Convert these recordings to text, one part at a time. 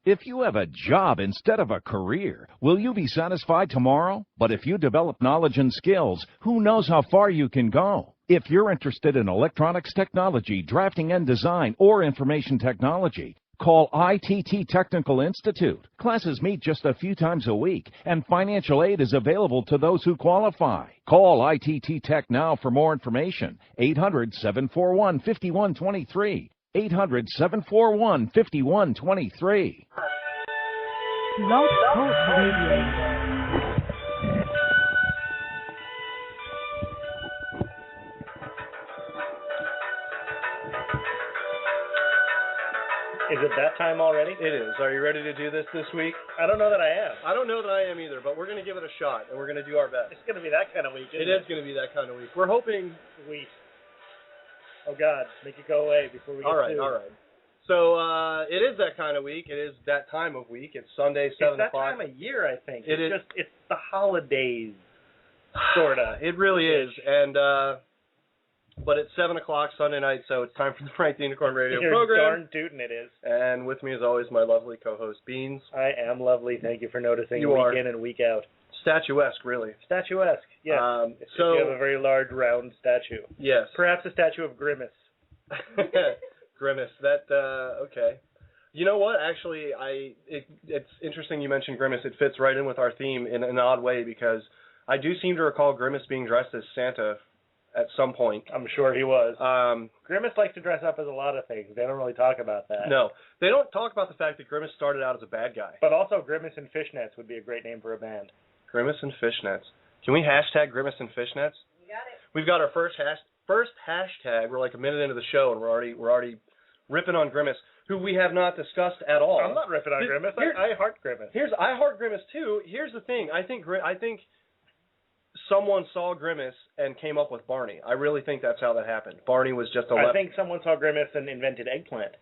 If you have a job instead of a career, will you be satisfied tomorrow? But if you develop knowledge and skills, who knows how far you can go? If you're interested in electronics technology, drafting and design, or information technology, call ITT Technical Institute. Classes meet just a few times a week, and financial aid is available to those who qualify. Call ITT Tech now for more information. 800-741-5123. 800-741-5123. Love Talk Radio. Is it that time already? It is. Are you ready to do this week? I don't know that I am. I don't know that I am either, but we're going to give it a shot, and we're going to do our best. It's going to be that kind of week, isn't it? It is going to be that kind of week. We're hoping... Oh, God. Make it go away before we get sued. All right. So it is that kind of week. It is that time of week. It's Sunday, 7 o'clock. It's that time of year, I think. It's the holidays, sort of. It really is. And but it's 7 o'clock Sunday night, so it's time for the Frank the Unicorn Radio program. Darn tootin' it is. And with me, as always, my lovely co-host, Beans. I am lovely. Thank you for noticing. You are. Week in and week out. Statuesque, really. Statuesque, yes. So you have a very large, round statue. Yes. Perhaps a statue of Grimace. Grimace. Okay. You know what? Actually, it's interesting you mentioned Grimace. It fits right in with our theme in an odd way because I do seem to recall Grimace being dressed as Santa at some point. I'm sure he was. Grimace likes to dress up as a lot of things. They don't really talk about that. No. They don't talk about the fact that Grimace started out as a bad guy. But also Grimace and Fishnets would be a great name for a band. Grimace and Fishnets. Can we hashtag Grimace and Fishnets? You got it. We've got our first hashtag. We're like a minute into the show, and we're already ripping on Grimace, who we have not discussed at all. I'm not ripping on Grimace. I heart Grimace. I heart Grimace too. Here's the thing. I think someone saw Grimace and came up with Barney. I really think that's how that happened. Barney was just I think someone saw Grimace and invented eggplant.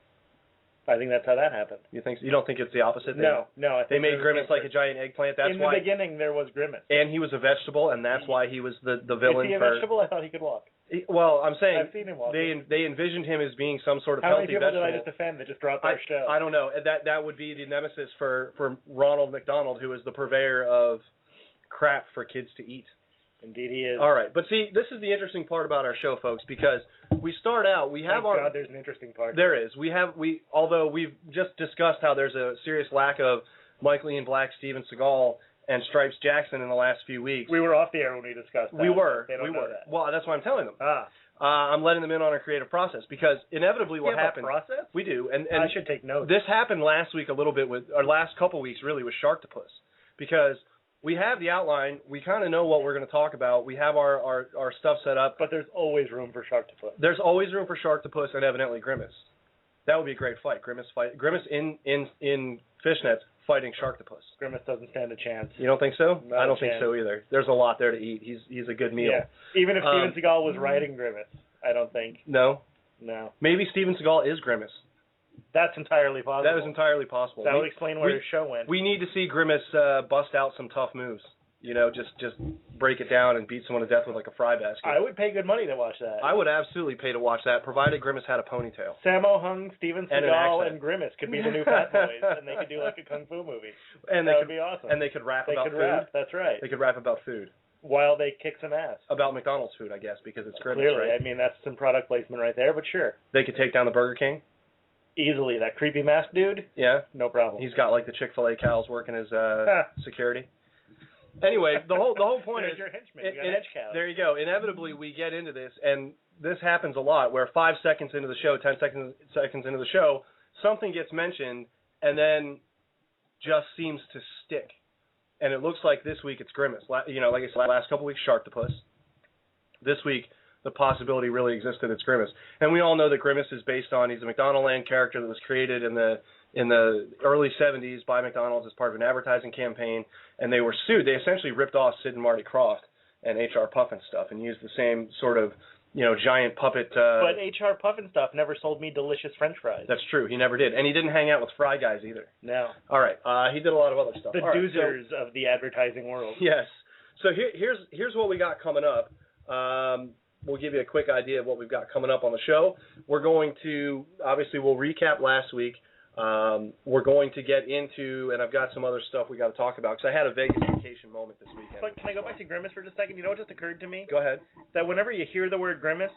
I think that's how that happened. You don't think it's the opposite? No. I think they made Grimace like a giant eggplant. That's in why. In the beginning, there was Grimace. And he was a vegetable, and that's why he was the villain. Is he a vegetable? I thought he could walk. Well, I'm saying I've seen him walk. They envisioned him as being some sort of healthy vegetable. How many people did I just offend that just dropped our show? I don't know. That would be the nemesis for Ronald McDonald, who is the purveyor of crap for kids to eat. Indeed he is. All right. But see, this is the interesting part about our show, folks, because we start out, Thank God there's an interesting part. There is. Although we've just discussed how there's a serious lack of Michael Ian Black, Steven Seagal, and Stripes Jackson in the last few weeks. We were off the air when we discussed that. We were. They don't know that. Well, that's why I'm telling them. I'm letting them in on our creative process because inevitably what happens. Process? We do. And I should take notes. This happened last week a little bit last couple weeks really with Sharktopus because we have the outline. We kind of know what we're going to talk about. We have our stuff set up. But there's always room for Sharktopus. There's always room for Sharktopus and evidently Grimace. That would be a great fight. Grimace in fishnets fighting Sharktopus. Grimace doesn't stand a chance. You don't think so? Not I don't a think chance. so either. There's a lot there to eat. He's a good meal. Yeah. Even if Steven Seagal was riding Grimace, I don't think. No. Maybe Steven Seagal is Grimace. That's entirely possible. That is entirely possible. That would explain where his show went. We need to see Grimace bust out some tough moves. You know, just break it down and beat someone to death with like a fry basket. I would pay good money to watch that. I would absolutely pay to watch that, provided Grimace had a ponytail. Sammo Hung, Steven Seagal, and Grimace could be the new Fat Boys, and they could do like a kung fu movie. And that would be awesome. And they could rap about food. Rap, that's right. They could rap about food. While they kick some ass. About McDonald's food, I guess, because it's Grimace, Clearly, right? I mean, that's some product placement right there, but sure. They could take down the Burger King? Easily. That creepy masked dude? Yeah. No problem. He's got like the Chick-fil-A cows working as security. Anyway, the whole point There's is your henchman. You got hedge cows. There you go. Inevitably, we get into this, and this happens a lot, where 5 seconds into the show, 10 seconds into the show, something gets mentioned, and then just seems to stick. And it looks like this week it's Grimace. You know, like I said, last couple weeks, Sharktopus. This week, the possibility really existed it's Grimace. And we all know that Grimace is based on, he's a McDonaldland character that was created in the early 70s by McDonald's as part of an advertising campaign, and they were sued. They essentially ripped off Sid and Marty Krofft and H.R. Puffin stuff and used the same sort of, you know, giant puppet. But H.R. Puffin stuff never sold me delicious French fries. That's true. He never did. And he didn't hang out with Fry Guys either. No. All right. He did a lot of other stuff. The doozers of the advertising world. Yes. So here's what we got coming up. We'll give you a quick idea of what we've got coming up on the show. We're going to, obviously, we'll recap last week. We're going to get into, and I've got some other stuff we got to talk about, because I had a Vegas vacation moment this weekend. But can I go back to Grimace for just a second? You know what just occurred to me? Go ahead. That whenever you hear the word Grimace,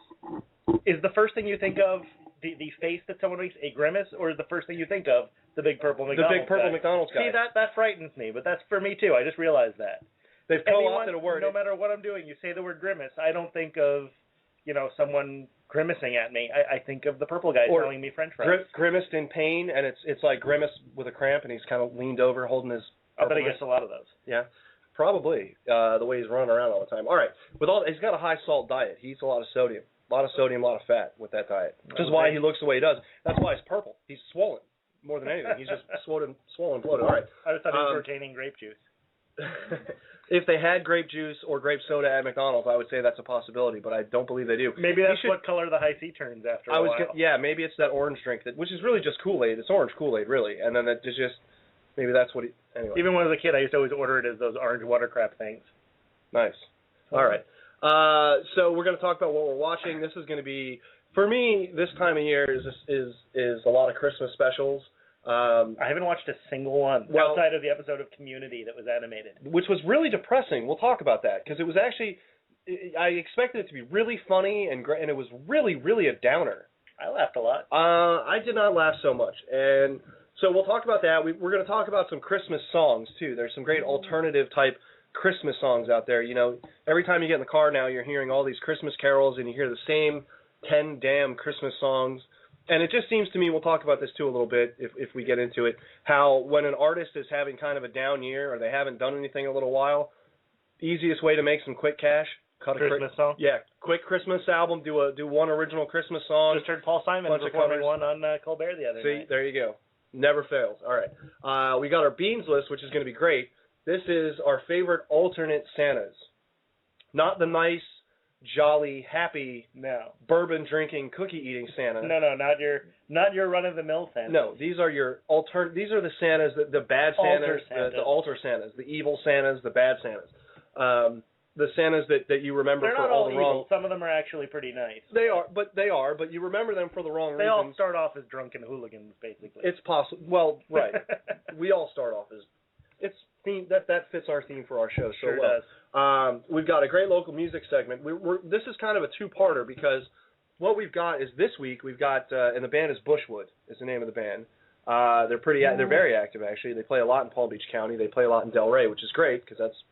is the first thing you think of the face that someone makes a grimace, or is the first thing you think of the big purple McDonald's The big purple McDonald's guy. See, that frightens me, but that's for me too. I just realized that. They've co-opted a word. No matter what I'm doing, you say the word grimace, I don't think of, someone grimacing at me. I think of the purple guy telling me French fries. Grimaced in pain, and it's like Grimace with a cramp, and he's kind of leaned over holding his... I bet he gets a lot of those. Yeah, probably, the way he's running around all the time. All right, he's got a high salt diet. He eats a lot of sodium. A lot of sodium, a lot of fat with that diet, which is why he looks the way he does. That's why he's purple. He's swollen more than anything. He's just swollen, bloated. All right. I just thought he was retaining grape juice. If they had grape juice or grape soda at McDonald's, I would say that's a possibility, but I don't believe they do. Maybe that's what color the high C turns after a while. Maybe it's that orange drink, which is really just Kool-Aid. It's orange Kool-Aid, really. And then it's just, maybe that's what anyway. Even when I was a kid, I used to always order it as those orange water crap things. Nice. All right. So we're going to talk about what we're watching. This is going to be, for me, this time of year is a lot of Christmas specials. I haven't watched a single one outside of the episode of Community that was animated. Which was really depressing. We'll talk about that, because it was actually, I expected it to be really funny, and it was really, really a downer. I laughed a lot. I did not laugh so much. And so we'll talk about that. We're going to talk about some Christmas songs, too. There's some great alternative type Christmas songs out there. Every time you get in the car now, you're hearing all these Christmas carols, and you hear the same 10 damn Christmas songs. And it just seems to me, we'll talk about this too a little bit if we get into it, how when an artist is having kind of a down year or they haven't done anything in a little while, easiest way to make some quick cash, cut Christmas song? Yeah, quick Christmas album, do one original Christmas song. Just heard Paul Simon performing one on Colbert the other night. See, there you go. Never fails. All right. We got our Beans list, which is going to be great. This is our favorite alternate Santas. Not the nice, jolly, happy, bourbon-drinking, cookie-eating Santa. No, not your run-of-the-mill Santa. No, these are these are the Santas, the bad Santas, the altar Santas, the evil Santas, the bad Santas. The Santas that you remember They're for not all all the evil. wrong... Some of them are actually pretty nice. They are, but you remember them for the wrong reasons. They all start off as drunken hooligans, basically. It's possible. Well, right. We all start off as... It's theme that fits our theme for our show so well. Does. We've got a great local music segment. This is kind of a two-parter, because what we've got is this week we've got and the band is Bushwood is the name of the band. They're very active actually. They play a lot in Palm Beach County. They play a lot in Delray, which is great because that's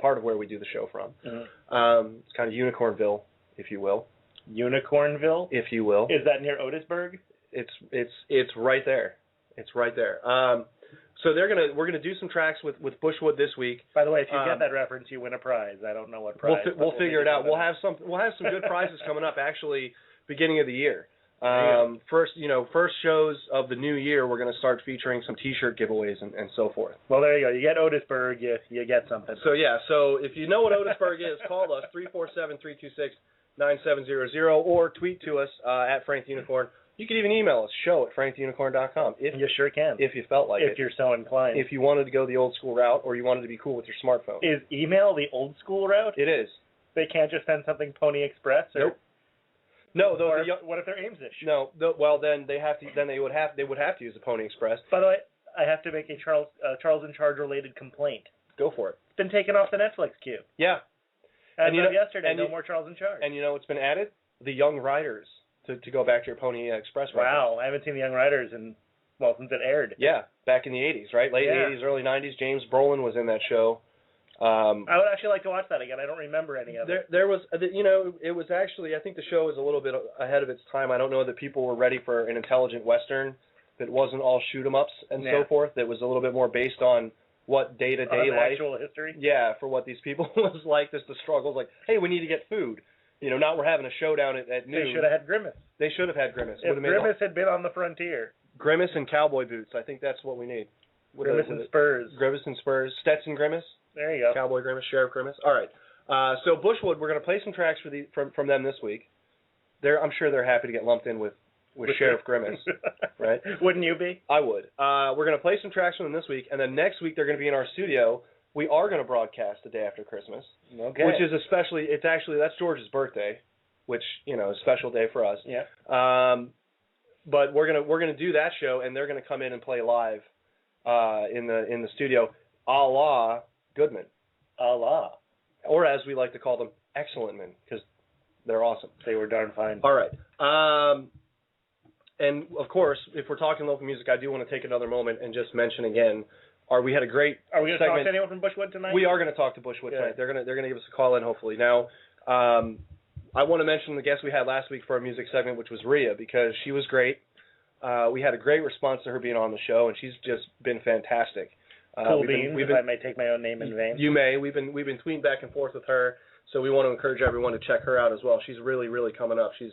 part of where we do the show from. Mm-hmm. It's kind of Unicornville, if you will. Unicornville, if you will. Is that near Otisburg? It's right there. It's right there. So we're gonna do some tracks with Bushwood this week. By the way, if you get that reference, you win a prize. I don't know what prize. We'll figure it out. We'll have some good prizes coming up. Actually, beginning of the year. First shows of the new year, we're gonna start featuring some T-shirt giveaways and so forth. Well, there you go. You get Otisburg, you get something. So yeah. So if you know what Otisburg is, call us 347-326-9700 or tweet to us at Frank the Unicorn. You can even email us, show@franktheunicorn.com. You sure can. If you felt like it. If you're so inclined. If you wanted to go the old school route or you wanted to be cool with your smartphone. Is email the old school route? It is. They can't just send something Pony Express? Or? Nope. No, what if they're Amesish? No, well then they have to. Then they would have to use the Pony Express. By the way, I have to make a Charles in Charge related complaint. Go for it. It's been taken off the Netflix queue. Yeah. As of yesterday, no more Charles in Charge. And you know what's been added? The Young Riders. To go back to your Pony Express reference. Wow, I haven't seen the Young Riders since it aired. Yeah, back in the 80s, right? Late 80s, early 90s. James Brolin was in that show. I would actually like to watch that again. I don't remember any of it. There was, it was actually, I think the show was a little bit ahead of its time. I don't know that people were ready for an intelligent Western that wasn't all shoot-'em-ups and so forth. That was a little bit more based on what day-to-day life. Actual history? Yeah, for what these people was like. Just the struggles, like, hey, we need to get food. Not we're having a showdown at noon. They should have had Grimace. They should have had Grimace. If Grimace had been on the frontier. Grimace and cowboy boots. I think that's what we need. Grimace and spurs. Grimace and spurs. Stetson Grimace. There you go. Cowboy Grimace, Sheriff Grimace. All right. So Bushwood, we're going to play some tracks from them this week. I'm sure they're happy to get lumped in with Sheriff Grimace, right? Wouldn't you be? I would. We're going to play some tracks from them this week, and then next week they're going to be in our studio. We are going to broadcast the day after Christmas, which is that's George's birthday, which is a special day for us. Yeah. but we're gonna do that show, and they're gonna come in and play live in the studio, a la Goodman, A la. or as we like to call them, Excellent Men, because they're awesome. They were darn fine. All right. And of course, if we're talking local music, I do want to take another moment and just mention again, we had a great Are we going to segment. talk to anyone from Bushwood tonight? We are going to talk to Bushwood tonight. They're going to give us a call in hopefully. Now, I want to mention the guest we had last week for our music segment, which was Rhea, because she was great. We had a great response to her being on the show, and she's just been fantastic. Cool beans, if I may take my own name in vain. You may. We've been tweeting back and forth with her, so we want to encourage everyone to check her out as well. She's really, really coming up. She's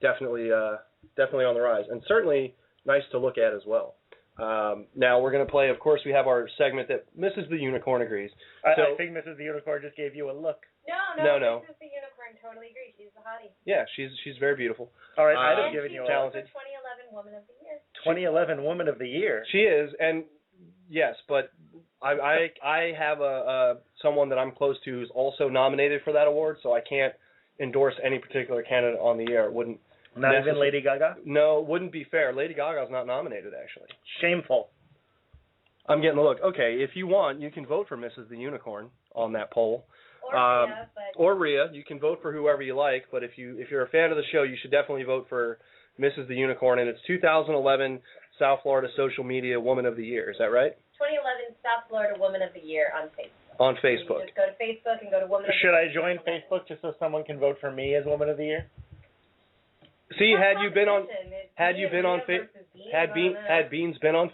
definitely on the rise, and certainly nice to look at as well. Now we're going to play, of course, we have our segment that Mrs. the Unicorn agrees. I think Mrs. the Unicorn just gave you a look. No. Mrs. the Unicorn totally agrees. She's the hottie. Yeah, she's very beautiful. All right, I'd have given you a talented. 2011 Woman of the Year. 2011 Woman of the Year. She is, and yes, but I have someone that I'm close to who's also nominated for that award, so I can't endorse any particular candidate on the air. It wouldn't. Not even Lady Gaga? No, it wouldn't be fair. Lady Gaga's not nominated, actually. Shameful. I'm getting a look. Okay, if you want, you can vote for Mrs. the Unicorn on that poll. Or Rhea. You can vote for whoever you like, but if you're a fan of the show, you should definitely vote for Mrs. the Unicorn, and it's 2011 South Florida Social Media Woman of the Year. Is that right? 2011 South Florida Woman of the Year on Facebook. On Facebook. So you just go to Facebook and go to Woman of the Should Year. I join Facebook just so someone can vote for me as Woman of the Year? See, had you been on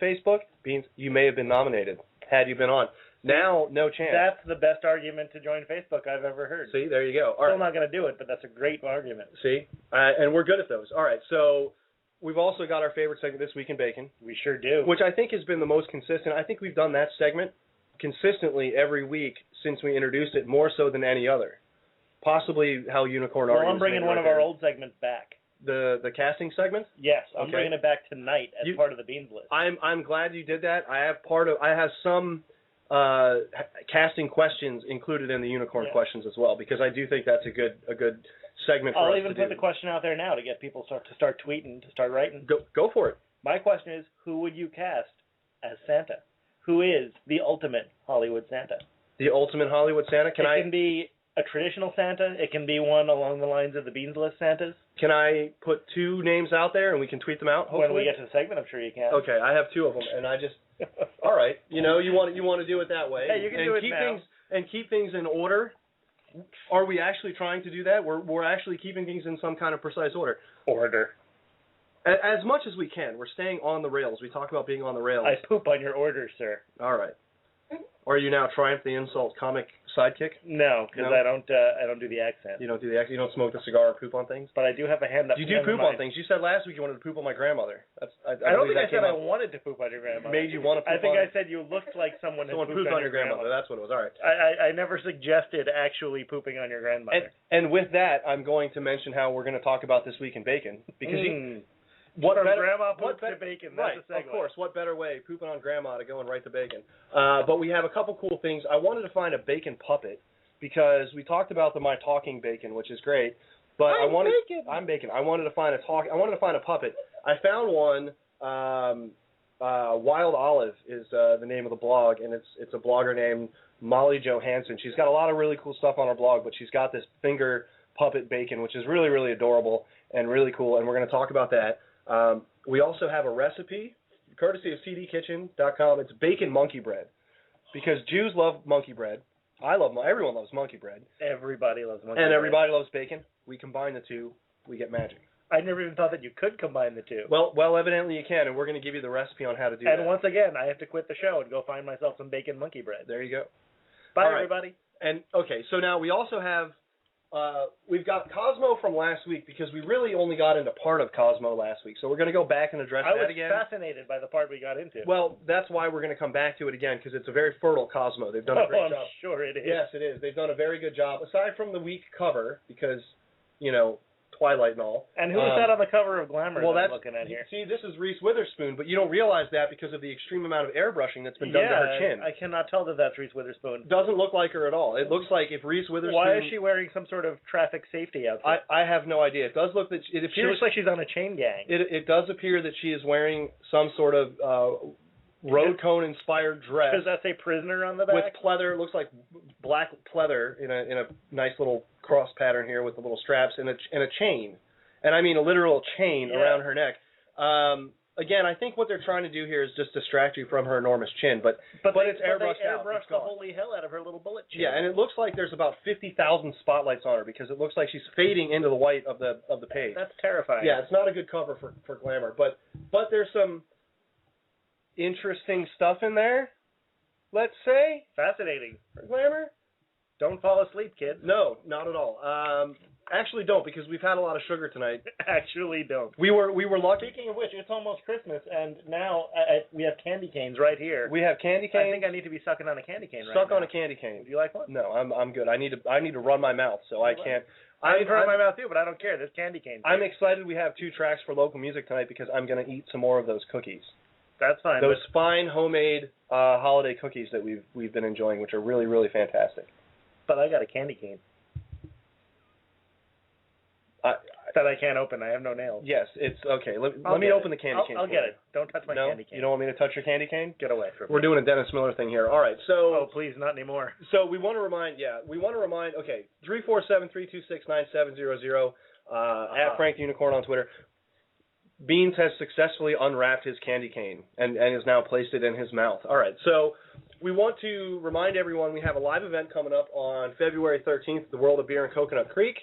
Facebook, Beans, you may have been nominated. Had you been on. Now, no chance. That's the best argument to join Facebook I've ever heard. See, there you go. All Still right. not going to do it, but that's a great argument. See, and we're good at those. All right, so we've also got our favorite segment, This Week in Bacon. We sure do. Which I think has been the most consistent. I think we've done that segment consistently every week since we introduced it, more so than any other. Possibly how Unicorn Well, argues. I'm bringing one of our old segments back. The casting segment? Yes, I'm Okay. bringing it back tonight as part of the Beans list. I'm glad you did that. I have some casting questions included in the Unicorn questions as well, because I do think that's a good segment for us to do. I'll even put the question out there now to get people to start tweeting, to start writing. Go for it. My question is, who would you cast as Santa? Who is the ultimate Hollywood Santa? The ultimate Hollywood Santa? It can be a traditional Santa. It can be one along the lines of the Beans List Santas. Can I put two names out there and we can tweet them out? Hopefully? When we get to the segment, I'm sure you can. Okay, I have two of them, and I just all right. You want to do it that way. Hey, you can do it now. Keep things in order. Are we actually trying to do that? We're actually keeping things in some kind of precise order. As much as we can. We're staying on the rails. We talk about being on the rails. I poop on your orders, sir. All right. Are you now Triumph the Insult comic sidekick? No, because I don't do the accent. You don't do the accent. You don't smoke the cigar or poop on things. But I do have a hand up. You do poop on things. You said last week you wanted to poop on my grandmother. I don't think I said I wanted to poop on your grandmother. Made you want to poop I think on I said you looked like someone who pooped on your grandmother. That's what it was. All right. I never suggested actually pooping on your grandmother. And with that, I'm going to mention how we're going to talk about This Week in Bacon, because grandma poops to bacon. That's a segue. Of course. What better way, pooping on grandma, to go and write the bacon? But we have a couple cool things. I wanted to find a bacon puppet, because we talked about my talking bacon, which is great. But I'm bacon. I wanted to find a puppet. I found one. Wild Olive is the name of the blog, and it's a blogger named Molly Johansson. She's got a lot of really cool stuff on her blog, but she's got this finger puppet bacon, which is really, really adorable and really cool, and we're going to talk about that. We also have a recipe, courtesy of cdkitchen.com. It's bacon monkey bread, because Jews love monkey bread. Everyone loves monkey bread. Everybody loves monkey bread. And everybody loves bacon. We combine the two, we get magic. I never even thought that you could combine the two. Well, evidently you can, and we're going to give you the recipe on how to do that. And once again, I have to quit the show and go find myself some bacon monkey bread. There you go. Bye, All right. everybody. And, okay, so now we also have, we've got Cosmo from last week, because we really only got into part of Cosmo last week. So we're going to go back and address that again. I was fascinated by the part we got into. Well, that's why we're going to come back to it again, because it's a very fertile Cosmo. They've done a great job. I'm sure it is. Yes, it is. They've done a very good job, aside from the weak cover, because, Twilight and all. And who is that on the cover of Glamour that I'm looking at here? See, this is Reese Witherspoon, but you don't realize that because of the extreme amount of airbrushing that's been done to her chin. I cannot tell that that's Reese Witherspoon. Doesn't look like her at all. It looks like if Reese Witherspoon... Why is she wearing some sort of traffic safety outfit? I have no idea. It does look that... It appears, she looks like she's on a chain gang. It does appear that she is wearing some sort of road cone-inspired dress. Does that say prisoner on the back? With pleather. It looks like black pleather in a nice little cross pattern here with the little straps and a chain. And I mean a literal chain around her neck. Again, I think what they're trying to do here is just distract you from her enormous chin, but it's airbrushed out. Airbrushed the holy hell out of her little bullet chin. Yeah, and it looks like there's about 50,000 spotlights on her because it looks like she's fading into the white of the page. That's terrifying. Yeah, it's not a good cover for Glamour, but there's some interesting stuff in there. Let's say fascinating for Glamour. Don't fall asleep, kids. No, not at all. Actually, don't, because we've had a lot of sugar tonight. Actually, don't. We were lucky. Speaking of which, it's almost Christmas, and now we have candy canes right here. We have candy canes. I think I need to be sucking on a candy cane right now. Suck on a candy cane. Would you like one? No, I'm good. I need to run my mouth, so I can't. I need to run my mouth too, but I don't care. There's candy canes. I'm excited we have 2 tracks for local music tonight because I'm going to eat some more of those cookies. That's fine. Those fine homemade holiday cookies that we've been enjoying, which are really, really fantastic. But I got a candy cane. That I can't open. I have no nails. Yes, it's okay. Let me open the candy cane. I'll get it. Don't touch my candy cane. You don't want me to touch your candy cane? Get away from me. We're doing a Dennis Miller thing here. All right, so... Oh, please, not anymore. So we want to remind, okay, 347-326-9700, at Frank the Unicorn on Twitter. Beans has successfully unwrapped his candy cane and has now placed it in his mouth. All right, so we want to remind everyone we have a live event coming up on February 13th, the World of Beer in Coconut Creek.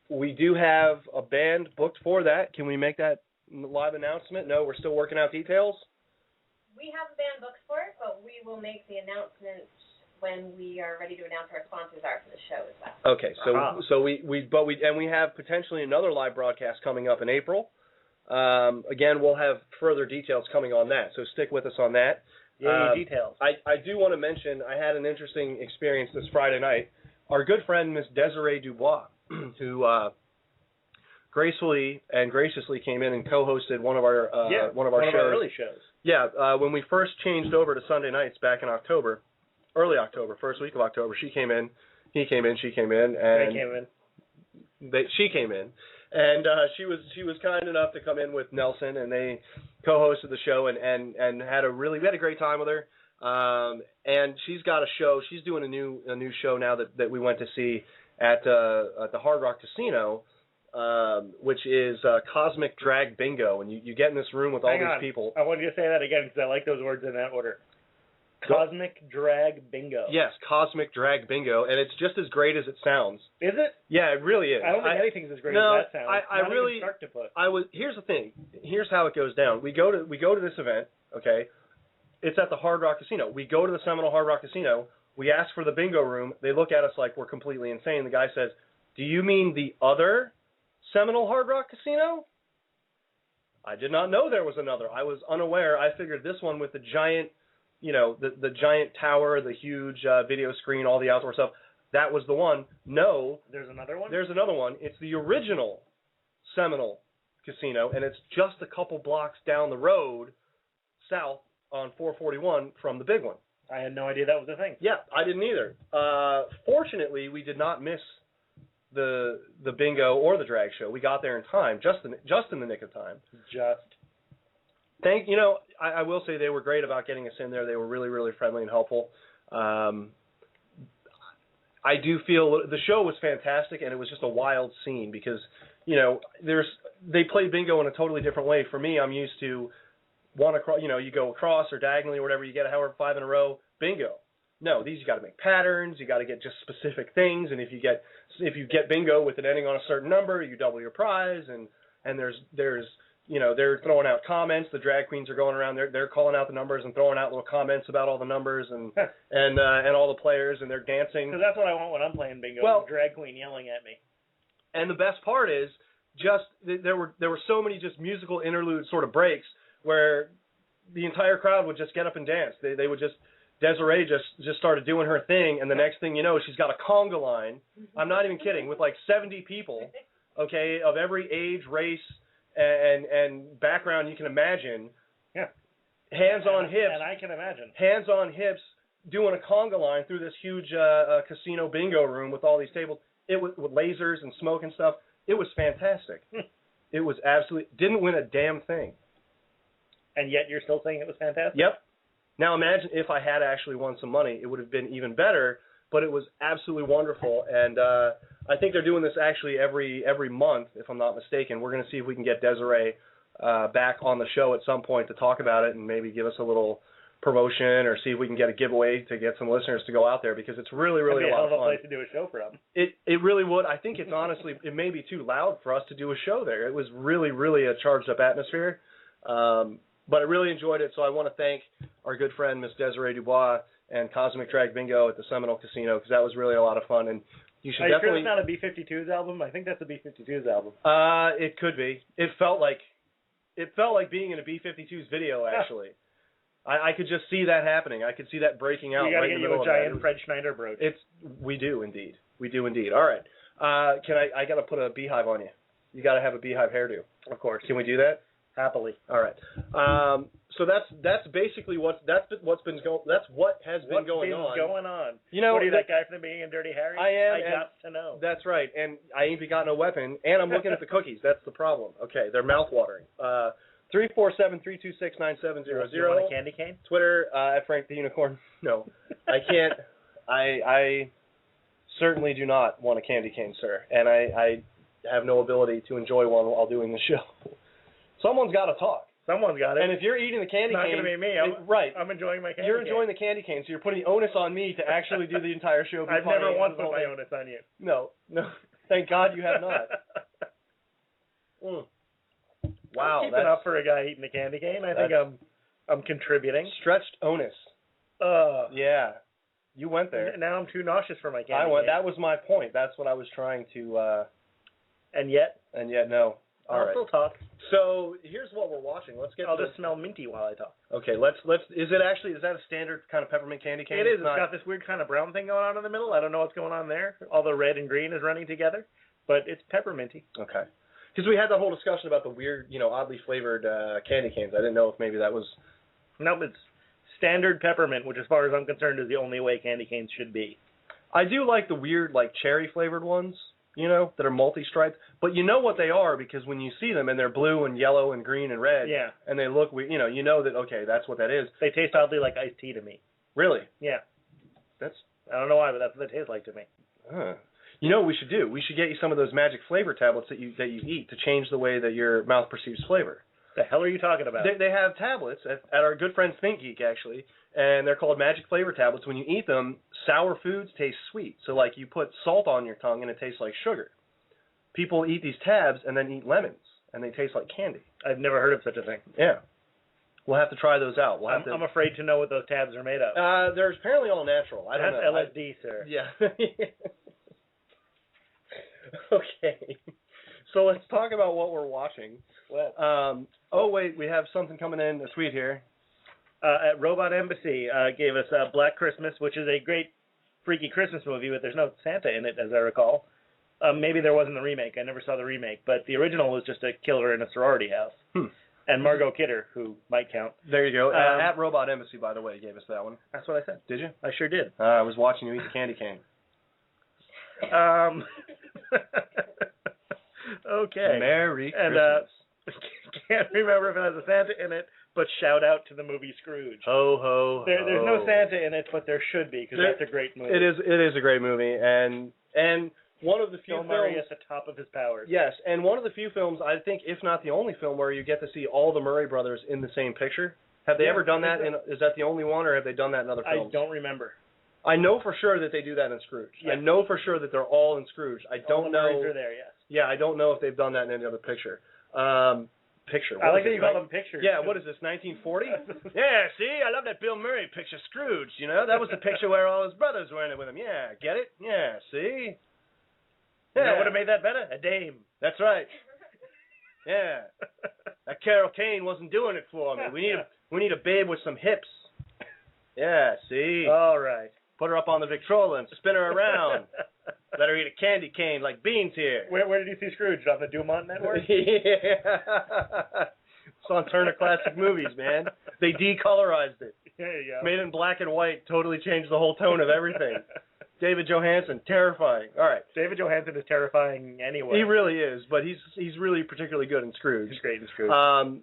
We do have a band booked for that. Can we make that live announcement? No, we're still working out details. We have a band booked for it, but we will make the announcement when we are ready to announce who our sponsors are for the show as well. Okay, so we have potentially another live broadcast coming up in April. Again, we'll have further details coming on that, so stick with us on that. Details. I do want to mention I had an interesting experience this Friday night. Our good friend, Miss Desiree Dubois, who gracefully and graciously came in and co-hosted one of our shows. One of our early shows. Yeah, when we first changed over to Sunday nights back in October, early October, first week of October, she came in, he came in, she came in, and she came in, and she was kind enough to come in with Nelson, and they co-hosted the show and we had a great time with her. And she's got a show. She's doing a new show now that we went to see at the Hard Rock Casino, which is Cosmic Drag Bingo. And you get in this room with all these people. I want you to say that again because I like those words in that order. Cosmic Drag Bingo. Yes, Cosmic Drag Bingo, and it's just as great as it sounds. Is it? Yeah, it really is. I don't think anything's as great as that sounds. Here's the thing. Here's how it goes down. We go to this event. Okay. It's at the Hard Rock Casino. We go to the Seminole Hard Rock Casino. We ask for the bingo room. They look at us like we're completely insane. The guy says, "Do you mean the other Seminole Hard Rock Casino?" I did not know there was another. I was unaware. I figured this one with the giant, the giant tower, the huge video screen, all the outdoor stuff, that was the one. No. There's another one? There's another one. It's the original Seminole Casino, and it's just a couple blocks down the road south on 441 from the big one. I had no idea that was a thing. Yeah, I didn't either. Fortunately, we did not miss the bingo or the drag show. We got there in time, just in the nick of time. I will say they were great about getting us in there. They were really, really friendly and helpful. I do feel the show was fantastic, and it was just a wild scene because, they play bingo in a totally different way. For me, I'm used to one across, you go across or diagonally or whatever, you get however 5 in a row, bingo. No, these you got to make patterns, you got to get just specific things, and if you get bingo with it ending on a certain number, you double your prize, and there's they're throwing out comments. The drag queens are going around, they're calling out the numbers and throwing out little comments about all the numbers and all the players, and they're dancing. Because that's what I want when I'm playing bingo. Well, a drag queen yelling at me. And the best part is there were so many just musical interlude sort of breaks where the entire crowd would just get up and dance. They would just, Desiree just started doing her thing, and the next thing you know, she's got a conga line. I'm not even kidding, with like 70 people okay, of every age, race, and background you can imagine. Yeah. Hands on hips. And I can imagine. Hands on hips, doing a conga line through this huge casino bingo room with all these tables. It was with lasers and smoke and stuff. It was fantastic. It was absolutely, didn't win a damn thing. And yet you're still saying it was fantastic? Yep. Now imagine if I had actually won some money, it would have been even better. But it was absolutely wonderful, and I think they're doing this actually every month, if I'm not mistaken. We're going to see if we can get Desiree back on the show at some point to talk about it and maybe give us a little promotion or see if we can get a giveaway to get some listeners to go out there because it's really, really a lot of fun. Place to do a show from. It really would. I think it's honestly, it may be too loud for us to do a show there. It was really, really a charged up atmosphere, but I really enjoyed it. So I want to thank our good friend Miss Desiree Dubois and Cosmic Drag Bingo at the Seminole Casino because that was really a lot of fun. And you should definitely. Are you sure it's not a B-52s album? I think that's a B-52s album. It could be. It felt like being in a B-52s video actually. I could just see that happening. I could see that breaking out. You gotta right get in the you middle a giant of that. Fred Schneider brooch. We do indeed. All right. I gotta put a beehive on you. You gotta have a beehive hairdo. Of course. Can we do that? Happily. All right. So that's basically what has been going on. You know, what are you, that guy from the beginning of Dirty Harry? I am. I got to know. That's right. And I ain't got no weapon. And I'm looking at the cookies. That's the problem. Okay, they're mouth-watering. 347-326-9700. You want a candy cane? Twitter at Frank the Unicorn. No, I can't. I certainly do not want a candy cane, sir. And I have no ability to enjoy one while doing the show. Someone's got to talk. Someone's got it. And if you're eating the candy cane, it's not going to be me. right. I'm enjoying my candy cane. You're enjoying the candy cane, so you're putting the onus on me to actually do the entire show. I've never once put my onus on you. No. Thank God you have not. Wow. Keeping up for a guy eating a candy cane. I think I'm contributing. Stretched onus. Yeah. You went there. Now I'm too nauseous for my candy cane. That was my point. That's what I was trying to. And yet, no. I'll still talk. So here's what we're watching. I'll just smell minty while I talk. Okay, let's. Is that a standard kind of peppermint candy cane? It is. It's got this weird kind of brown thing going on in the middle. I don't know what's going on there. All the red and green is running together, but it's pepperminty. Okay. Because we had that whole discussion about the weird, oddly flavored candy canes. I didn't know if maybe that was. No, it's standard peppermint, which, as far as I'm concerned, is the only way candy canes should be. I do like the weird, cherry flavored ones. That are multi-striped. But you know what they are because when you see them and they're blue and yellow and green and red, and they look, you know that, okay, that's what that is. They taste oddly like iced tea to me. Really? Yeah. I don't know why, but that's what they taste like to me. You know what we should do? We should get you some of those magic flavor tablets that you eat to change the way that your mouth perceives flavor. The hell are you talking about? They have tablets at our good friend Think Geek, actually, and they're called magic flavor tablets. When you eat them, sour foods taste sweet. So, you put salt on your tongue, and it tastes like sugar. People eat these tabs and then eat lemons, and they taste like candy. I've never heard of such a thing. Yeah. We'll have to try those out. I'm afraid to know what those tabs are made of. They're apparently all natural. I don't know. That's LSD, sir. Yeah. Okay. So let's talk about what we're watching. Well, wait, we have something coming in, a tweet here. At Robot Embassy gave us Black Christmas, which is a great freaky Christmas movie, but there's no Santa in it, as I recall. Maybe there wasn't the remake. I never saw the remake, but the original was just a killer in a sorority house. And Margot Kidder, who might count. There you go. At Robot Embassy, by the way, gave us that one. That's what I said. Did you? I sure did. I was watching you eat the candy cane. Okay. Merry Christmas. And can't remember if it has a Santa in it, but shout out to the movie Scrooge. Ho, ho, There's no Santa in it, but there should be, because that's a great movie. It is a great movie, and one of the few Bill Murray at the top of his powers. Yes, and one of the few films, I think, if not the only film, where you get to see all the Murray brothers in the same picture. Have they ever done that? Is that the only one, or have they done that in other films? I don't remember. I know for sure that they do that in Scrooge. Yeah. I know for sure that they're all in Scrooge. I don't know. All the Murrays are there, yes. Yeah, I don't know if they've done that in any other picture. Picture. I like that you call them pictures. Yeah, what is this, 1940? Yeah, see, I love that Bill Murray picture, Scrooge, That was the picture where all his brothers were in it with him. Yeah, get it? Yeah, see? Yeah. You know what would have made that better? A dame. That's right. Yeah. That Carol Kane wasn't doing it for me. We need a babe with some hips. Yeah, see? All right. Put her up on the Victrola and spin her around. Better eat a candy cane like Beans here. Where did you see Scrooge? On the Dumont Network? Yeah. It's on Turner Classic Movies, man. They decolorized it. There you go. Made it in black and white. Totally changed the whole tone of everything. David Johansen, terrifying. All right. David Johansen is terrifying anyway. He really is, but he's really particularly good in Scrooge. He's great in Scrooge.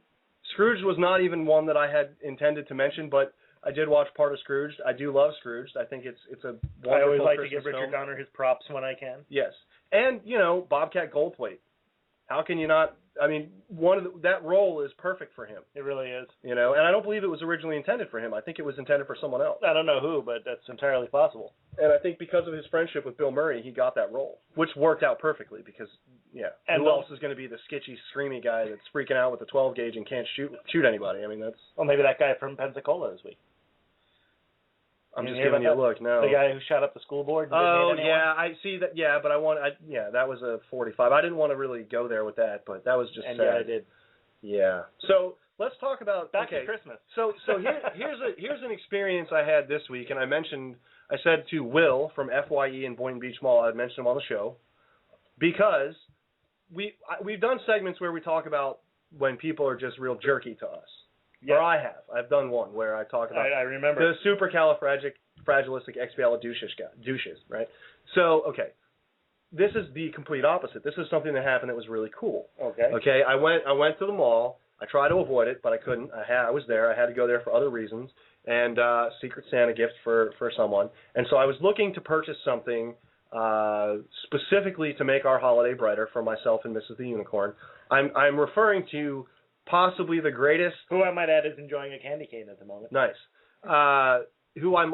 Scrooge was not even one that I had intended to mention, but I did watch part of Scrooge. I do love Scrooge. I think it's a wonderful I always like Christmas to give Richard film. Donner his props when I can. Yes, and Bobcat Goldthwait. How can you not? I mean, that role is perfect for him. It really is. And I don't believe it was originally intended for him. I think it was intended for someone else. I don't know who, but that's entirely possible. And I think because of his friendship with Bill Murray, he got that role, which worked out perfectly because, and who else is going to be the sketchy, screamy guy that's freaking out with a 12 gauge and can't shoot anybody? I mean, that's... Well, maybe that guy from Pensacola this week. I'm just giving you a look. No, the guy who shot up the school board. Oh yeah, I see that. Yeah, but that was a 45. I didn't want to really go there with that, but that was just sad. Yeah, I did. Yeah. So let's talk about back to Christmas. So here's an experience I had this week, and I said to Will from FYE in Boynton Beach Mall, I'd mentioned him on the show, because we've done segments where we talk about when people are just real jerky to us. Yeah. Or I've done one where I talk about I remember the supercalifragilisticexpialidocious, right? So, okay, this is the complete opposite. This is something that happened that was really cool. Okay. Okay, I went to the mall. I tried to avoid it, but I couldn't. I was there. I had to go there for other reasons, and Secret Santa gift for someone. And so I was looking to purchase something specifically to make our holiday brighter for myself and Mrs. the Unicorn. I'm referring to possibly the greatest. Who I might add is enjoying a candy cane at the moment. Nice. Who I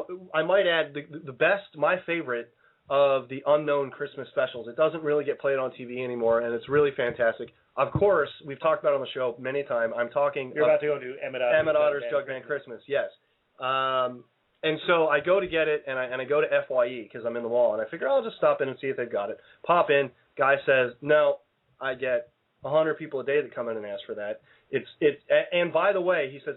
might add the best, my favorite of the unknown Christmas specials. It doesn't really get played on TV anymore, and it's really fantastic. Of course, we've talked about it on the show many times. I'm talking. You're about to go to Emmett Otter's Jug Band Christmas. Yes. And so I go to get it, and I go to FYE because I'm in the mall, and I figure I'll just stop in and see if they've got it. Pop in. Guy says, no, I get 100 people a day that come in and ask for that. And by the way, he says,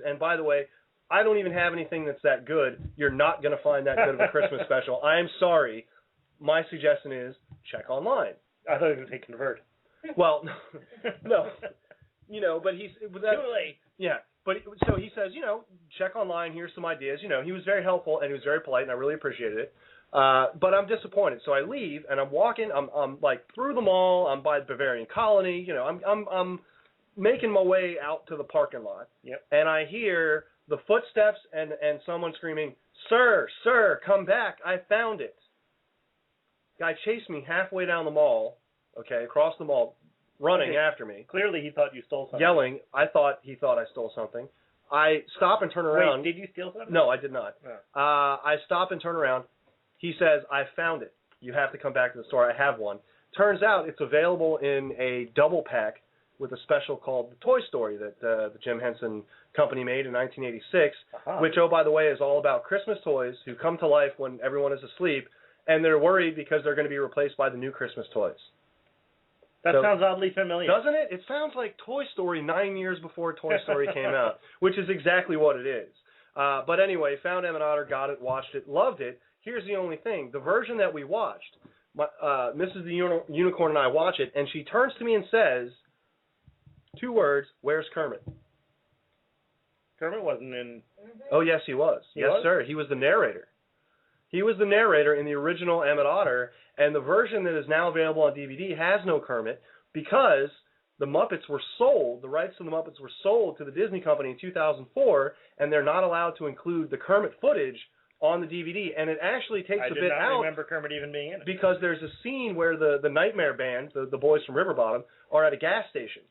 I don't even have anything that's that good. You're not going to find that good of a Christmas special. I am sorry. My suggestion is check online. I thought he was going to say convert. Well, no. But he's... Too late. Yeah. But so he says, check online. Here's some ideas. He was very helpful and he was very polite, and I really appreciated it. But I'm disappointed. So I leave and I'm walking. I'm like through the mall. I'm by the Bavarian Colony. I'm making my way out to the parking lot. Yep. And I hear the footsteps and someone screaming, "Sir, come back! I found it." Guy chased me halfway down the mall. Okay, across the mall, running after me. Clearly, he thought you stole something. Yelling. He thought I stole something. I stop and turn around. Wait, did you steal something? No, I did not. Oh. I stop and turn around. He says, I found it. You have to come back to the store. I have one. Turns out it's available in a double pack with a special called The Toy Story that the Jim Henson Company made in 1986, which, oh, by the way, is all about Christmas toys who come to life when everyone is asleep, and they're worried because they're going to be replaced by the new Christmas toys. That sounds oddly familiar. Doesn't it? It sounds like Toy Story 9 years before Toy Story came out, which is exactly what it is. But anyway, found Emmett Otter, got it, watched it, loved it. Here's the only thing. The version that we watched, Mrs. the Unicorn and I watch it, and she turns to me and says, 2 words, "Where's Kermit?" Kermit wasn't in... Oh, yes, he was. He yes, was? sir. He was the narrator. He was the narrator in the original Emmett Otter, and the version that is now available on DVD has no Kermit because the Muppets were sold, the rights to the Muppets were sold to the Disney Company in 2004, and they're not allowed to include the Kermit footage on the DVD, and it actually takes a bit out. I did not remember Kermit even being in it. Because there's a scene where the Nightmare Band, the boys from River Bottom, are at a gas station,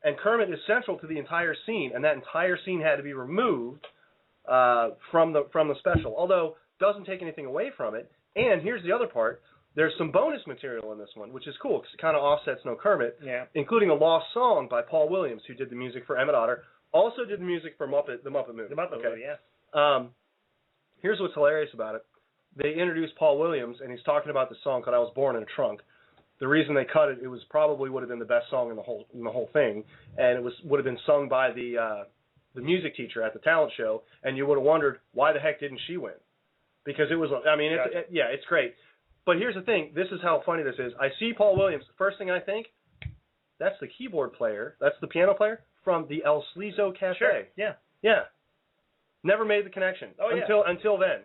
and Kermit is central to the entire scene, and that entire scene had to be removed from the special, although doesn't take anything away from it. And here's the other part. There's some bonus material in this one, which is cool because it kind of offsets no Kermit, including a lost song by Paul Williams, who did the music for Emmett Otter, also did the music for the Muppet Movie. The Muppet Movie, yeah. Here's what's hilarious about it. They introduced Paul Williams, and he's talking about the song called "I Was Born in a Trunk." The reason they cut it, it was probably would have been the best song in the whole thing, and it would have been sung by the music teacher at the talent show, and you would have wondered why the heck didn't she win? Because it was, I mean, it's great. But here's the thing. This is how funny this is. I see Paul Williams. The first thing I think, that's the keyboard player. That's the piano player from the El Sleazo Cafe. Sure. Yeah. Yeah. Never made the connection until then.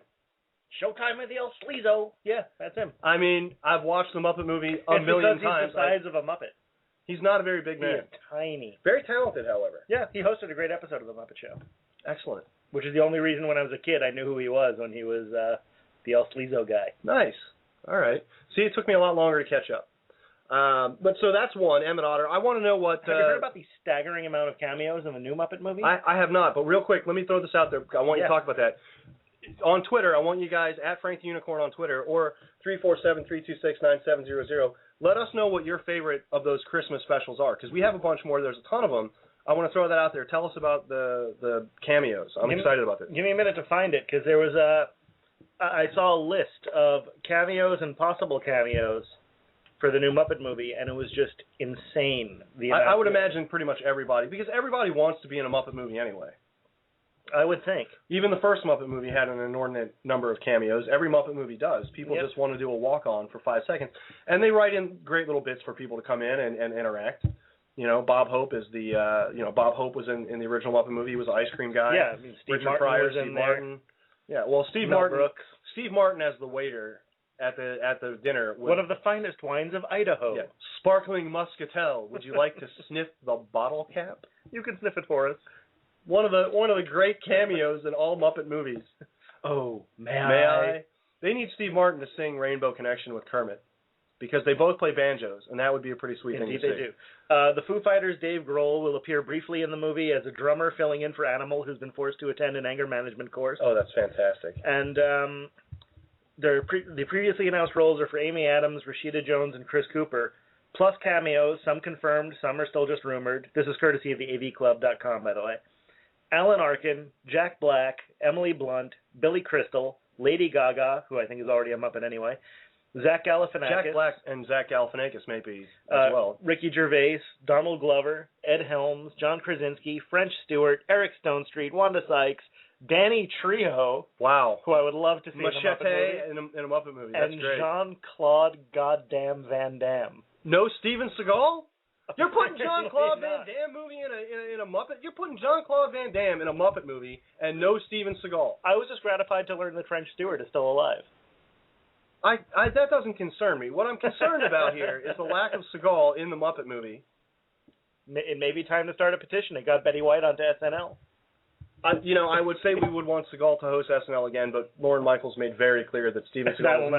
Showtime with the El Sleazo. Yeah, that's him. I mean, I've watched the Muppet movie a million times. He's the size of a Muppet. He's not a very big man. He is tiny. Very talented, however. Yeah, he hosted a great episode of the Muppet Show. Excellent. Which is the only reason when I was a kid I knew who he was, when he was the El Sleazo guy. Nice. All right. See, it took me a lot longer to catch up. But so that's one, Emmett Otter. I want to know what... Have you heard about the staggering amount of cameos in the new Muppet movie? I have not, but real quick, let me throw this out there. I want you to talk about that. On Twitter, I want you guys, at Frank the Unicorn on Twitter, or 347-326-9700, let us know what your favorite of those Christmas specials are, because we have a bunch more. There's a ton of them. I want to throw that out there. Tell us about the cameos. I'm excited about this. Give me a minute to find it, because there was I saw a list of cameos and possible cameos for the new Muppet movie, and it was just insane. I would imagine pretty much everybody, because everybody wants to be in a Muppet movie anyway. I would think. Even the first Muppet movie had an inordinate number of cameos. Every Muppet movie does. People just want to do a walk-on for 5 seconds. And they write in great little bits for people to come in and interact. You know, Bob Hope is Bob Hope was in the original Muppet movie. He was the ice cream guy. Yeah, I mean, Richard Pryor, Steve Martin. Yeah, well, Steve Martin as the waiter at the dinner. One of the finest wines of Idaho. Yeah. Sparkling Muscatel. Would you like to sniff the bottle cap? You can sniff it for us. One of the great cameos in all Muppet movies. Oh, may I? They need Steve Martin to sing Rainbow Connection with Kermit, because they both play banjos, and that would be a pretty sweet thing to see. Indeed, they do. The Foo Fighters' Dave Grohl will appear briefly in the movie as a drummer filling in for Animal, who's been forced to attend an anger management course. Oh, that's fantastic. And the previously announced roles are for Amy Adams, Rashida Jones, and Chris Cooper, plus cameos, some confirmed, some are still just rumored. This is courtesy of the avclub.com, by the way. Alan Arkin, Jack Black, Emily Blunt, Billy Crystal, Lady Gaga, who I think is already a Muppet anyway, Zach Galifianakis. Jack Black and Zach Galifianakis maybe as well. Ricky Gervais, Donald Glover, Ed Helms, John Krasinski, French Stewart, Eric Stonestreet, Wanda Sykes, Danny Trejo. Wow. Who I would love to see Machete in a Muppet movie. That's and great. Jean-Claude Goddamn Van Damme. No Steven Seagal? You're putting Jean-Claude Van Damme movie in a Muppet? You're putting Jean-Claude Van Damme in a Muppet movie and no Steven Seagal. I was just gratified to learn that French Stewart is still alive. That doesn't concern me. What I'm concerned about here is the lack of Seagal in the Muppet movie. It may be time to start a petition. It got Betty White onto SNL. I would say we would want Seagal to host SNL again, but Lorne Michaels made very clear that Steven Seagal is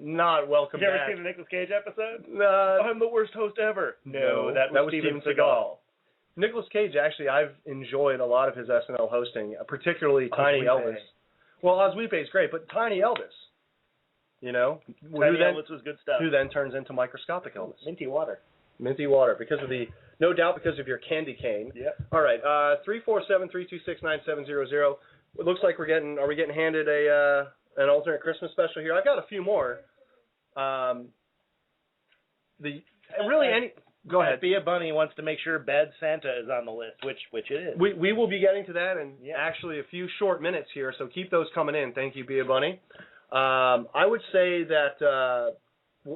not welcome Did you ever back. see the Nicolas Cage episode? No. I'm the worst host ever. No, that was Steven Seagal. Nicolas Cage, actually, I've enjoyed a lot of his SNL hosting, particularly Tiny Elvis. Well, Oswepe is great, but Tiny Elvis, Tiny Elvis was good stuff. Who then turns into Microscopic Elvis. Minty water, no doubt because of your candy cane. Yeah. All right, 347-326-9700. It looks like are we getting handed an alternate Christmas special here? I've got a few more. Go ahead. Be a Bunny wants to make sure Bad Santa is on the list, which it is. We will be getting to that in actually a few short minutes here, so keep those coming in. Thank you, Be a Bunny. I would say that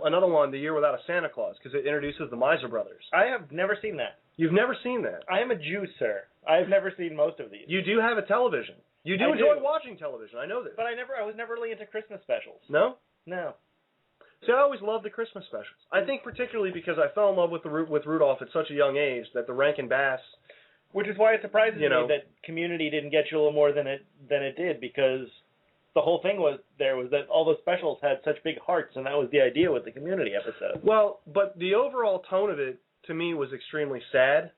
another one, The Year Without a Santa Claus, because it introduces the Miser Brothers. I have never seen that. You've never seen that? I am a Jew, sir. I have never seen most of these. You do have a television. You do enjoy watching television. I know this. But I was never really into Christmas specials. No? No. See, I always loved the Christmas specials. I think particularly because I fell in love with Rudolph at such a young age that the Rankin Bass. Which is why it surprises me that Community didn't get you a little more than it did, because the whole thing was that all the specials had such big hearts, and that was the idea with the Community episode. Well, but the overall tone of it, to me, was extremely sad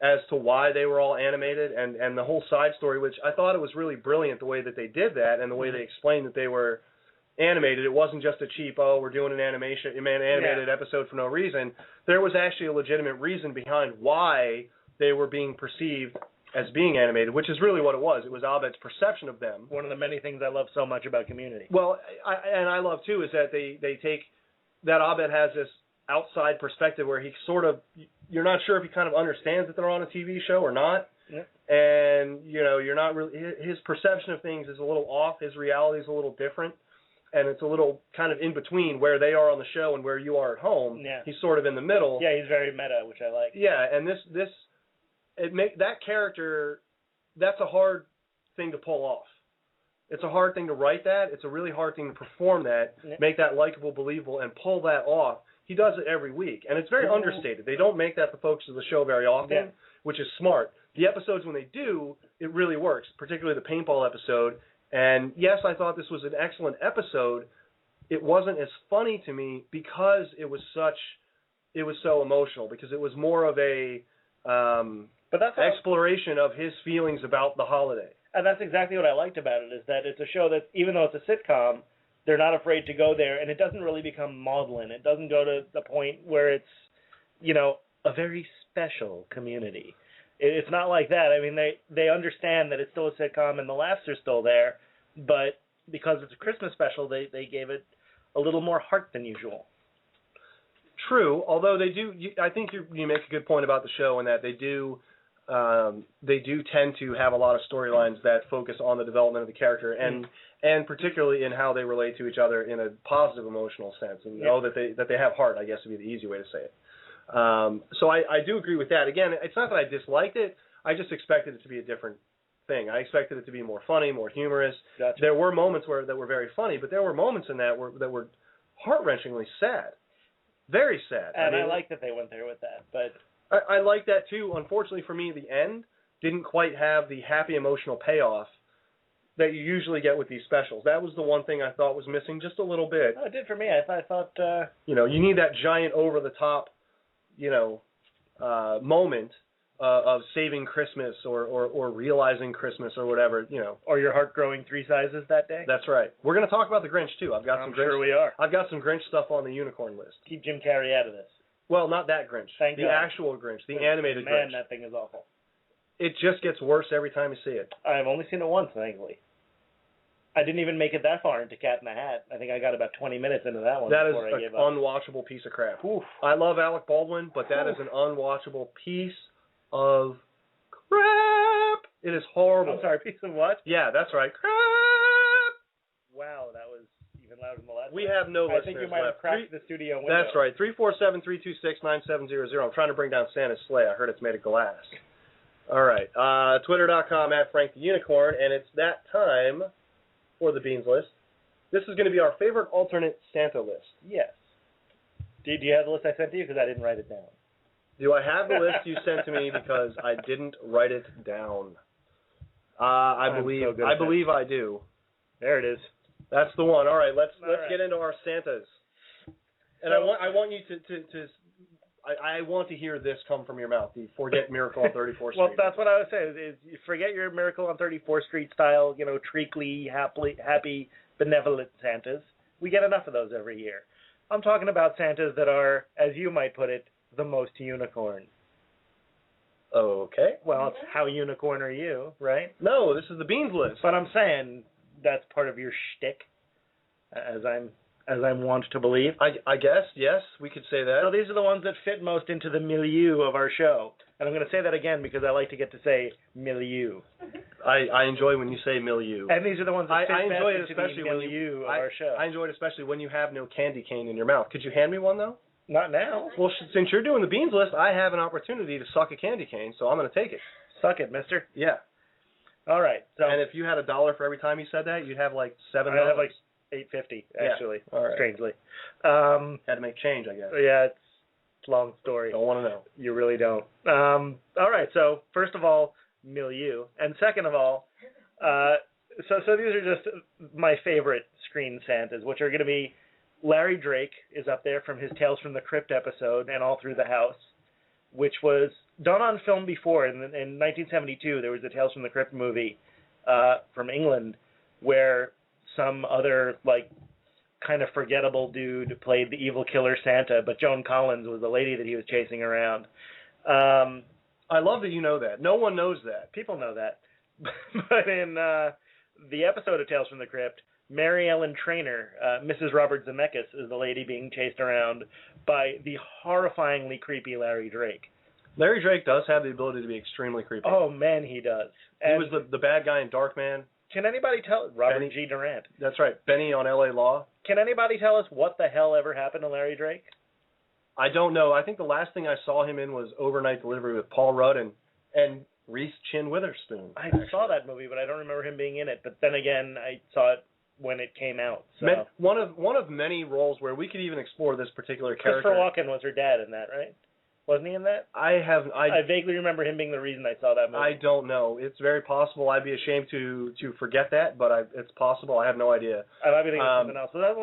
as to why they were all animated, and the whole side story, which I thought it was really brilliant the way that they did that and the way they explained that they were animated. It wasn't just a cheap, we're doing an animated episode for no reason. There was actually a legitimate reason behind why they were being perceived as being animated, which is really what it was. It was Abed's perception of them. One of the many things I love so much about Community. Well, I love, too, is that they take that Abed has this outside perspective where he sort of, you're not sure if he kind of understands that they're on a TV show or not. Yeah. And, you're not really, his perception of things is a little off. His reality is a little different. and it's a little kind of in between where they are on the show and where you are at home. Yeah. He's sort of in the middle. Yeah, he's very meta, which I like. Yeah, and that character, that's a hard thing to pull off. It's a hard thing to write that. It's a really hard thing to perform that, make that likable, believable, and pull that off. He does it every week, and it's very understated. They don't make that the focus of the show very often, which is smart. The episodes, when they do, it really works, particularly the paintball episode. And yes, I thought this was an excellent episode. It wasn't as funny to me because it was so emotional, because it was more of a exploration of his feelings about the holiday. And that's exactly what I liked about it, is that it's a show that, even though it's a sitcom, they're not afraid to go there, and it doesn't really become maudlin. It doesn't go to the point where it's, a very special community. It's not like that. I mean, they understand that it's still a sitcom and the laughs are still there, but because it's a Christmas special, they gave it a little more heart than usual. True, although they do. I think you make a good point about the show in that they do tend to have a lot of storylines that focus on the development of the character and particularly in how they relate to each other in a positive emotional sense, and that they have heart, I guess would be the easy way to say it. So I do agree with that. Again, it's not that I disliked it. I just expected it to be a different thing. I expected it to be more funny, more humorous. Gotcha. There were moments that were very funny, but there were moments in that that were heart-wrenchingly sad. Very sad. And I like that they went there with that, but I like that too. Unfortunately for me, the end didn't quite have the happy emotional payoff that you usually get with these specials. That was the one thing I thought was missing just a little bit. it did for me. I thought you need that giant over the top, moment of saving Christmas or realizing Christmas or whatever, Or your heart growing 3 sizes that day. That's right. We're going to talk about the Grinch too. I'm sure we are. I've got some Grinch stuff on the unicorn list. Keep Jim Carrey out of this. Well, not that Grinch. Thank the God. actual Grinch, the animated Grinch. Man, that thing is awful. It just gets worse every time you see it. I've only seen it once, thankfully. I didn't even make it that far into Cat in the Hat. I think I got about 20 minutes into that one before I gave up. That is an unwatchable piece of crap. Oof. I love Alec Baldwin, but that is an unwatchable piece of crap. It is horrible. I'm sorry, piece of what? Yeah, that's right. Crap. Wow, that was even louder than the last We one. have no listeners I think you might have cracked the studio window. That's right. 347-326-9700. I'm trying to bring down Santa's sleigh. I heard it's made of glass. All right. Twitter.com @FrankTheUnicorn, and it's that time for the Beans list. This is going to be our favorite alternate Santa list. Yes. Do you have the list I sent to you? Because I didn't write it down. Do I have the list you sent to me? Because I didn't write it down. I believe I do. There it is. That's the one. All right, let's get into our Santas. And I want you to I want to hear this come from your mouth. The forget Miracle on 34th Street. Well, that's what I was saying. Is you forget your Miracle on 34th Street style, treacly, happy, benevolent Santas. We get enough of those every year. I'm talking about Santas that are, as you might put it, the most unicorn. Okay. Well, it's how unicorn are you, right? No, this is the Beans list. But I'm saying that's part of your shtick, as I'm wont to believe. I guess, yes, we could say that. So these are the ones that fit most into the milieu of our show. And I'm going to say that again because I like to get to say milieu. I enjoy when you say milieu. And these are the ones that fit I enjoy it best especially into the milieu of our show. I enjoy it especially when you have no candy cane in your mouth. Could you hand me one, though? Not now. Well, since you're doing the Beans list, I have an opportunity to suck a candy cane, so I'm going to take it. Suck it, mister. Yeah. All right. So, and if you had $1 for every time you said that, you'd have like $7. I'd have like $8.50 actually. Yeah. All right. Strangely. Had to make change, I guess. Yeah, it's a long story. Don't want to know. You really don't. All right. So first of all, milieu, and second of all, so these are just my favorite screen Santas, which are going to be Larry Drake is up there from his Tales from the Crypt episode and All Through the House, which was done on film before. In 1972, there was a Tales from the Crypt movie from England where some other, kind of forgettable dude played the evil killer Santa, but Joan Collins was the lady that he was chasing around. I love that you know that. No one knows that. People know that. But in the episode of Tales from the Crypt, Mary Ellen Trainor, Mrs. Robert Zemeckis, is the lady being chased around by the horrifyingly creepy Larry Drake. Larry Drake does have the ability to be extremely creepy. Oh, man, he does. And he was the bad guy in Darkman. Can anybody tell Robert Benny- G. Durant? That's right, Benny on L.A. Law. Can anybody tell us what the hell ever happened to Larry Drake? I don't know. I think the last thing I saw him in was Overnight Delivery with Paul Rudd and Reese Witherspoon. I saw that movie, but I don't remember him being in it. But then again, I saw it when it came out. So. One of many roles where we could even explore this particular character. Christopher Walken was her dad in that, right? Wasn't he in that? I vaguely remember him being the reason I saw that movie. I don't know. It's very possible. I'd be ashamed to forget that, but it's possible. I have no idea. I might be thinking of something else. Was that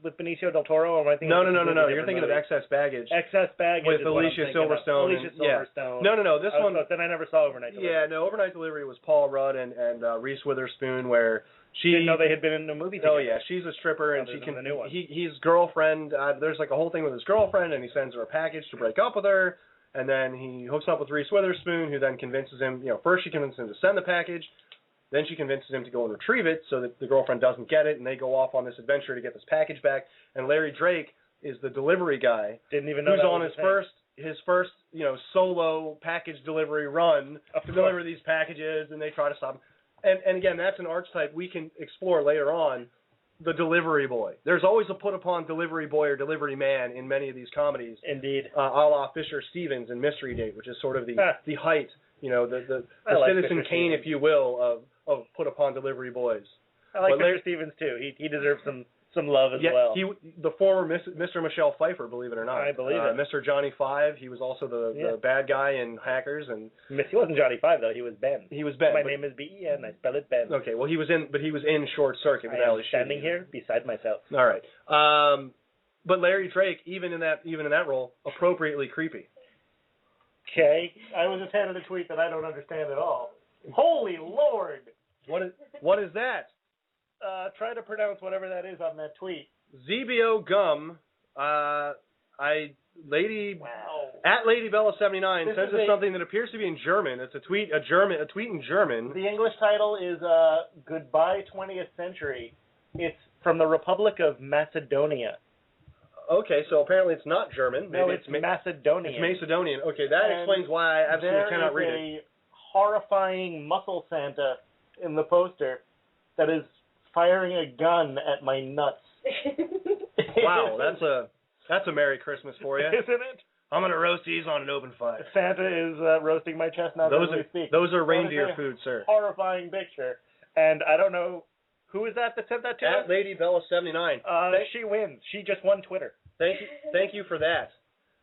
with Benicio del Toro, or am I thinking? No. You're thinking of Excess Baggage. Excess Baggage with Alicia Silverstone. Silverstone. No. This one. Then I never saw Overnight Delivery. Yeah, no. Overnight Delivery was Paul Rudd and Reese Witherspoon, where she didn't know they had been in a movie together. Oh yeah, she's a stripper, and she can. The new one. His girlfriend. There's like a whole thing with his girlfriend, and he sends her a package to break up with her. And then he hooks up with Reese Witherspoon, who then convinces him, first she convinces him to send the package, then she convinces him to go and retrieve it so that the girlfriend doesn't get it, and they go off on this adventure to get this package back. And Larry Drake is the delivery guy. Didn't even know who's that on was his first solo package delivery run to deliver these packages, and they try to stop him. And again, that's an archetype we can explore later on. The delivery boy. There's always a put-upon delivery boy or delivery man in many of these comedies. Indeed. A la Fisher Stevens in Mystery Date, which is sort of the height, the Citizen Kane, if you will, of put-upon delivery boys. I like Fisher Stevens too. He deserves some love as well. The former Mr. Michelle Pfeiffer, believe it or not. I believe it. Mr. Johnny Five. He was also the bad guy in Hackers, and he wasn't Johnny Five though. He was Ben. He was Ben. My name is Ben. I spell it Ben. Okay, well he was in Short Circuit with Ali Sheedy. Standing here beside myself. All right, but Larry Drake, even in that role, appropriately creepy. Okay, I was just handed a tweet that I don't understand at all. Holy Lord! What is that? Try to pronounce whatever that is on that tweet. ZBO Gum, at LadyBella79 sends us something that appears to be in German. It's a tweet in German. The English title is Goodbye 20th Century. It's from the Republic of Macedonia. Okay, so apparently it's not German. No, it's Macedonian. It's Macedonian. Okay, that explains why I absolutely cannot read it. There is a horrifying muscle Santa in the poster that is firing a gun at my nuts. Wow, that's a Merry Christmas for you. Isn't it? I'm going to roast these on an open fire. Santa is roasting my chestnuts as we speak. Those are reindeer food, sir. Horrifying picture. And I don't know, who is that sent that to us? At LadyBella79. She wins. She just won Twitter. Thank you for that.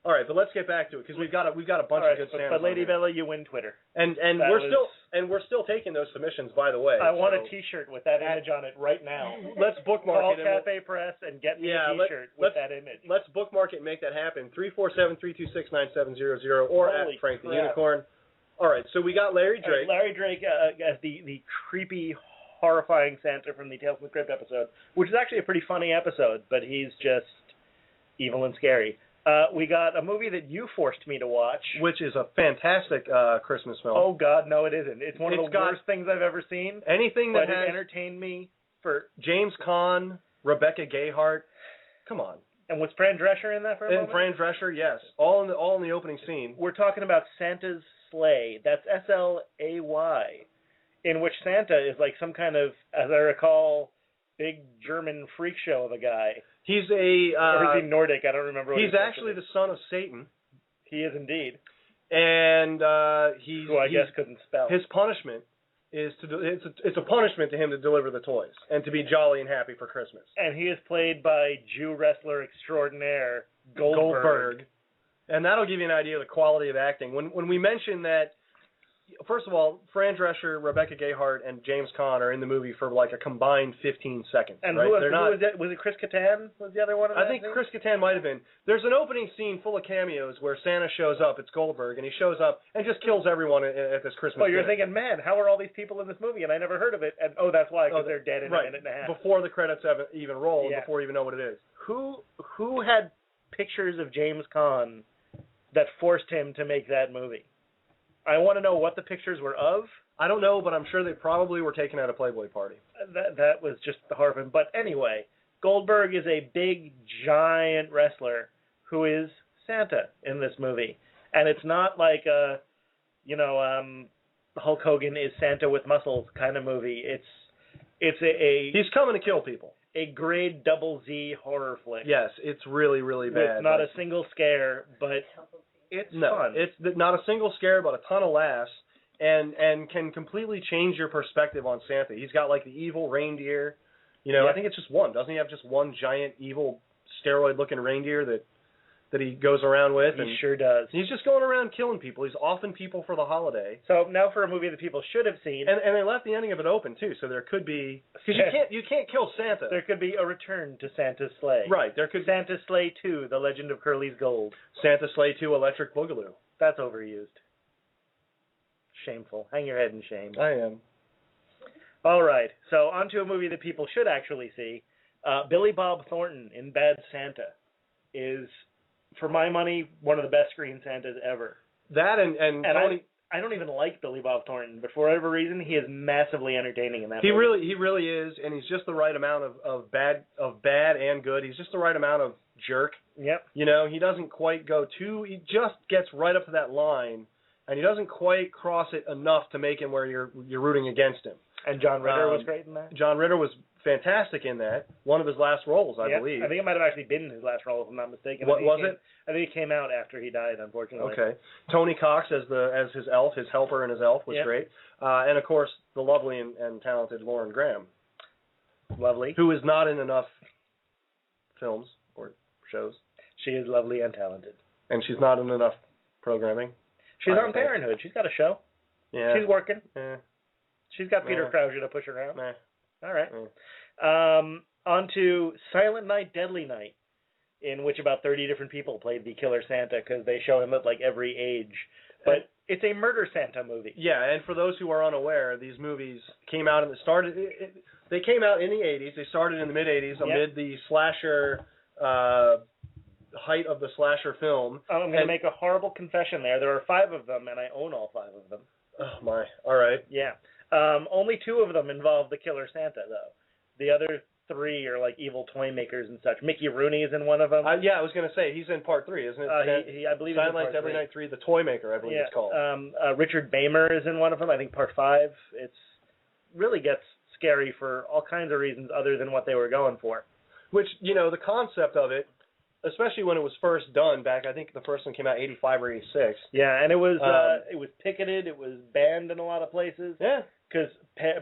All right, but let's get back to it because we've got a bunch of good Santas. But Lady Bella, you win Twitter. And we're still taking those submissions, by the way. I want a T-shirt with that image on it right now. Let's bookmark Call it. Cafe Press and get me a T-shirt with that image. Let's bookmark it and make that happen. 347-326-9700 or at Frank the Unicorn. All right, so we got Larry Drake. Larry Drake as the creepy, horrifying Santa from the Tales from the Crypt episode, which is actually a pretty funny episode, but he's just evil and scary. We got a movie that you forced me to watch. Which is a fantastic Christmas film. Oh, God, no, it isn't. It's one of the worst things I've ever seen. Anything that has entertained me for... James Caan, Rebecca Gayheart. Come on. And was Fran Drescher in that for a moment? Fran Drescher, yes. All in the opening scene. We're talking about Santa's Sleigh. That's S-L-A-Y, in which Santa is like some kind of, as I recall, big German freak show of a guy. He's or is he Nordic? I don't remember. He's actually the son of Satan. He is indeed. And who I guess couldn't spell. His punishment is it's a punishment to him to deliver the toys and to be jolly and happy for Christmas. And he is played by Jew wrestler extraordinaire Goldberg. And that'll give you an idea of the quality of acting. When we mention that, first of all, Fran Drescher, Rebecca Gayheart, and James Caan are in the movie for like a combined 15 seconds. And right? who was that? Was it Chris Kattan? Was the other one? I think Chris Kattan might have been. There's an opening scene full of cameos where Santa shows up. It's Goldberg, and he shows up and just kills everyone at this Christmas. Well, you're dinner. thinking, man, how are all these people in this movie? And I never heard of it. And that's why, because they're dead in a minute and a half. Before the credits even roll, before you even know what it is. Who had pictures of James Caan that forced him to make that movie? I want to know what the pictures were of. I don't know, but I'm sure they probably were taken at a Playboy party. That was just horrible. But anyway, Goldberg is a big, giant wrestler who is Santa in this movie. And it's not like Hulk Hogan is Santa with muscles kind of movie. It's he's coming to kill people. a grade double Z horror flick. Yes, it's really, really bad. With not a single scare, but it's fun. It's not a single scare, but a ton of laughs, and can completely change your perspective on Santa. He's got like the evil reindeer. You know, I think it's just one. Doesn't he have just one giant evil steroid-looking reindeer that he goes around with? He sure does. He's just going around killing people. He's offing people for the holiday. So now for a movie that people should have seen. And they left the ending of it open too, so there could be, because you can't kill Santa. There could be a return to Santa's sleigh. Right. There could Santa's Sleigh 2: The Legend of Curly's Gold. Santa Sleigh 2: Electric Boogaloo. That's overused. Shameful. Hang your head in shame. I am. All right. So on to a movie that people should actually see. Billy Bob Thornton in Bad Santa is, for my money, one of the best screen Santas ever. That and Tony. I don't even like Billy Bob Thornton, but for whatever reason, he is massively entertaining in that He movie. he really is, and he's just the right amount of bad and good. He's just the right amount of jerk. Yep. You know, he doesn't quite go too. He just gets right up to that line, and he doesn't quite cross it enough to make him where you're rooting against him. And John Ritter was great in that. John Ritter was fantastic in that. One of his last roles, I believe. I think it might have actually been his last role, if I'm not mistaken. What was it? I think it came out after he died, unfortunately. Okay. Tony Cox as his elf, his helper and his elf was great. And of course the lovely and talented Lauren Graham. Lovely. Who is not in enough films or shows. She is lovely and talented. And she's not in enough programming. She's on Parenthood. She's got a show. Yeah. She's working. Yeah. She's got Peter Krause to push around. Nah. All right. On to Silent Night, Deadly Night, in which about 30 different people played the Killer Santa because they show him at like every age. But it's a murder Santa movie. Yeah, and for those who are unaware, these movies came out they came out in the 80s. They started in the mid 80s amid the slasher height of the slasher film. I'm going to make a horrible confession there. There are 5 of them, and I own all 5 of them. Oh my! All right. Yeah. Only 2 of them involve the Killer Santa, though. The other 3 are like evil toy makers and such. Mickey Rooney is in one of them. Yeah, I was going to say he's in part 3, isn't it? I believe he's in Silent Night, Deadly Night 3, the Toy Maker, I believe it's called. Richard Bamer is in one of them. I think part 5. It's really gets scary for all kinds of reasons other than what they were going for. Which, you know, the concept of it, especially when it was first done back, I think the first one came out 85 or 86. Yeah, and it was picketed. It was banned in a lot of places. Yeah. Because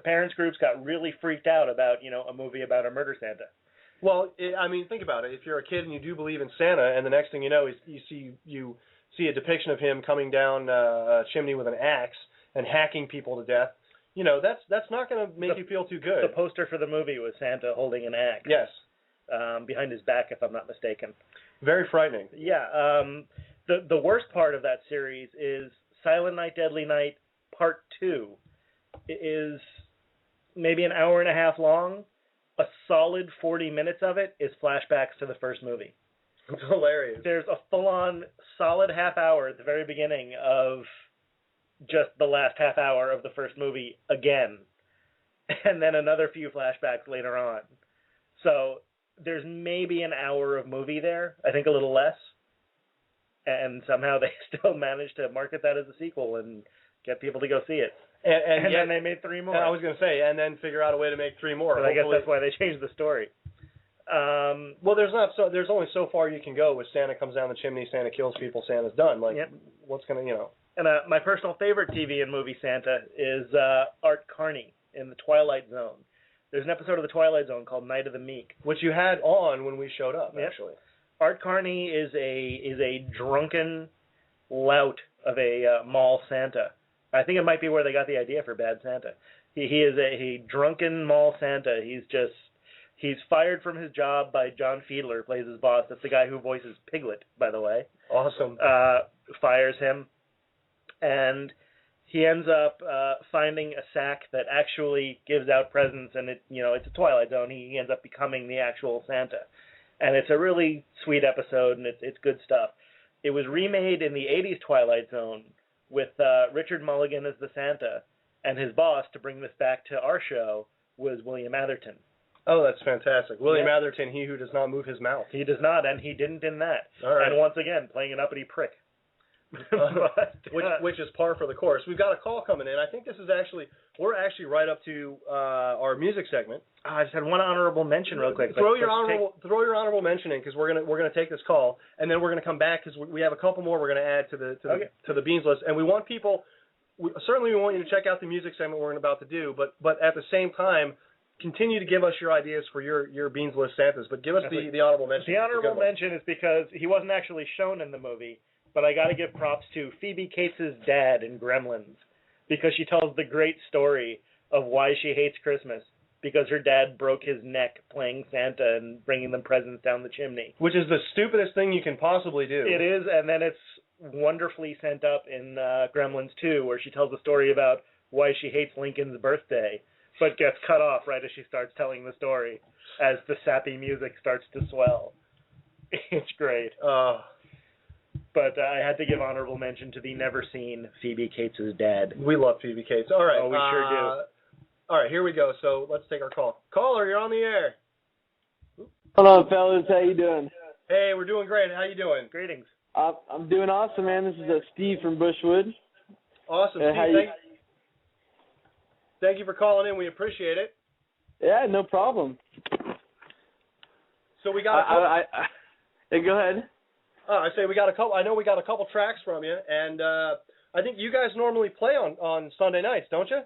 parents groups got really freaked out about, a movie about a murder Santa. Well, I mean, think about it. If you're a kid and you do believe in Santa, and the next thing you know is you see a depiction of him coming down a chimney with an axe and hacking people to death, that's not going to make you feel too good. The poster for the movie was Santa holding an axe. Yes. Behind his back, if I'm not mistaken. Very frightening. Yeah. The worst part of that series is Silent Night, Deadly Night Part 2. It is maybe an hour and a half long. A solid 40 minutes of it is flashbacks to the first movie. It's hilarious. There's a full-on solid half hour at the very beginning of just the last half hour of the first movie again. And then another few flashbacks later on. So there's maybe an hour of movie there, I think a little less. And somehow they still managed to market that as a sequel and get people to go see it. And then they made 3 more. I was going to say, and then figure out a way to make 3 more. But I guess that's why they changed the story. Well, there's only so far you can go with Santa comes down the chimney, Santa kills people, Santa's done. Like, what's going to, And my personal favorite TV and movie Santa is Art Carney in The Twilight Zone. There's an episode of The Twilight Zone called Night of the Meek, which you had on when we showed up, actually. Art Carney is a drunken lout of a mall Santa. I think it might be where they got the idea for Bad Santa. He is a drunken mall Santa. He's fired from his job by John Fiedler, who plays his boss. That's the guy who voices Piglet, by the way. Awesome. Fires him, and he ends up finding a sack that actually gives out presents, and it's a Twilight Zone. He ends up becoming the actual Santa, and it's a really sweet episode, and it's good stuff. It was remade in the 80s Twilight Zone with Richard Mulligan as the Santa, and his boss, to bring this back to our show, was William Atherton. Oh, that's fantastic. William Atherton, he who does not move his mouth. He does not, and he didn't in that. All right. And once again, playing an uppity prick. which is par for the course. We've got a call coming in. I think we're actually right up to our music segment. I just had one honorable mention real quick. Throw your honorable mention in, because we're gonna take this call, and then we're gonna come back because we have a couple more we're gonna add to the Beans list, and we want people. Certainly, we want you to check out the music segment we're about to do, but at the same time, continue to give us your ideas for your Beans List Santas. But give us the honorable mention. The honorable mention is because he wasn't actually shown in the movie, but I got to give props to Phoebe Cates' dad in Gremlins, because she tells the great story of why she hates Christmas, because her dad broke his neck playing Santa and bringing them presents down the chimney. Which is the stupidest thing you can possibly do. It is, and then it's wonderfully sent up in Gremlins 2, where she tells a story about why she hates Lincoln's birthday, but gets cut off right as she starts telling the story, as the sappy music starts to swell. It's great. But I had to give honorable mention to the never-seen Phoebe Cates' dad. We love Phoebe Cates. All right. Oh, we sure do. All right, here we go. So let's take our call. Caller, you're on the air. Hello, fellas. How you doing? Hey, we're doing great. How you doing? Greetings. I'm doing awesome, man. This is Steve from Bushwood. Awesome, Steve. Thank you for calling in. We appreciate it. Yeah, no problem. So we got go ahead. I say we got a couple. I know we got a couple tracks from you, and I think you guys normally play on Sunday nights, don't you?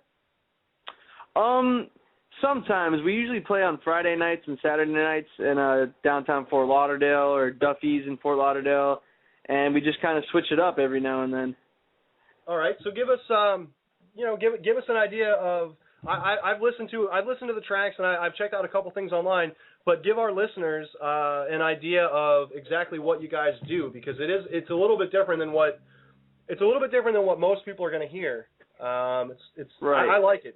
Sometimes. We usually play on Friday nights and Saturday nights in downtown Fort Lauderdale or Duffy's in Fort Lauderdale, and we just kind of switch it up every now and then. All right. So give us give us an idea of. I've listened to the tracks, and I've checked out a couple things online. But give our listeners an idea of exactly what you guys do, because it's a little bit different than what most people are going to hear. It's right. I like it.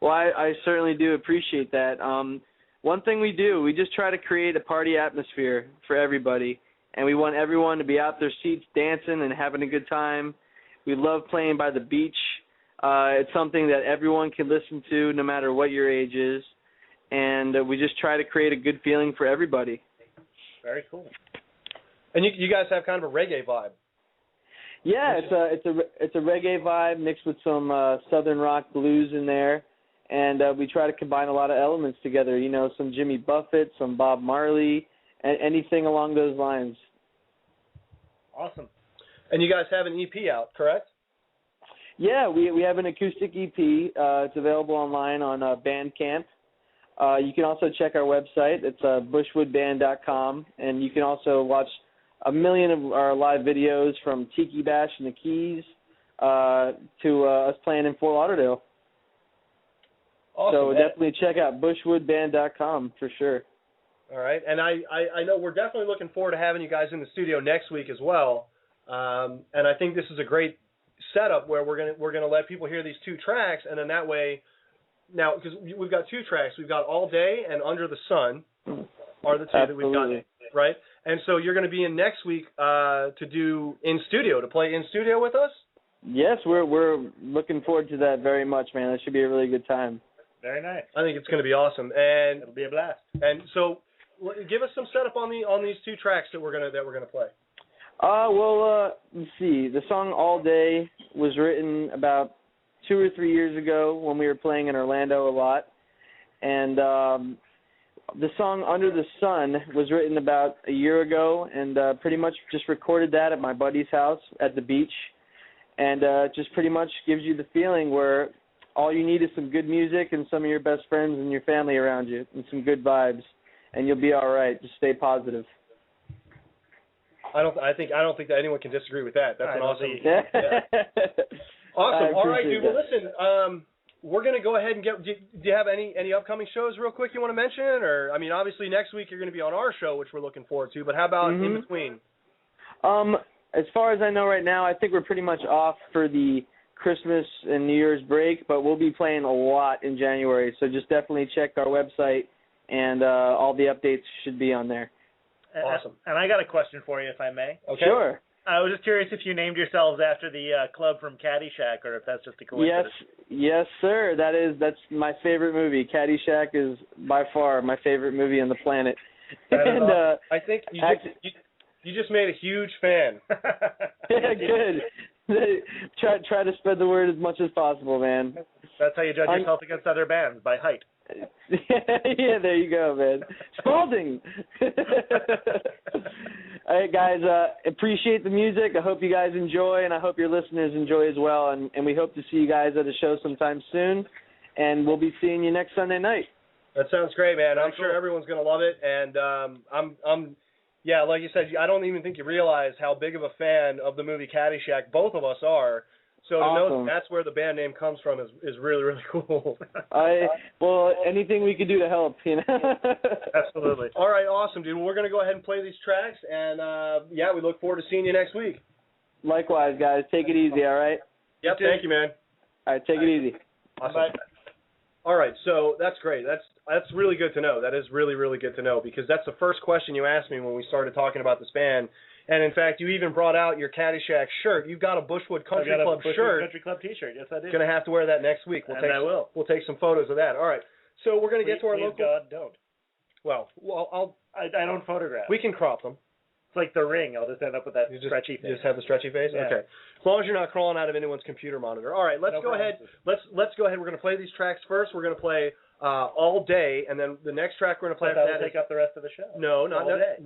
Well, I certainly do appreciate that. One thing we do, we just try to create a party atmosphere for everybody, and we want everyone to be out their seats dancing and having a good time. We love playing by the beach. It's something that everyone can listen to no matter what your age is, and we just try to create a good feeling for everybody. Very cool. And you guys have kind of a reggae vibe. Yeah, it's a reggae vibe mixed with some southern rock blues in there. And we try to combine a lot of elements together, some Jimmy Buffett, some Bob Marley, and anything along those lines. Awesome. And you guys have an EP out, correct? Yeah, we have an acoustic EP. It's available online on Bandcamp. You can also check our website. It's bushwoodband.com. And you can also watch a million of our live videos from Tiki Bash in the Keys to us playing in Fort Lauderdale. Awesome, so definitely check out bushwoodband.com for sure. All right, and I know we're definitely looking forward to having you guys in the studio next week as well. And I think this is a great setup where we're gonna let people hear these two tracks, and then that way, now because we've got two tracks, we've got All Day and Under the Sun are the two that we've got, right? And so you're going to be in next week to play in studio with us. Yes, we're looking forward to that very much, man. That should be a really good time. Very nice. I think it's going to be awesome, and it'll be a blast. And so, give us some setup on these two tracks that we're gonna play. Let's see. The song All Day was written about 2 or 3 years ago when we were playing in Orlando a lot, and the song Under the Sun was written about a year ago, and pretty much just recorded that at my buddy's house at the beach, and just pretty much gives you the feeling where all you need is some good music and some of your best friends and your family around you and some good vibes, and you'll be all right. Just stay positive. I don't think that anyone can disagree with that. That's an awesome. Yeah. Awesome. All right, dude. Well, listen. We're gonna go ahead and get. Do you have any upcoming shows real quick you want to mention? Or I mean, obviously next week you're gonna be on our show, which we're looking forward to. But how about in between? As far as I know right now, I think we're pretty much off for the Christmas and New Year's break, but we'll be playing a lot in January. So just definitely check our website, and all the updates should be on there. Awesome. And I got a question for you, if I may. Okay. Sure. I was just curious if you named yourselves after the club from Caddyshack, or if that's just a coincidence. Yes, sir. That's my favorite movie. Caddyshack is by far my favorite movie on the planet. And I think You just made a huge fan. Yeah, good. Try to spread the word as much as possible, man. That's how you judge yourself against other bands, by height. Yeah, there you go, man. Spalding. All right, guys, appreciate the music. I hope you guys enjoy, and I hope your listeners enjoy as well. And we hope to see you guys at a show sometime soon. And we'll be seeing you next Sunday night. That sounds great, man. I'm sure everyone's going to love it. And yeah, like you said, I don't even think you realize how big of a fan of the movie Caddyshack both of us are. So to know that that's where the band name comes from is really, really cool. Well, anything we could do to help, you know. Absolutely. All right, awesome, dude. Well, we're going to go ahead and play these tracks, and yeah, we look forward to seeing you next week. Likewise, guys. Take it easy, all right? Yep, thank you, man. All right, take it easy. Awesome. Bye. All right, so that's great. That's really good to know. That is really, really good to know, because that's the first question you asked me when we started talking about this band. And, in fact, you even brought out your Caddyshack shirt. You've got a Bushwood Country Club shirt. Country Club T-shirt. Yes, I do. Going to have to wear that next week. I will. We'll take some photos of that. All right. So we're going to get to our local. God, don't. Well, I don't photograph. We can crop them. It's like The Ring. I'll just end up with that stretchy face. You just have the stretchy face? Yeah. Okay. As long as you're not crawling out of anyone's computer monitor. All right, let's go ahead. Let's go ahead. We're going to play these tracks first. We're going to play All Day, and then the next track we're going to play after that take up the rest of the show. No, not All Day.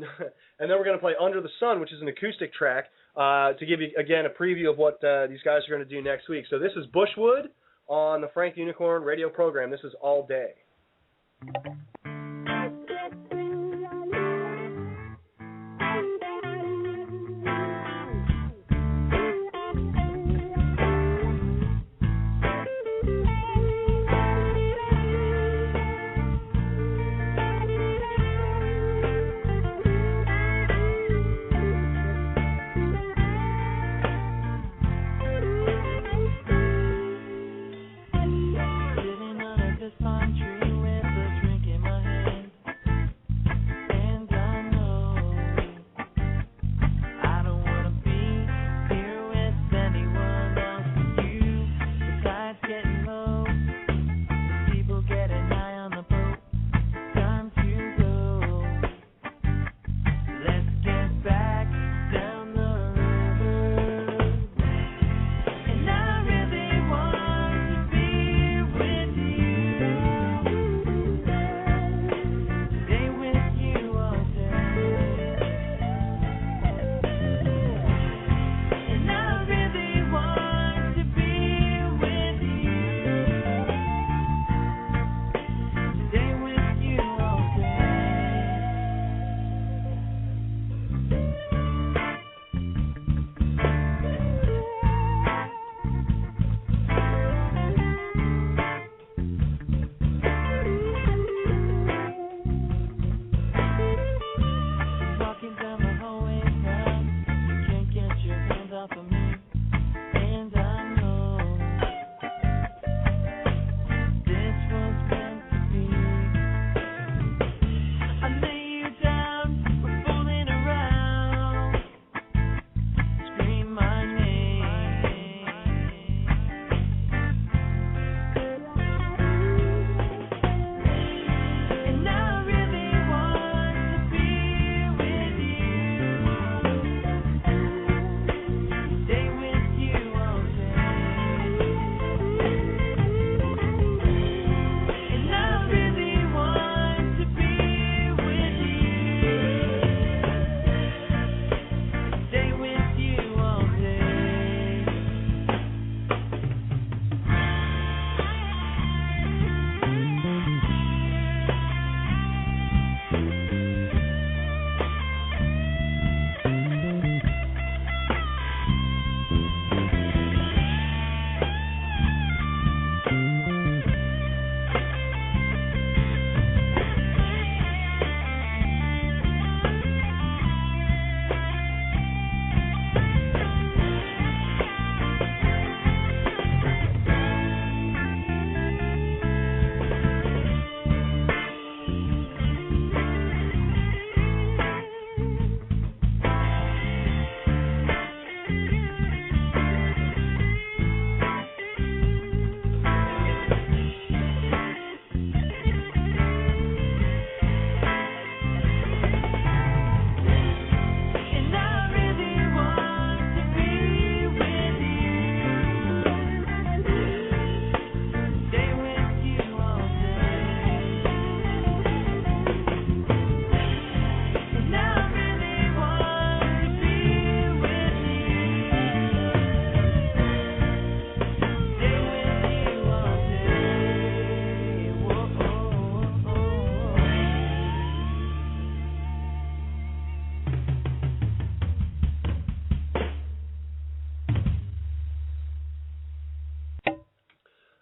And then we're going to play Under the Sun, which is an acoustic track, to give you, again, a preview of what these guys are going to do next week. So this is Bushwood on the Frank the Unicorn radio program. This is All Day. Sitting under this pine tree with a drink in my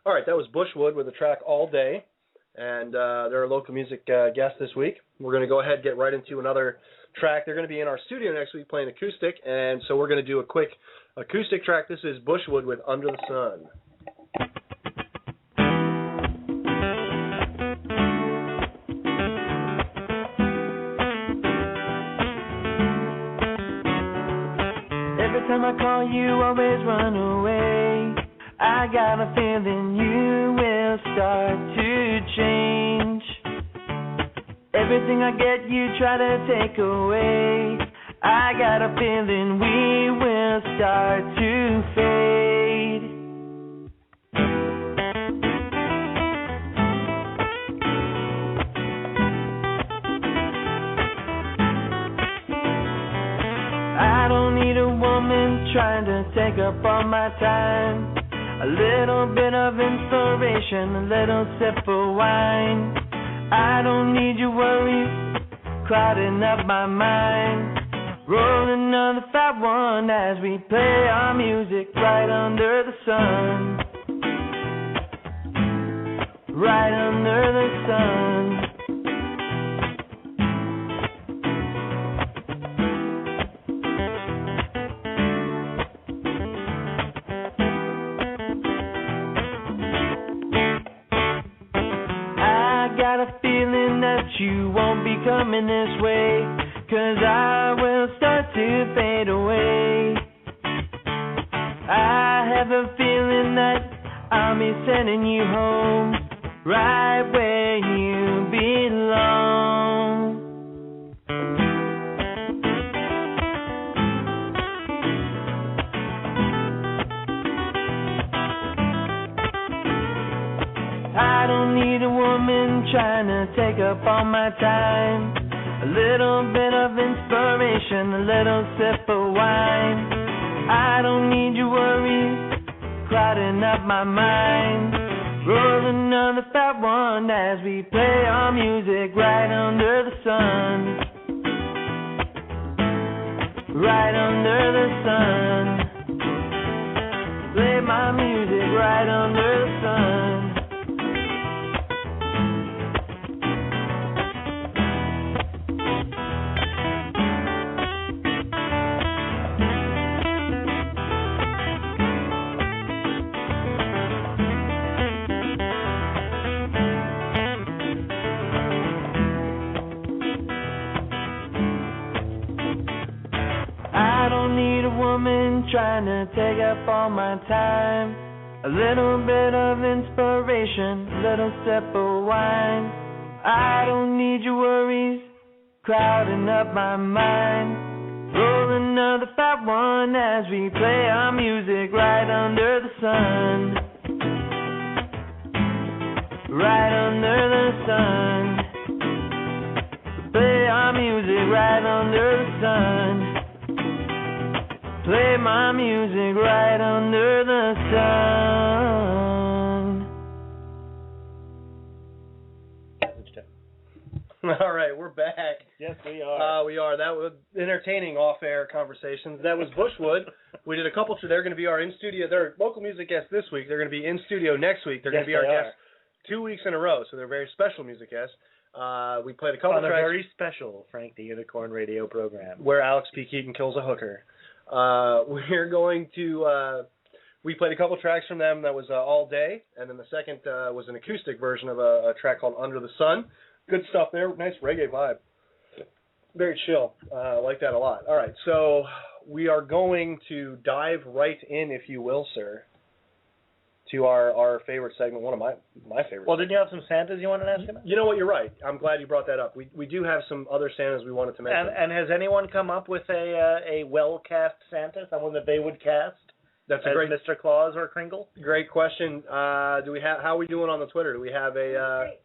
All right, that was Bushwood with the track All Day, and they're a local music guest this week. We're going to go ahead and get right into another track. They're going to be in our studio next week playing acoustic, and so we're going to do a quick acoustic track. This is Bushwood with Under the Sun. Every time I call you, always run away. I got a feeling you will start to change. Everything I get, you try to take away. I got a feeling we will start to fade. I don't need a woman trying to take up all my time. A little bit of inspiration, a little sip of wine. I don't need your worries clouding up my mind. Roll another fat one as we play our music right under the sun. Right under the sun. You won't be coming this way, 'cause I will start to fade away. I have a feeling that I'll be sending you home, right where you belong. I don't need a woman trying to take up all my time. A little bit of inspiration, a little sip of wine. I don't need your worries clouding up my mind. Roll another fat one as we play our music right under the sun. Right under the sun. Play my music right under the sun. Trying to take up all my time. A little bit of inspiration, a little sip of wine. I don't need your worries crowding up my mind. Roll another fat one as we play our music right under the sun. Right under the sun. Play our music right under the sun. Play my music right under the sun. All right, we're back. Yes, we are. We are. That was entertaining off-air conversations. That was Bushwood. We did a couple. They're going to be our in-studio. They're local music guests this week. They're going to be in-studio next week. They're going to be our guests 2 weeks in a row, so they're very special music guests. We played a couple on tracks. On a very special Frank the Unicorn radio program. Where Alex P. Keaton kills a hooker. We're going to, we played a couple tracks from them that was All Day, and then the second was an acoustic version of a track called Under the Sun. Good stuff there, nice reggae vibe. Very chill, like that a lot. All right, so we are going to dive right in, if you will, sir, to our favorite segment, one of my favorites. Well, didn't you have some Santas you wanted to ask about? You know what, you're right. I'm glad you brought that up. We do have some other Santas we wanted to mention. And has anyone come up with a well-cast Santa, someone that they would cast? That's a great Mr. Claus or Kringle? Great question. Do we have? How are we doing on the Twitter? Do we have a?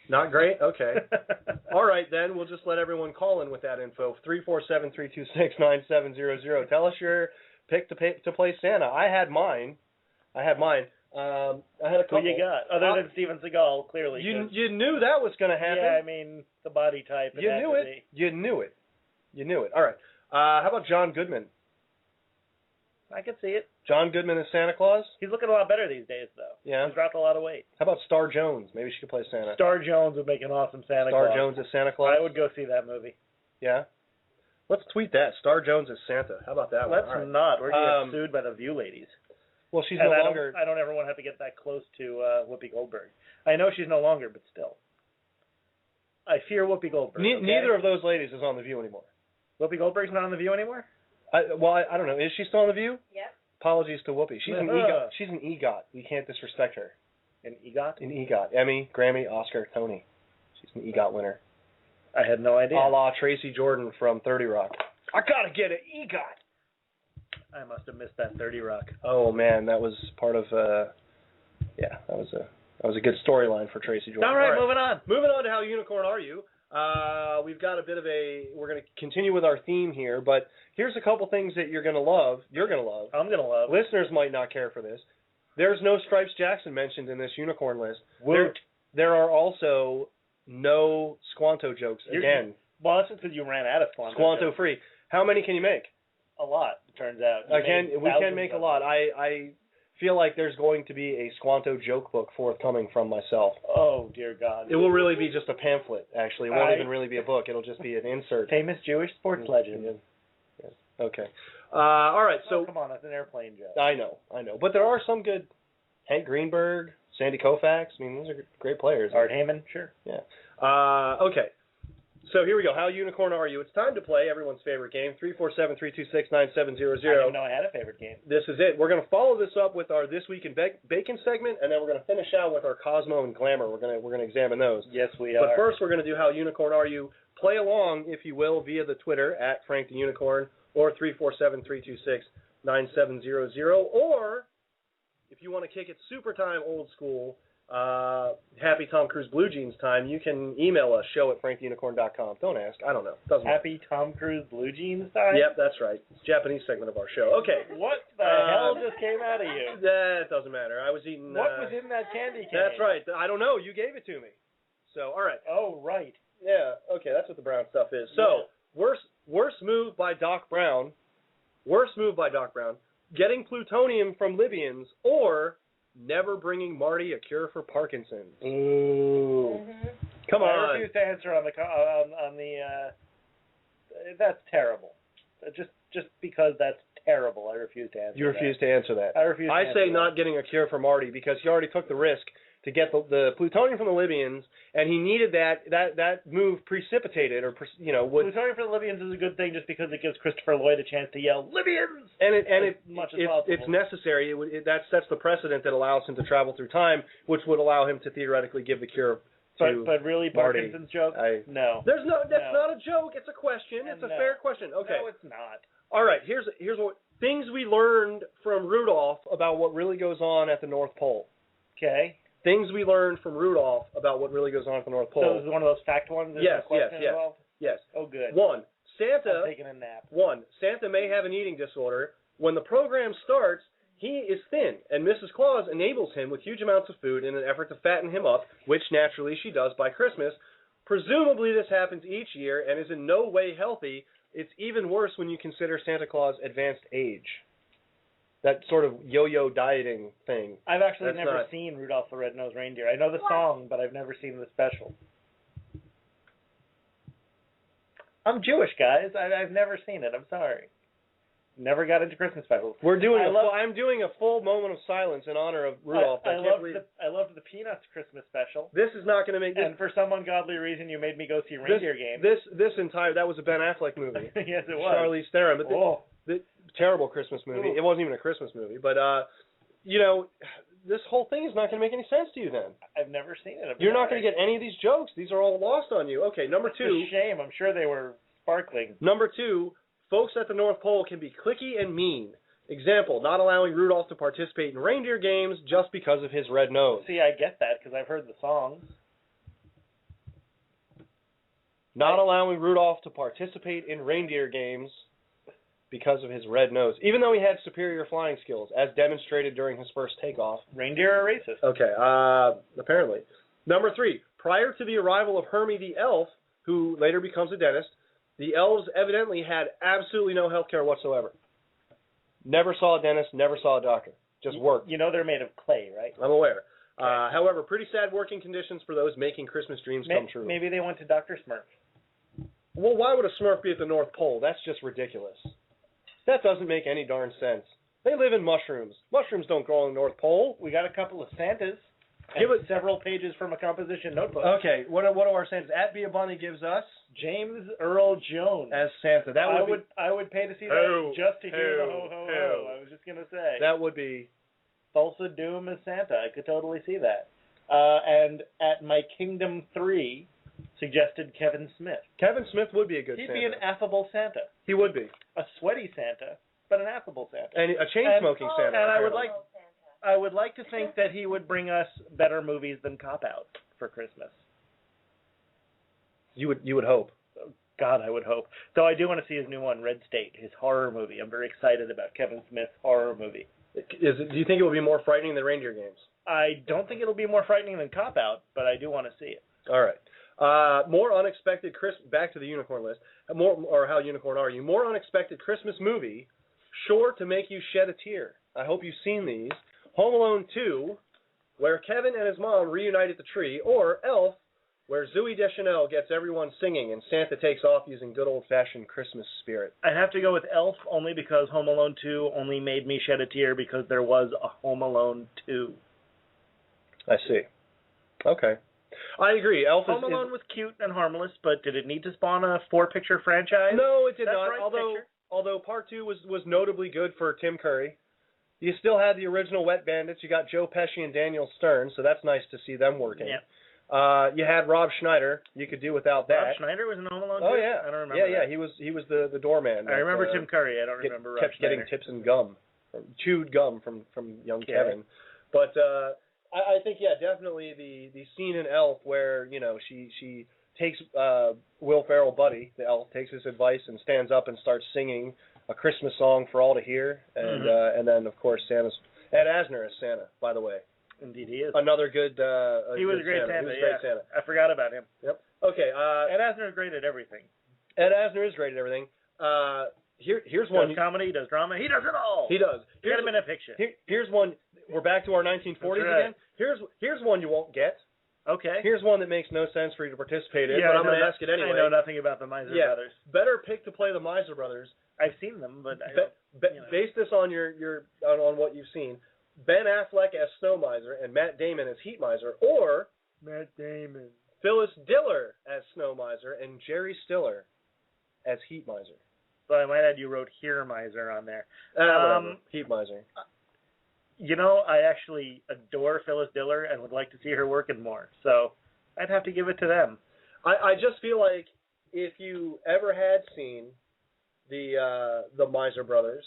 Not great? Okay. All right, then. We'll just let everyone call in with that info. 347-326-9700. Tell us your pick to play Santa. I had mine. I had a couple. Who you got? Other than Steven Seagal, clearly. You knew that was going to happen. Yeah, I mean, the body type. You knew it. You knew it. All right. How about John Goodman? I can see it. John Goodman as Santa Claus? He's looking a lot better these days, though. Yeah. He's dropped a lot of weight. How about Star Jones? Maybe she could play Santa. Star Jones would make an awesome Santa Claus. Star Jones as Santa Claus? I would go see that movie. Yeah? Let's tweet that. Star Jones as Santa. How about that one? Let's All right. not. We're going to get sued by the View ladies. Well, she's And no I longer... don't ever want to have to get that close to Whoopi Goldberg. I know she's no longer, but still. I fear Whoopi Goldberg. Okay? Neither of those ladies is on The View anymore. Whoopi Goldberg's not on The View anymore? I don't know. Is she still on The View? Yep. Apologies to Whoopi. She's an EGOT. She's an EGOT. We can't disrespect her. An EGOT? An EGOT. Emmy, Grammy, Oscar, Tony. She's an EGOT winner. I had no idea. A la Tracy Jordan from 30 Rock. I gotta get an EGOT. I must have missed that 30 Rock. Oh man, that was part of that was a good storyline for Tracy Jordan. All right, moving on. Moving on to How Unicorn Are You? We've got a bit of we're going to continue with our theme here, but here's a couple things that you're going to love. You're going to love. I'm going to love. Listeners might not care for this. There's no Stripes Jackson mentioned in this unicorn list. There are also no Squanto jokes again. Well, that's just because you ran out of Squanto. Squanto free. How many can you make? A lot, it turns out. We can make a lot. I feel like there's going to be a Squanto joke book forthcoming from myself. Oh, dear God. It will really be just a pamphlet, actually. It won't even really be a book. It'll just be an insert. Famous Jewish sports legend. Yes. Okay. All right, so... come on, that's an airplane joke. I know. But there are some good... Hank Greenberg, Sandy Koufax. I mean, those are great players. Art Heyman, sure. Yeah. Okay. So here we go. How unicorn are you? It's time to play everyone's favorite game, 347-326-9700. I didn't know I had a favorite game. This is it. We're going to follow this up with our This Week in Bacon segment, and then we're going to finish out with our Cosmo and Glamour. We're going to examine those. Yes, we are. But first, we're going to do How Unicorn Are You? Play along, if you will, via the Twitter, @FrankTheUnicorn, or 347-326-9700, or if you want to kick it super time, old school, Happy Tom Cruise Blue Jeans time, you can email us, show@franktheunicorn.com. Don't ask. I don't know. Doesn't Happy Tom Cruise Blue Jeans time? Yep, that's right. It's a Japanese segment of our show. Okay. What the hell just came out of you? That doesn't matter. I was eating... What was in that candy cane? That's right. I don't know. You gave it to me. So, all right. Oh, right. Yeah, okay, that's what the brown stuff is. So, worst move by Doc Brown, getting plutonium from Libyans, or never bringing Marty a cure for Parkinson's. Ooh. Mm-hmm. Come on. I refuse to answer on the that's terrible. Just because that's terrible, I refuse to answer. You refuse to answer that. I refuse to I answer say that. not getting a cure for Marty because he already took the risk to get the plutonium from the Libyans, and he needed that move precipitated, or plutonium for the Libyans is a good thing just because it gives Christopher Lloyd a chance to yell Libyans, it's necessary. That sets the precedent that allows him to travel through time, which would allow him to theoretically give the cure to but really Marty. Parkinson's joke? No. That's not a joke. It's a question. It's a fair question. Okay. No, it's not. All right. Here's what things we learned from Rudolph about what really goes on at the North Pole. Okay. Things we learned from Rudolph about what really goes on at the North Pole. So this is one of those fact ones? Yes. Yes. Oh, good. One, I'm taking a nap. Santa may have an eating disorder. When the program starts, he is thin, and Mrs. Claus enables him with huge amounts of food in an effort to fatten him up, which naturally she does by Christmas. Presumably this happens each year and is in no way healthy. It's even worse when you consider Santa Claus' advanced age. That sort of yo-yo dieting thing. I've actually never seen Rudolph the Red-Nosed Reindeer. I know the song, but I've never seen the special. I'm Jewish, guys. I've never seen it. I'm sorry. Never got into Christmas specials. I'm doing a full moment of silence in honor of Rudolph. I loved the Peanuts Christmas special. This is not going to make... And for some ungodly reason, you made me go see Reindeer Games. That was a Ben Affleck movie. Yes, it was. Charlize Theron. But the terrible Christmas movie. It wasn't even a Christmas movie. But, this whole thing is not going to make any sense to you then. I've never seen it. You're not going to get any of these jokes. These are all lost on you. Okay, number two. It's a shame. I'm sure they were sparkling. Number two, folks at the North Pole can be cliquey and mean. Example, not allowing Rudolph to participate in reindeer games just because of his red nose. See, I get that because I've heard the songs. Not allowing Rudolph to participate in reindeer games because of his red nose, even though he had superior flying skills, as demonstrated during his first takeoff. Reindeer are racist. Okay, apparently. Number three, prior to the arrival of Hermie the elf, who later becomes a dentist, the elves evidently had absolutely no health care whatsoever. Never saw a dentist, never saw a doctor. Just worked. You know they're made of clay, right? I'm aware. However, pretty sad working conditions for those making Christmas dreams come true. Maybe they went to Dr. Smurf. Well, why would a Smurf be at the North Pole? That's just ridiculous. That doesn't make any darn sense. They live in mushrooms. Mushrooms don't grow on the North Pole. We got a couple of Santas. Give it several pages from a composition notebook. Okay, what are our Santas? At Be a Bunny gives us James Earl Jones as Santa. That I would pay to see that just to hear the ho ho ho. I was just gonna say that would be Thulsa Doom as Santa. I could totally see that. And at My Kingdom 3, suggested Kevin Smith. Kevin Smith would be a good He'd Santa. be an affable Santa. He would be A sweaty Santa, but an affable Santa. and a chain-smoking Santa. And I would like to think that he would bring us better movies than Cop Out for Christmas. You would hope. God, I would hope. Though I do want to see his new one, Red State, his horror movie. I'm very excited about Kevin Smith's horror movie. Do you think it will be more frightening than Reindeer Games? I don't think it'll be more frightening than Cop Out, but I do want to see it. All right. More unexpected back to the unicorn list. How unicorn are you? More unexpected Christmas movie, sure to make you shed a tear. I hope you've seen these. Home Alone 2, where Kevin and his mom reunite at the tree, or Elf, where Zooey Deschanel gets everyone singing and Santa takes off using good old-fashioned Christmas spirit. I'd have to go with Elf only because Home Alone 2 only made me shed a tear because there was a Home Alone 2. I see. Okay. I agree. Elf Home Alone was cute and harmless, but did it need to spawn a 4-picture franchise? No, it did That's not. right, Although Part 2 was notably good for Tim Curry. You still had the original Wet Bandits. You got Joe Pesci and Daniel Stern, so that's nice to see them working. Yeah. You had Rob Schneider. You could do without that. Rob Schneider was in Home Alone 2? Oh, yeah. I don't remember Yeah, that. He was the doorman. I remember Tim Curry. I don't remember Rob kept Schneider. getting tips and gum, chewed gum from young Yeah. Kevin. But I think, yeah, definitely the scene in Elf where, she takes Will Ferrell, Buddy, the elf, takes his advice and stands up and starts singing a Christmas song for all to hear. And then, of course, Ed Asner as Santa, by the way. Indeed, he is. Another good he was a great Santa. He was a great Santa. I forgot about him. Yep. Okay. Ed Asner is great at everything. Ed Asner is great at everything. Here's one. He does comedy, he does drama, he does it all. He does. Get him in a picture. Here's one. We're back to our 1940s again. Here's one you won't get. Okay. Here's one that makes no sense for you to participate in, Yeah, but I'm going to ask it anyway. I know nothing about the Miser Brothers. Better pick to play the Miser Brothers. I've seen them, but base this on on what you've seen. Ben Affleck as Snow Miser and Matt Damon as Heat Miser, or Matt Damon. Phyllis Diller as Snow Miser and Jerry Stiller as Heat Miser. But I might add you wrote Hear Miser on there. Whatever. Heat Miser. I actually adore Phyllis Diller and would like to see her working more. So I'd have to give it to them. I just feel like if you ever had seen the Miser Brothers,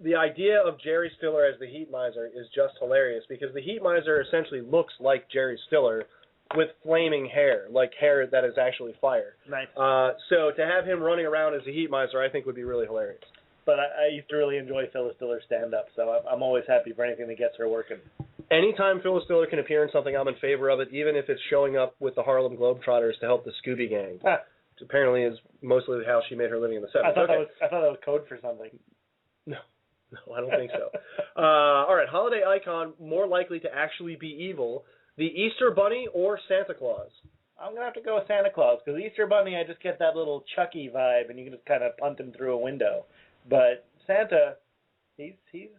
the idea of Jerry Stiller as the Heat Miser is just hilarious because the Heat Miser essentially looks like Jerry Stiller with flaming hair, like hair that is actually fire. Nice. So to have him running around as a Heat Miser, I think would be really hilarious. But I used to really enjoy Phyllis Diller's stand-up, so I'm always happy for anything that gets her working. Anytime Phyllis Diller can appear in something, I'm in favor of it, even if it's showing up with the Harlem Globetrotters to help the Scooby Gang. Which apparently is mostly how she made her living in the 70s. I thought that was code for something. No, I don't think so. All right, holiday icon more likely to actually be evil, the Easter Bunny or Santa Claus? I'm going to have to go with Santa Claus, because the Easter Bunny, I just get that little Chucky vibe, and you can just kind of punt him through a window. But Santa, he'll get you.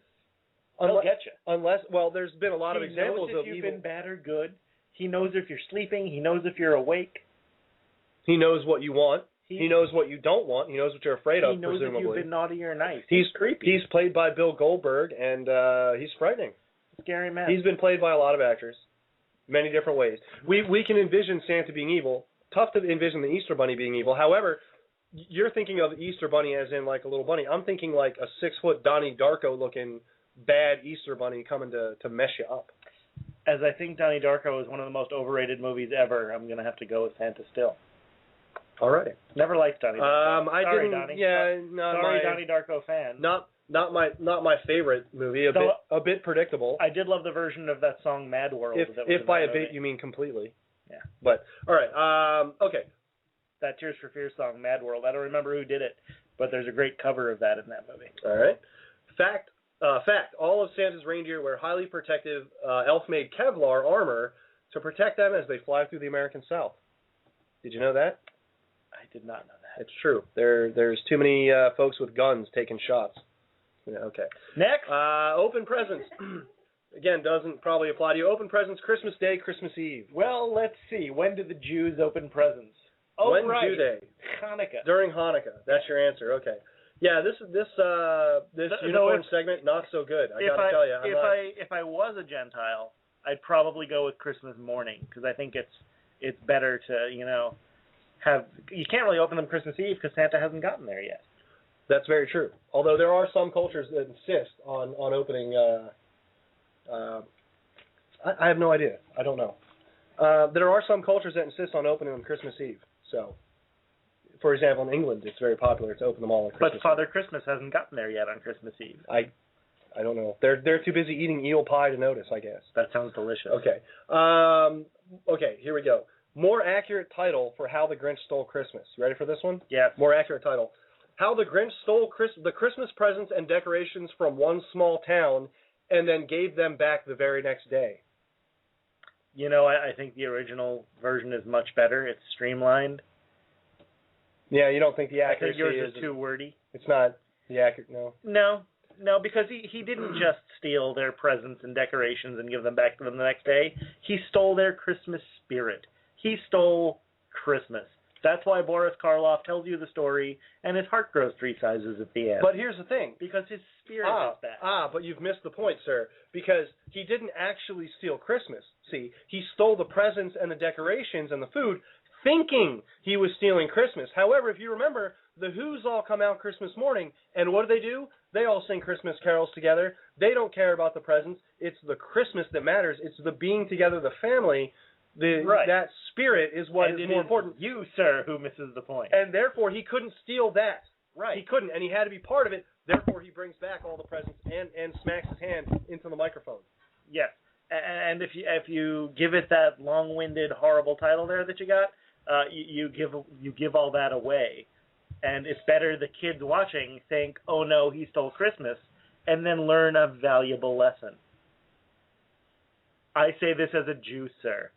Well, there's been a lot of examples of evil. He knows if you've been bad or good. He knows if you're sleeping. He knows if you're awake. He knows what you want. He knows what you don't want. He knows what you're afraid of, presumably. He knows if you've been naughty or nice. He's creepy. He's played by Bill Goldberg, and he's frightening. Scary man. He's been played by a lot of actors, many different ways. We can envision Santa being evil. Tough to envision the Easter Bunny being evil. However, you're thinking of Easter Bunny as in like a little bunny. I'm thinking like a 6-foot Donnie Darko looking bad Easter Bunny coming to mess you up. As I think Donnie Darko is one of the most overrated movies ever, I'm going to have to go with Santa still. All right. Never liked Donnie Darko. Sorry, Donnie. Yeah, sorry, Donnie Darko fan. Not my favorite movie. A bit predictable. I did love the version of that song Mad World. If by a bit you mean completely. Yeah. But all right. Okay. That Tears for Fears song, Mad World. I don't remember who did it, but there's a great cover of that in that movie. All right. Fact, all of Santa's reindeer wear highly protective elf-made Kevlar armor to protect them as they fly through the American South. Did you know that? I did not know that. It's true. There's too many folks with guns taking shots. Yeah, okay. Next. Open presents. Again, doesn't probably apply to you. Open presents Christmas Day, Christmas Eve. Well, let's see. When do the Jews open presents? Oh, when right. do they? Hanukkah. During Hanukkah. That's your answer. Okay. Yeah, this uniform segment not so good. I gotta tell you. If I was a Gentile, I'd probably go with Christmas morning because I think it's better to have. You can't really open them Christmas Eve because Santa hasn't gotten there yet. That's very true. Although there are some cultures that insist on opening. I have no idea. I don't know. There are some cultures that insist on opening on Christmas Eve. So, for example, in England, it's very popular to open them all on Christmas Eve. But Father Christmas hasn't gotten there yet on Christmas Eve. I don't know. They're too busy eating eel pie to notice, I guess. That sounds delicious. Okay. Okay, here we go. More accurate title for How the Grinch Stole Christmas. You ready for this one? Yes. More accurate title. How the Grinch stole the Christmas presents and decorations from one small town and then gave them back the very next day. I think the original version is much better. It's streamlined. Yeah, you don't think the I accuracy think yours is too wordy. It's not the accurate, no. No, because he didn't just steal their presents and decorations and give them back to them the next day. He stole their Christmas spirit. He stole Christmas. That's why Boris Karloff tells you the story, and his heart grows 3 sizes at the end. But here's the thing. Because his spirit is back. But you've missed the point, sir. Because he didn't actually steal Christmas. See, he stole the presents and the decorations and the food, thinking he was stealing Christmas. However, if you remember, the Who's all come out Christmas morning, and what do? They all sing Christmas carols together. They don't care about the presents. It's the Christmas that matters. It's the being together, the family. That spirit is what is more important. You, sir, who misses the point. And therefore, he couldn't steal that. Right. He couldn't, and he had to be part of it. Therefore, he brings back all the presents and smacks his hand into the microphone. Yes. And if you give it that long-winded, horrible title there that you got, you give all that away. And it's better the kids watching think, oh no, he stole Christmas, and then learn a valuable lesson. I say this as a Jew, sir.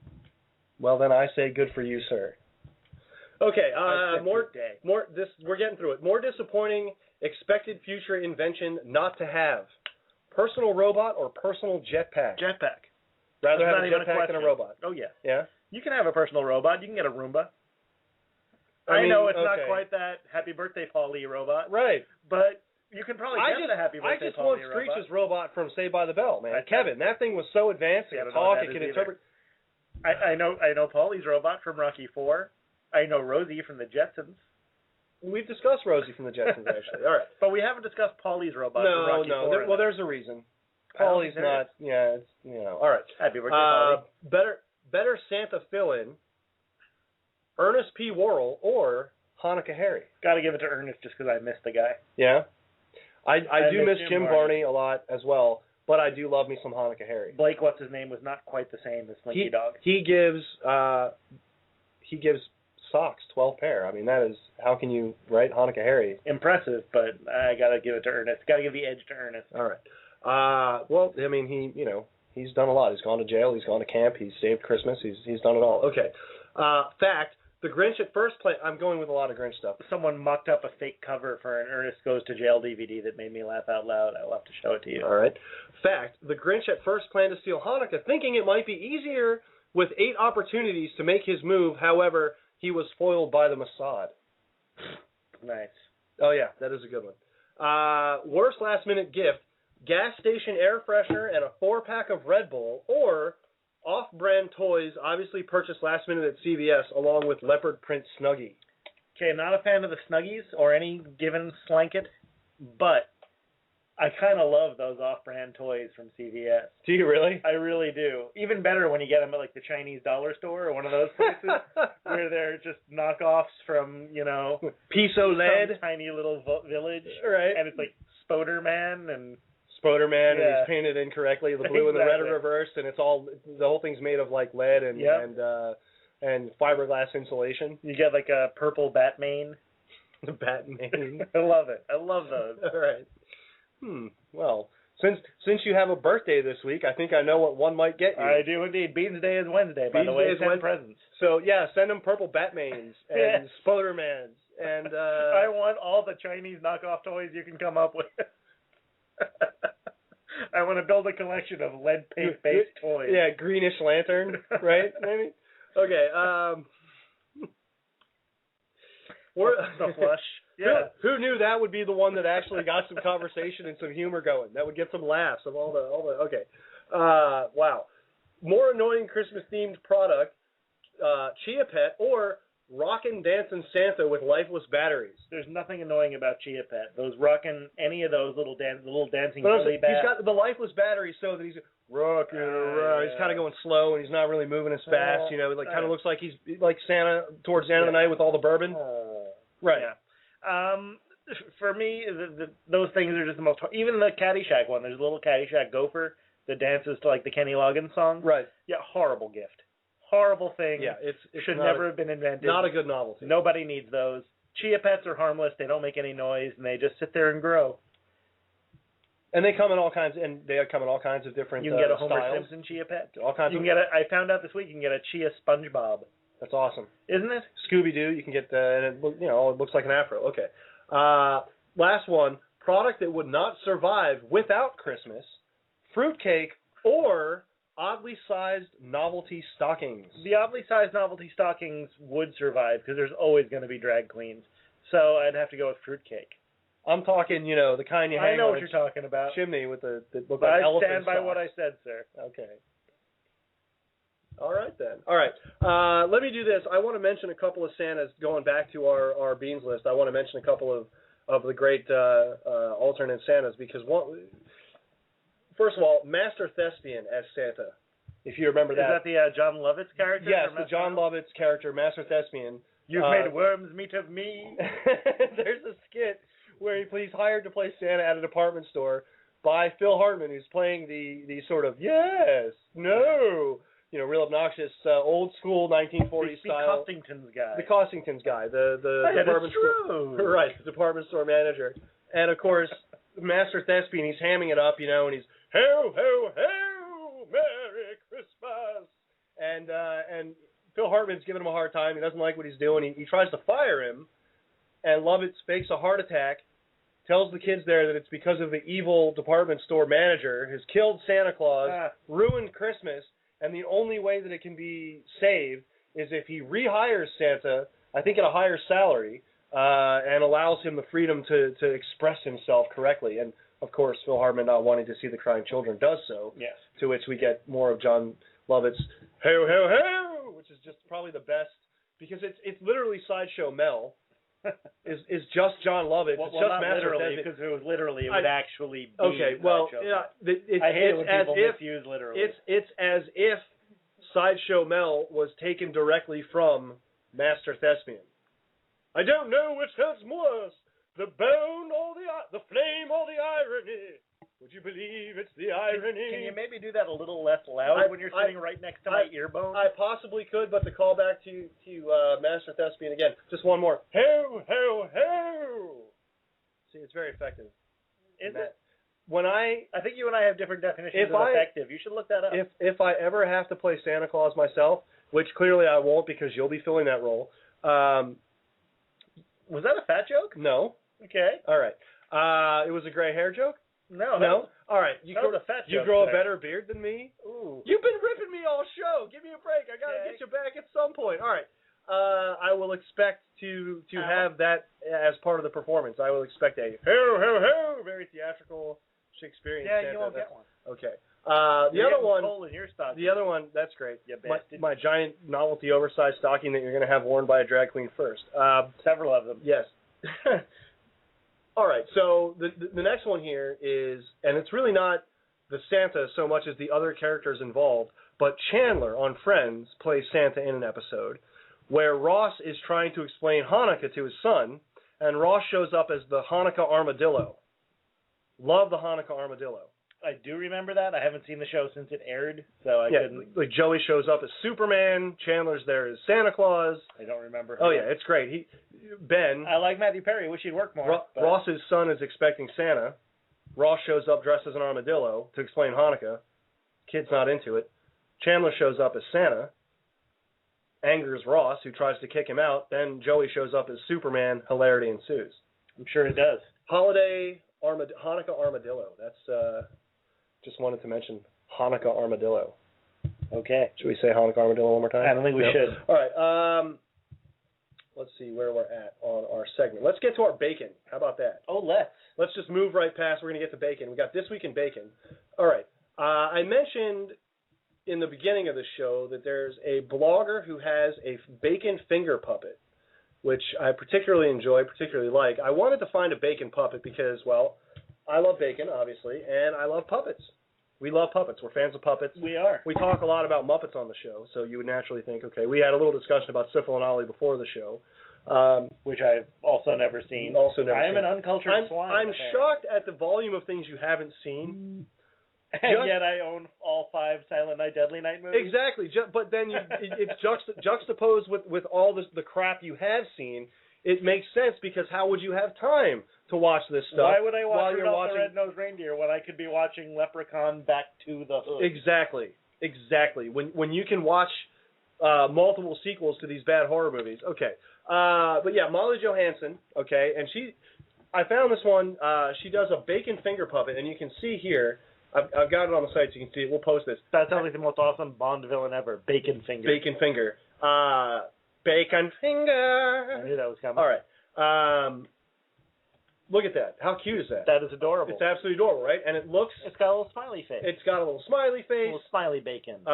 Well, then I say good for you, sir. Okay, we're getting through it. More disappointing, expected future invention not to have. Personal robot or personal jetpack? Jetpack. Rather have a jetpack than a robot. Oh, yeah. Yeah? You can have a personal robot. You can get a Roomba. I know it's not quite that Happy Birthday Polly robot. Right. But you can probably get the Happy Birthday Polly robot. I just want Screech's robot from Saved by the Bell, man. Kevin, that thing was so advanced. It could talk, it could interpret. I know Polly's robot from Rocky IV. I know Rosie from the Jetsons. We've discussed Rosie from the Jetsons, actually. All right. But we haven't discussed Polly's robot from Rocky IV. Well, there's a reason. Polly's not, it's, all right. Happy Birthday, Polly. Better Santa fill-in, Ernest P. Worrell or Hanukkah Harry. Got to give it to Ernest just because I missed the guy. Yeah? I do miss Jim Varney a lot as well, but I do love me some Hanukkah Harry. Blake, what's his name, was not quite the same as Slinky Dog. He gives socks, 12 pair. I mean, that is, how can you, right? Hanukkah Harry. Impressive, but I got to give it to Ernest. Got to give the edge to Ernest. All right. Well, I mean, he's done a lot. He's gone to jail. He's gone to camp. He's saved Christmas. He's done it all. Okay. Fact, the Grinch at first play. I'm going with a lot of Grinch stuff. Someone mucked up a fake cover for an Ernest Goes to Jail DVD that made me laugh out loud. I'll have to show it to you. All right. Fact, the Grinch at first planned to steal Hanukkah, thinking it might be easier with 8 opportunities to make his move. However, he was foiled by the Mossad. Nice. Oh, yeah, that is a good one. Worst last-minute gift, gas station air freshener and a 4-pack of Red Bull, or off-brand toys obviously purchased last minute at CVS along with leopard print Snuggie. Okay, not a fan of the Snuggies or any given slanket, but I kind of love those off-brand toys from CVS. Do you really? I really do. Even better when you get them at like the Chinese dollar store or one of those places where they're just knockoffs from, Piso Lead, some tiny little village. Right. And it's like Spoderman and and he's painted incorrectly. The blue and the red are reversed, and it's all, the whole thing's made of like lead and fiberglass insulation. You get like a purple Batmane. The Batmane. I love it. I love those. All right. Well, since you have a birthday this week, I think I know what one might get you. I do indeed. Beans Day is Wednesday, by the way. Send presents. So, yeah, send them purple Batmans and Spider-Mans. And I want all the Chinese knockoff toys you can come up with. I want to build a collection of lead paint-based toys. Yeah, greenish lantern, right? Maybe? Okay. The flush. Yeah. Who knew that would be the one that actually got some conversation and some humor going? That would get some laughs of all the. Okay. Wow. More annoying Christmas-themed product: Chia Pet or Rockin' Dancing Santa with lifeless batteries. There's nothing annoying about Chia Pet. Those rockin' any of those little dancing Billy Bat. He's got the lifeless batteries so that he's rocking around. He's kind of going slow and he's not really moving as fast. You know, it kind of looks like he's like Santa towards the end of the night with all the bourbon. Right. Yeah. For me, those things are just the most. Even the Caddyshack one. There's a little Caddyshack gopher that dances to like the Kenny Loggins song. Right. Yeah. Horrible gift. Horrible thing. Yeah, it should never have been invented. Not a good novelty. Nobody needs those. Chia Pets are harmless. They don't make any noise, and they just sit there and grow. And they come in all kinds, of different. You can get a Homer styles. Simpson Chia Pet. All kinds. You can get I found out this week you can get a Chia SpongeBob. That's awesome, isn't it? Scooby-Doo. You can get, and it looks like an afro. Okay. Last one. Product that would not survive without Christmas: fruitcake or oddly sized novelty stockings. The oddly sized novelty stockings would survive because there's always going to be drag queens. So I'd have to go with fruitcake. I'm talking, the kind you hang I know on what you're talking about. Chimney with the look but like I elephant stand by socks. what I said, sir. Okay. All right, then. All right. Let me do this. I want to mention a couple of Santas going back to our Beans list. I want to mention a couple of the great alternate Santas because first of all, Master Thespian as Santa, if you remember that. Is that the John Lovitz character? Yes, the John Lovitz character, Master Thespian. You've made worms meat of me. There's a skit where he's hired to play Santa at a department store by Phil Hartman, who's playing the sort of yes, no, real obnoxious old school 1940s style. The Costingtons guy. The Costingtons guy, the department store, right, the department store manager, and of course Master Thespian, he's hamming it up, and he's ho ho ho, Merry Christmas, and Phil Hartman's giving him a hard time. He doesn't like what he's doing. He tries to fire him, and Lovitz fakes a heart attack, tells the kids there that it's because of the evil department store manager has killed Santa Claus, ruined Christmas, and the only way that it can be saved is if he rehires Santa, I think at a higher salary, and allows him the freedom to express himself correctly. And, of course, Phil Hartman, not wanting to see the crying children, does so. Yes. To which we get more of John Lovitz's ho, ho, ho, which is just probably the best, because it's literally Sideshow Mel. is just John Lovitz. Well, it's just not Master literally, Thespian. because it was literally, it would actually be. Okay, well, I hate it when people misuse literally. It's as if Sideshow Mel was taken directly from Master Thespian. I don't know which hurts worse, the bone or the flame or the irony. Would you believe it's the irony? Can you maybe do that a little less loud when you're sitting right next to my earbone? I possibly could, but to call back to Master Thespian again, just one more. Ho, ho, ho! See, it's very effective. Is it? I think you and I have different definitions of effective. You should look that up. If I ever have to play Santa Claus myself, which clearly I won't because you'll be filling that role. Was that a fat joke? No. Okay. All right. It was a gray hair joke? No. All right. You grow a better beard than me? Ooh. You've been ripping me all show. Give me a break. I got to get you back at some point. All right. I will expect to have that as part of the performance. I will expect a ho, ho, ho, very theatrical Shakespearean Santa. Yeah, you won't get one. Okay. The other one, that's great. My giant novelty oversized stocking that you're going to have worn by a drag queen first. Several of them. Yes. All right, so the next one here is, and it's really not the Santa so much as the other characters involved, but Chandler on Friends plays Santa in an episode where Ross is trying to explain Hanukkah to his son, and Ross shows up as the Hanukkah armadillo. Love the Hanukkah armadillo. I do remember that. I haven't seen the show since it aired, so I couldn't. Like Joey shows up as Superman, Chandler's there as Santa Claus. I don't remember. Oh, yeah, it's great. Ben. I like Matthew Perry. Wish he'd work more. Ross's son is expecting Santa. Ross shows up dressed as an armadillo to explain Hanukkah. Kid's not into it. Chandler shows up as Santa. Angers Ross, who tries to kick him out. Then Joey shows up as Superman. Hilarity ensues. I'm sure it does. Hanukkah Armadillo. That's, just wanted to mention Hanukkah Armadillo. Okay. Should we say Hanukkah Armadillo one more time? I don't think we should. All right. Let's see where we're at on our segment. Let's get to our bacon. How about that? Oh, let's. Let's just move right past. We're going to get to bacon. We got This Week in Bacon. All right. I mentioned in the beginning of the show that there's a blogger who has a bacon finger puppet, which I particularly enjoy, particularly like. I wanted to find a bacon puppet because, well, I love bacon, obviously, and I love puppets. We love puppets. We're fans of puppets. We are. We talk a lot about Muppets on the show, so you would naturally think, okay, we had a little discussion about Syphil and Ollie before the show. Which I've also never seen. I am an uncultured swine. I'm shocked at the volume of things you haven't seen. And yet I own all 5 Silent Night, Deadly Night movies. Exactly. But then it's juxtaposed with all the crap you have seen. It makes sense because how would you have time to watch this stuff? Why would I watch while you're Rudolph watching the Red-Nosed Reindeer when I could be watching Leprechaun Back to the Hood? Exactly. When you can watch multiple sequels to these bad horror movies. Okay. But yeah, Molly Johansson, okay, and I found this one, she does a bacon finger puppet, and you can see here, I've got it on the site so you can see it, we'll post this. That sounds like the most awesome Bond villain ever, Bacon Finger. Bacon Finger. Bacon Finger. I knew that was coming. All right. Look at that. How cute is that? That is adorable. It's absolutely adorable, right? And it looks... It's got a little smiley face. It's got a little smiley face. A little smiley bacon.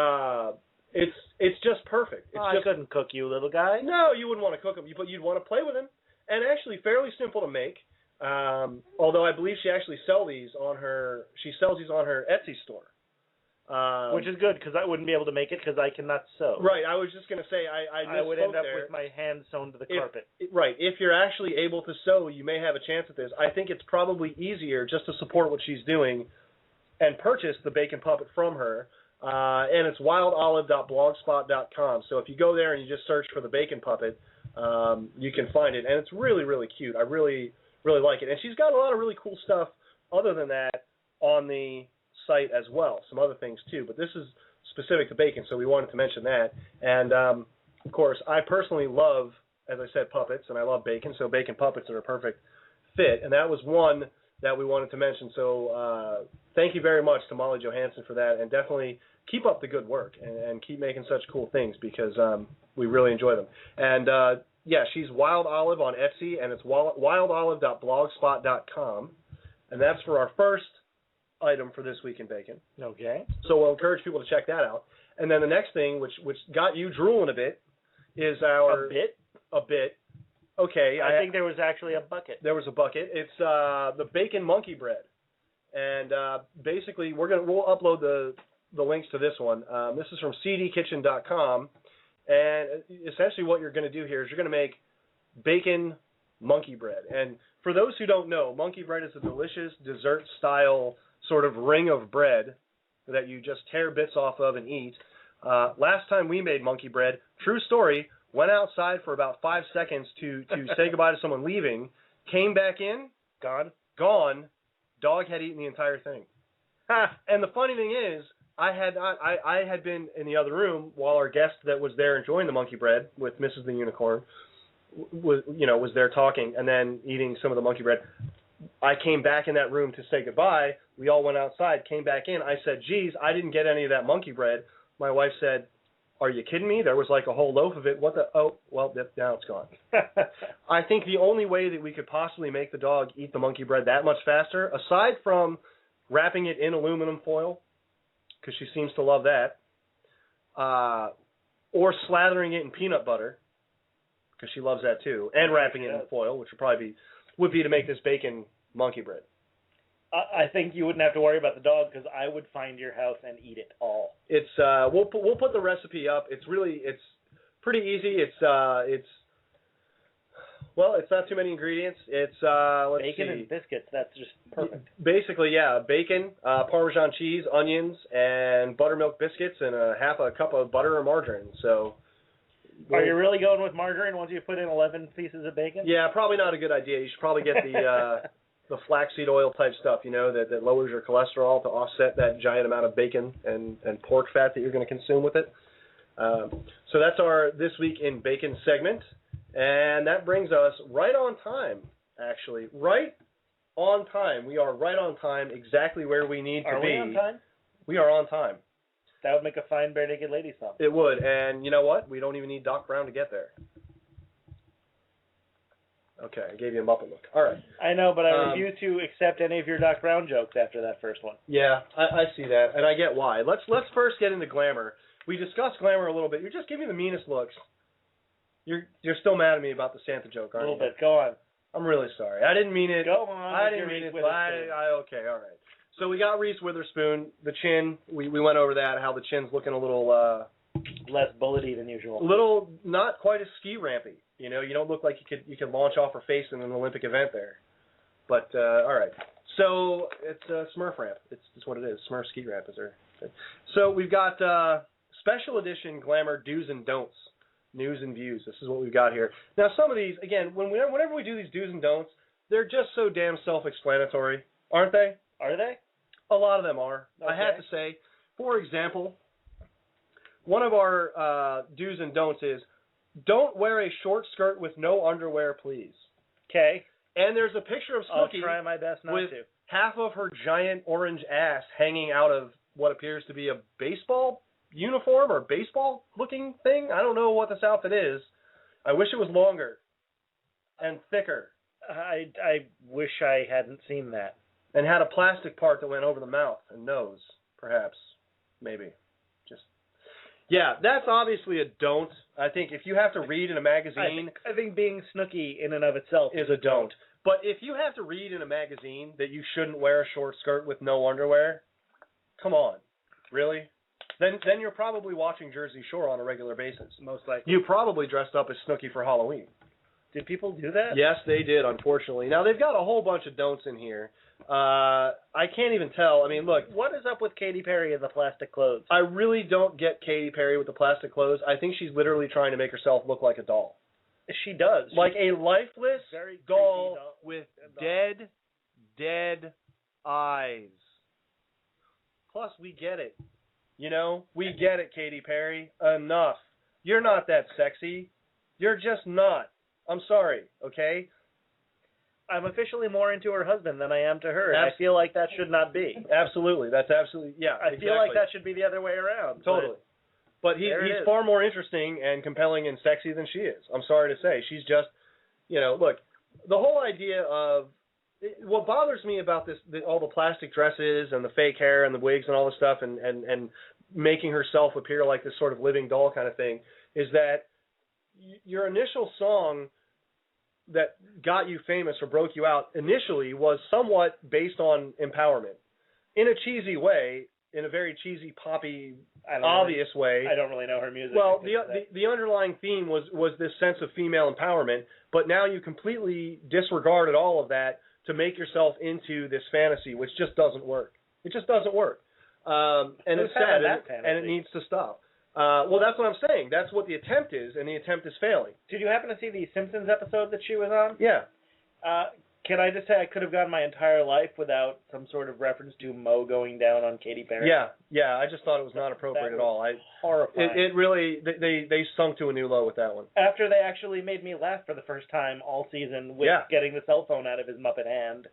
It's just perfect. I couldn't cook you, little guy. No, you wouldn't want to cook him, but you'd want to play with him. And actually fairly simple to make. Although I believe she actually sells these on her Etsy store. Which is good because I wouldn't be able to make it because I cannot sew. Right. I was just going to say I would end up there. with my hand sewn to the carpet. Right. If you're actually able to sew, you may have a chance at this. I think it's probably easier just to support what she's doing and purchase the bacon puppet from her. And it's wildolive.blogspot.com. So if you go there and you just search for the bacon puppet, you can find it. And it's really, really cute. I really, really like it. And she's got a lot of really cool stuff other than that on the site as well. Some other things too. But this is specific to bacon, so we wanted to mention that. And, of course, I personally love, as I said, puppets, and I love bacon. So bacon puppets are a perfect fit. And that was one that we wanted to mention. So thank you very much to Molly Johansson for that. And definitely keep up the good work and keep making such cool things because we really enjoy them. And, yeah, she's Wild Olive on Etsy, and it's wildolive.blogspot.com. And that's for our first item for This Week in Bacon. Okay. So we'll encourage people to check that out. And then the next thing, which got you drooling a bit, is our... A bit. Okay. I think there was actually a bucket. There was a bucket. It's the bacon monkey bread. And basically, we'll upload the links to this one. This is from cdkitchen.com. And essentially what you're going to do here is you're going to make bacon monkey bread. And for those who don't know, monkey bread is a delicious dessert-style sort of ring of bread that you just tear bits off of and eat. Last time we made monkey bread, true story, went outside for about 5 seconds to say goodbye to someone leaving, came back in, gone, dog had eaten the entire thing. And the funny thing is, I had been in the other room while our guest that was there enjoying the monkey bread with Mrs. the Unicorn was there talking and then eating some of the monkey bread. I came back in that room to say goodbye. We all went outside, came back in. I said, geez, I didn't get any of that monkey bread. My wife said, are you kidding me? There was like a whole loaf of it. What the? Oh, well, now it's gone. I think the only way that we could possibly make the dog eat the monkey bread that much faster, aside from wrapping it in aluminum foil, because she seems to love that, or slathering it in peanut butter, because she loves that too, and wrapping it in foil, which would be to make this bacon monkey bread. I think you wouldn't have to worry about the dog because I would find your house and eat it all. It's we'll put the recipe up. It's pretty easy. It's not too many ingredients. It's bacon and biscuits. That's just perfect. Basically, yeah, bacon, Parmesan cheese, onions, and buttermilk biscuits, and half a cup of butter or margarine. So. Are you really going with margarine once you put in 11 pieces of bacon? Yeah, probably not a good idea. You should probably get the the flaxseed oil type stuff, that lowers your cholesterol to offset that giant amount of bacon and pork fat that you're going to consume with it. So that's our This Week in Bacon segment. And that brings us right on time, actually. Right on time. We are right on time, exactly where we need to be. Are we on time? We are on time. That would make a fine Bare Naked Lady song. It would. And you know what? We don't even need Doc Brown to get there. Okay, I gave you a Muppet look. All right. I know, but I refuse to accept any of your Doc Brown jokes after that first one. Yeah, I see that, and I get why. Let's first get into glamour. We discussed glamour a little bit. You're just giving me the meanest looks. You're still mad at me about the Santa joke, aren't you? A little bit. Go on. I'm really sorry. I didn't mean it. Go on. I didn't mean it. Okay, all right. So we got Reese Witherspoon, the chin. We went over that, how the chin's looking a little less bullety than usual. Little, not quite as ski rampy. You don't look like you could launch off her face in an Olympic event there. But all right. So it's a Smurf ramp. It's what it is. Smurf ski ramp is there. So we've got special edition glamour do's and don'ts, news and views. This is what we've got here. Now some of these, again, whenever we do these do's and don'ts, they're just so damn self-explanatory, aren't they? Are they? A lot of them are. Okay. I have to say, for example, one of our do's and don'ts is don't wear a short skirt with no underwear, please. Okay. And there's a picture of Snooki I'll try my best not with to. half of her giant orange ass hanging out of what appears to be a baseball uniform or baseball-looking thing. I don't know what this outfit is. I wish it was longer and thicker. I wish I hadn't seen that. And had a plastic part that went over the mouth and nose, perhaps, maybe. Yeah, that's obviously a don't. I think if you have to read in a magazine... I think being Snooki in and of itself is a don't. But if you have to read in a magazine that you shouldn't wear a short skirt with no underwear, come on. Really? Then you're probably watching Jersey Shore on a regular basis. Most likely. You probably dressed up as Snooki for Halloween. Did people do that? Yes, they did, unfortunately. Now, they've got a whole bunch of don'ts in here. I can't even tell. I mean, look. What is up with Katy Perry and the plastic clothes? I really don't get Katy Perry with the plastic clothes. I think she's literally trying to make herself look like a doll. She does. Like a lifeless very doll with dead eyes. Plus, we get it. We get it, Katy Perry. Enough. You're not that sexy. You're just not. I'm sorry, okay? I'm officially more into her husband than I am to her, and I feel like that should not be. Absolutely. That's absolutely, yeah. I feel like that should be the other way around. Totally. But he's far more interesting and compelling and sexy than she is. I'm sorry to say. She's just, look, the whole idea of, what bothers me about this, all the plastic dresses and the fake hair and the wigs and all this stuff and making herself appear like this sort of living doll kind of thing, is that your initial song that got you famous or broke you out initially was somewhat based on empowerment in a cheesy way, in a very cheesy, poppy, obvious way. I don't really know her music. Well, the underlying theme was this sense of female empowerment, but now you completely disregarded all of that to make yourself into this fantasy, which just doesn't work. It just doesn't work. And it's sad, and it needs to stop. Well, that's what I'm saying. That's what the attempt is, and the attempt is failing. Did you happen to see the Simpsons episode that she was on? Yeah. Can I just say I could have gone my entire life without some sort of reference to Mo going down on Katy Perry? Yeah. I just thought it was not appropriate at all. Horrifying. It really, they sunk to a new low with that one. After they actually made me laugh for the first time all season with getting the cell phone out of his Muppet hand,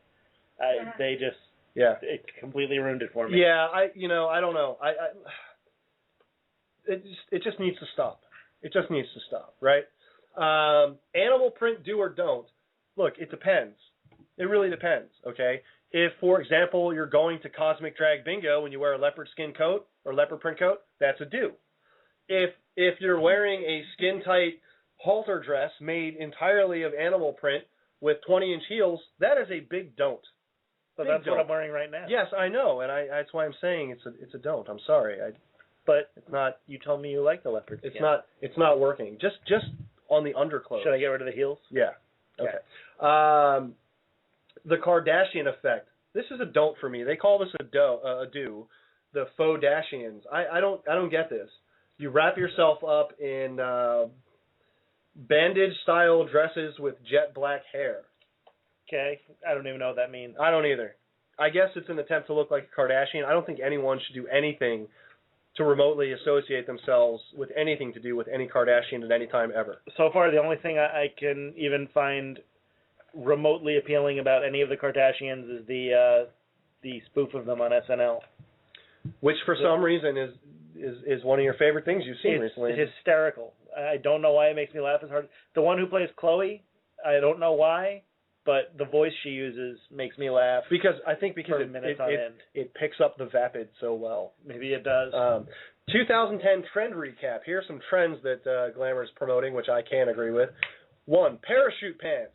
they just, it completely ruined it for me. Yeah, I don't know. It just needs to stop. It just needs to stop, right? Animal print, do or don't. Look, it depends. It really depends, okay? If, for example, you're going to Cosmic Drag Bingo and you wear a leopard skin coat or leopard print coat, that's a do. If you're wearing a skin-tight halter dress made entirely of animal print with 20-inch heels, that is a big don't. So that's what I'm wearing right now. Yes, I know, and that's why I'm saying it's a don't. I'm sorry. But it's not. You told me you like the leopard skin. It's not working. Just on the underclothes. Should I get rid of the heels? Yeah. Okay. The Kardashian Effect. This is a don't for me. They call this a do. The faux Dashians. I don't get this. You wrap yourself up in bandage style dresses with jet black hair. Okay, I don't even know what that means. I don't either. I guess it's an attempt to look like a Kardashian. I don't think anyone should do anything to remotely associate themselves with anything to do with any Kardashian at any time ever. So far, the only thing I can even find remotely appealing about any of the Kardashians is the spoof of them on SNL. Which, for some reason, is one of your favorite things you've seen recently. It's hysterical. I don't know why it makes me laugh as hard. The one who plays Chloe, I don't know why, but the voice she uses makes me laugh. Because it picks up the vapid so well. Maybe it does. 2010 trend recap. Here's some trends that Glamour is promoting, which I can agree with. 1, parachute pants.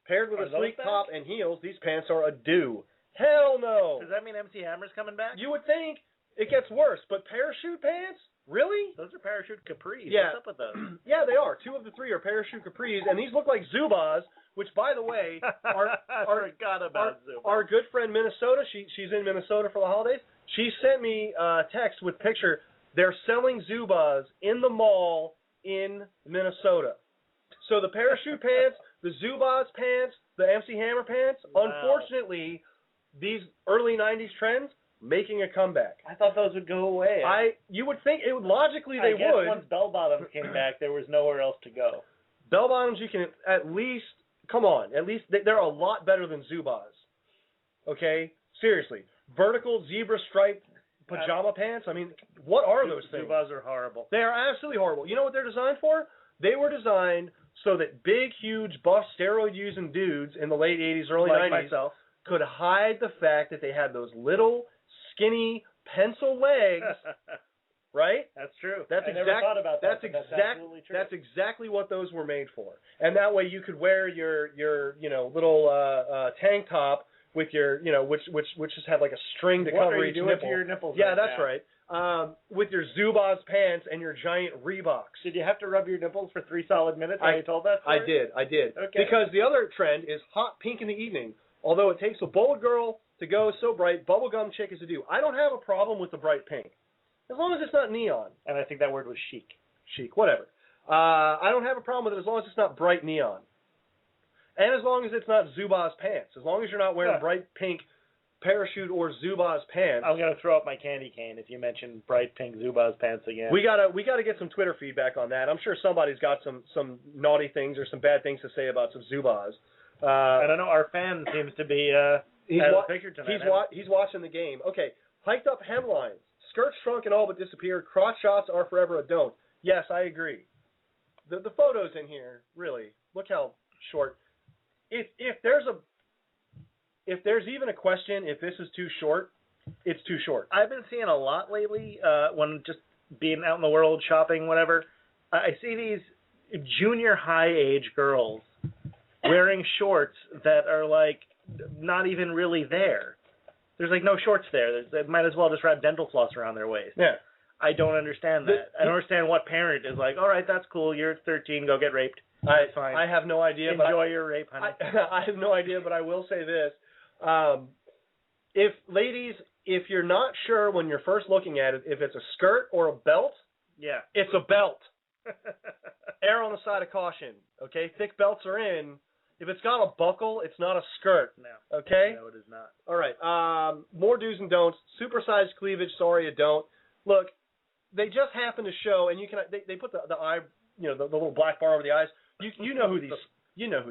Paired with a sleek top and heels, these pants are a do. Hell no. Does that mean MC Hammer's coming back? You would think. It gets worse, but parachute pants? Really? Those are parachute capris. Yeah. What's up with those? Yeah, they are. 2 of the 3 are parachute capris, and these look like Zubaz, which, by the way, I forgot about Zubaz. Our good friend Minnesota, she's in Minnesota for the holidays. She sent me a text with picture. They're selling Zubaz in the mall in Minnesota. So the parachute pants, the Zubaz pants, the MC Hammer pants, unfortunately, these early 90s trends, making a comeback. I thought those would go away. You would think it would logically they I guess would. Once bell bottoms came back, there was nowhere else to go. Bell bottoms, you can at least they're a lot better than Zubaz. Okay, seriously, vertical zebra striped pajama pants. I mean, what are those things? Zubaz are horrible. They are absolutely horrible. You know what they're designed for? They were designed so that big, huge, buff, steroid-using dudes in the late 80s, early 90s could hide the fact that they had those little, skinny, pencil legs, right? That's true. I never thought about that. That's absolutely true. That's exactly what those were made for. And that way you could wear your little tank top with your, which just had like a string to cover each nipple. What are you doing to your nipples? Yeah, right that's now? right. With your Zubaz pants and your giant Reeboks. Did you have to rub your nipples for 3 solid minutes while you told that story? I did. Okay. Because the other trend is hot pink in the evening. Although it takes a bold girl to go so bright, bubblegum chick is a do. I don't have a problem with the bright pink. As long as it's not neon. And I think that word was chic. Chic, whatever. I don't have a problem with it as long as it's not bright neon. And as long as it's not Zubaz pants. As long as you're not wearing bright pink parachute or Zubaz pants. I'm gonna throw up my candy cane if you mention bright pink Zubaz pants again. We gotta get some Twitter feedback on that. I'm sure somebody's got some naughty things or some bad things to say about some Zubaz. I don't know. Our fan seems to be he's picture tonight. He's watching the game. Okay, hiked up hemlines, skirts shrunk and all but disappeared. Crotch shots are forever a don't. Yes, I agree. The photos in here, really, look how short. If there's even a question if this is too short, it's too short. I've been seeing a lot lately when just being out in the world shopping, whatever. I see these junior high age girls wearing shorts that are like not even really there. There's like no shorts there. They might as well just wrap dental floss around their waist. Yeah. I don't understand that. I don't understand what parent is like, all right, that's cool. You're 13. Go get raped. That's fine. I have no idea. Enjoy your rape, honey. I have no idea, but I will say this. If you're not sure when you're first looking at it, if it's a skirt or a belt, it's a belt. Err on the side of caution, okay? Thick belts are in. If it's got a buckle, it's not a skirt. No. Okay? No, it is not. All right. More do's and don'ts. Supersized cleavage, sorry you don't. Look, they just happen to show, and you can they put the eye, the little black bar over the eyes. You know who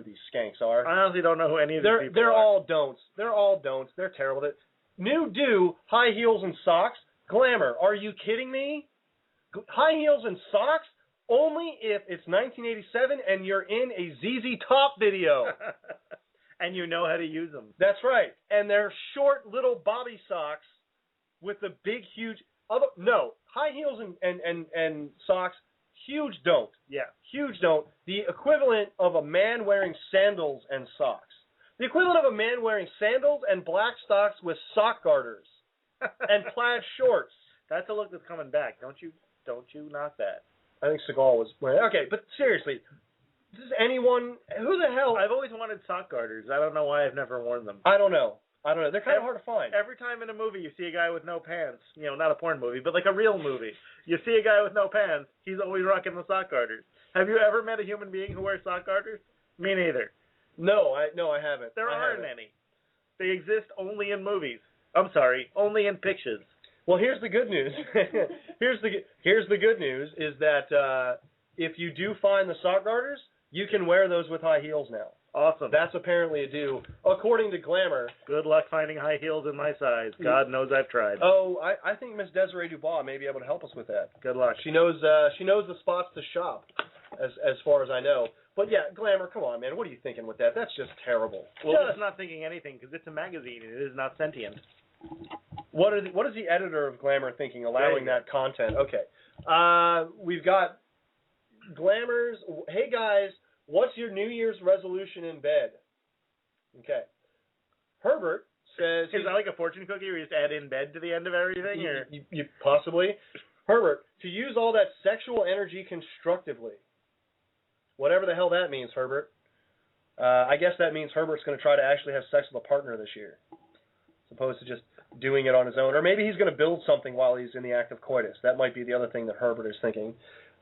these skanks are. I honestly don't know who any of these people They're are. all don'ts. They're all don'ts. They're terrible. New do, high heels and socks. Glamour. Are you kidding me? High heels and socks? Only if it's 1987 and you're in a ZZ Top video. And you know how to use them. That's right. And they're short little bobby socks with the big, huge... No, high heels and socks, huge don't. Yeah. Huge don't. The equivalent of a man wearing sandals and socks. The equivalent of a man wearing sandals and black socks with sock garters and plaid shorts. That's a look that's coming back. Don't you knock that. I think Seagal was wearing. Okay, but seriously, does anyone? Who the hell? I've always wanted sock garters. I don't know why I've never worn them. I don't know. They're kind of hard to find. Every time in a movie you see a guy with no pants, not a porn movie, but like a real movie, you see a guy with no pants, he's always rocking the sock garters. Have you ever met a human being who wears sock garters? Me neither. No, I haven't. it. There I aren't have it. any. They exist only in movies. I'm sorry, only in pictures. Well, here's the good news. here's the good news is that if you do find the sock garters, you can wear those with high heels now. Awesome. That's apparently a do, according to Glamour. Good luck finding high heels in my size. God knows I've tried. Oh, I think Miss Desiree Dubois may be able to help us with that. Good luck. She knows the spots to shop, as far as I know. But yeah, Glamour, come on, man. What are you thinking with that? That's just terrible. Well, it's not thinking anything because it's a magazine and it is not sentient. What is the editor of Glamour thinking, allowing that content? Okay. We've got Glamour's. Hey guys, what's your New Year's resolution in bed? Okay. Herbert says. Is that like a fortune cookie where you just add in bed to the end of everything? Or? You possibly. Herbert, to use all that sexual energy constructively. Whatever the hell that means, Herbert. I guess that means Herbert's going to try to actually have sex with a partner this year, as opposed to just doing it on his own. Or maybe he's going to build something while he's in the act of coitus. That might be the other thing that Herbert is thinking.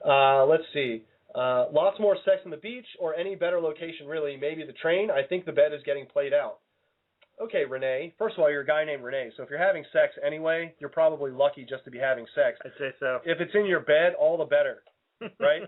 Let's see. Lots more sex on the beach or any better location, really. Maybe the train. I think the bed is getting played out. Okay, Renee. First of all, you're a guy named Renee, so if you're having sex anyway, you're probably lucky just to be having sex. I'd say so. If it's in your bed, all the better, right?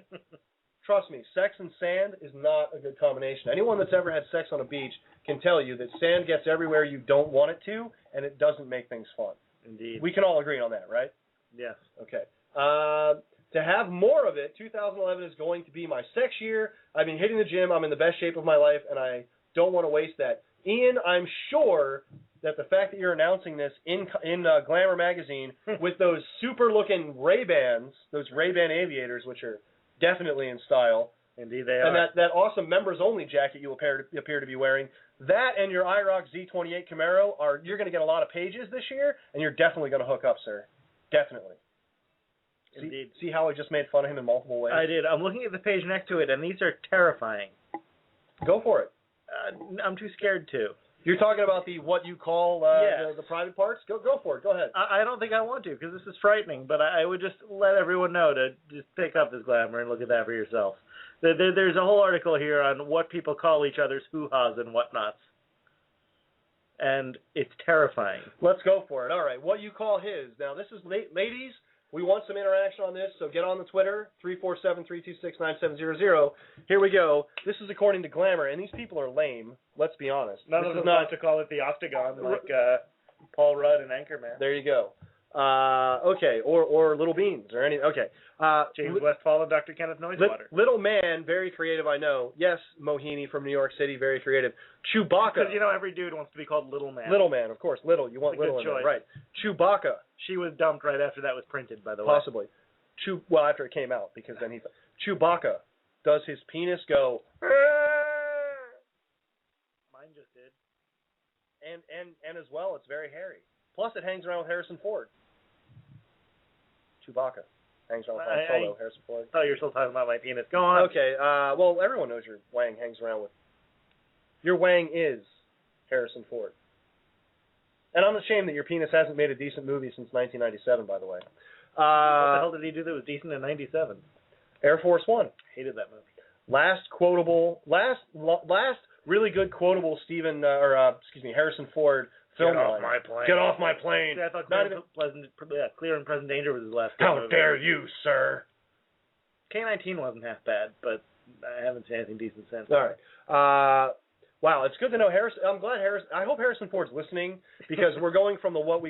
Trust me, sex and sand is not a good combination. Anyone that's ever had sex on a beach can tell you that sand gets everywhere you don't want it to, and it doesn't make things fun. Indeed. We can all agree on that, right? Yes. Okay. To have more of it, 2011 is going to be my sex year. I've been hitting the gym. I'm in the best shape of my life, and I don't want to waste that. Ian, I'm sure that the fact that you're announcing this in Glamour magazine with those super-looking Ray-Bans, those Ray-Ban aviators, which are definitely in style. Indeed they are. And that awesome members-only jacket you appear to be wearing, that and your IROC Z28 Camaro, you're going to get a lot of pages this year, and you're definitely going to hook up, sir. Definitely. Indeed. See how I just made fun of him in multiple ways? I did. I'm looking at the page next to it, and these are terrifying. Go for it. I'm too scared to. You're talking about what you call the private parts? Go for it. Go ahead. I don't think I want to because this is frightening, but I would just let everyone know to just pick up this Glamour and look at that for yourself. There's a whole article here on what people call each other's hoo-has and whatnots. And it's terrifying. Let's go for it. All right. What you call his. Now, this is, ladies, we want some interaction on this, so get on the Twitter, 347-326-9700. Here we go. This is according to Glamour, and these people are lame. Let's be honest. None of them like to call it the Octagon like Paul Rudd and Anchorman. There you go. Okay, or Little Beans or any. Okay. James Westfall and Dr. Kenneth Noisewater. Little Man, very creative, I know. Yes, Mohini from New York City, very creative. Chewbacca. Because, every dude wants to be called Little Man. Little Man, of course. Little. You want little in there, right. Chewbacca. She was dumped right after that was printed, by the way. Possibly. Well, after it came out, because then Chewbacca. Does his penis go... Mine just did. And as well, it's very hairy. Plus, it hangs around with Harrison Ford. Chewbacca. Hangs around with Han Solo, Harrison Ford. I thought you were still talking about my penis. Go on. Okay, well, everyone knows your wang hangs around with... Your wang is Harrison Ford. And I'm ashamed that your penis hasn't made a decent movie since 1997, by the way. What the hell did he do that was decent in 97? Air Force One. Hated that movie. Last really good quotable Harrison Ford film line. Get off my plane. Get off my plane. Yeah, I thought Clear and Present Danger was his last film. How dare you, sir? K-19 wasn't half bad, but I haven't seen anything decent since. All right. Wow, it's good to know Harrison. I'm glad I hope Harrison Ford's listening because we're going from what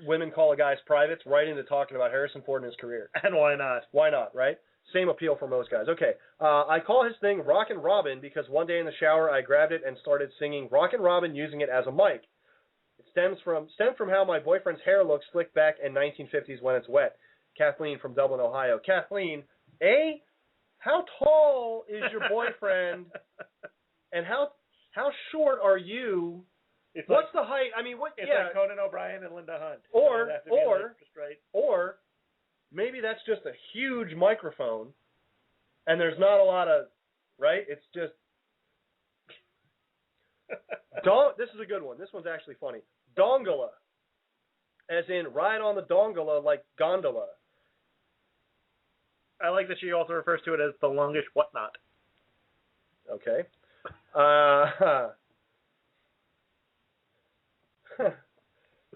women call a guy's privates right into talking about Harrison Ford and his career. And why not? Why not, right? Same appeal for most guys. Okay, I call his thing Rockin' Robin because one day in the shower I grabbed it and started singing Rockin' Robin using it as a mic. It stemmed from how my boyfriend's hair looks slicked back in 1950s when it's wet. Kathleen from Dublin, Ohio. Kathleen, how tall is your boyfriend? And how short are you? What's the height? I mean, It's like Conan O'Brien and Linda Hunt. Or maybe that's just a huge microphone, and there's not a lot of, right? It's just. This is a good one. This one's actually funny. Dongola, as in ride on the dongola like gondola. I like that she also refers to it as the longish whatnot. Okay.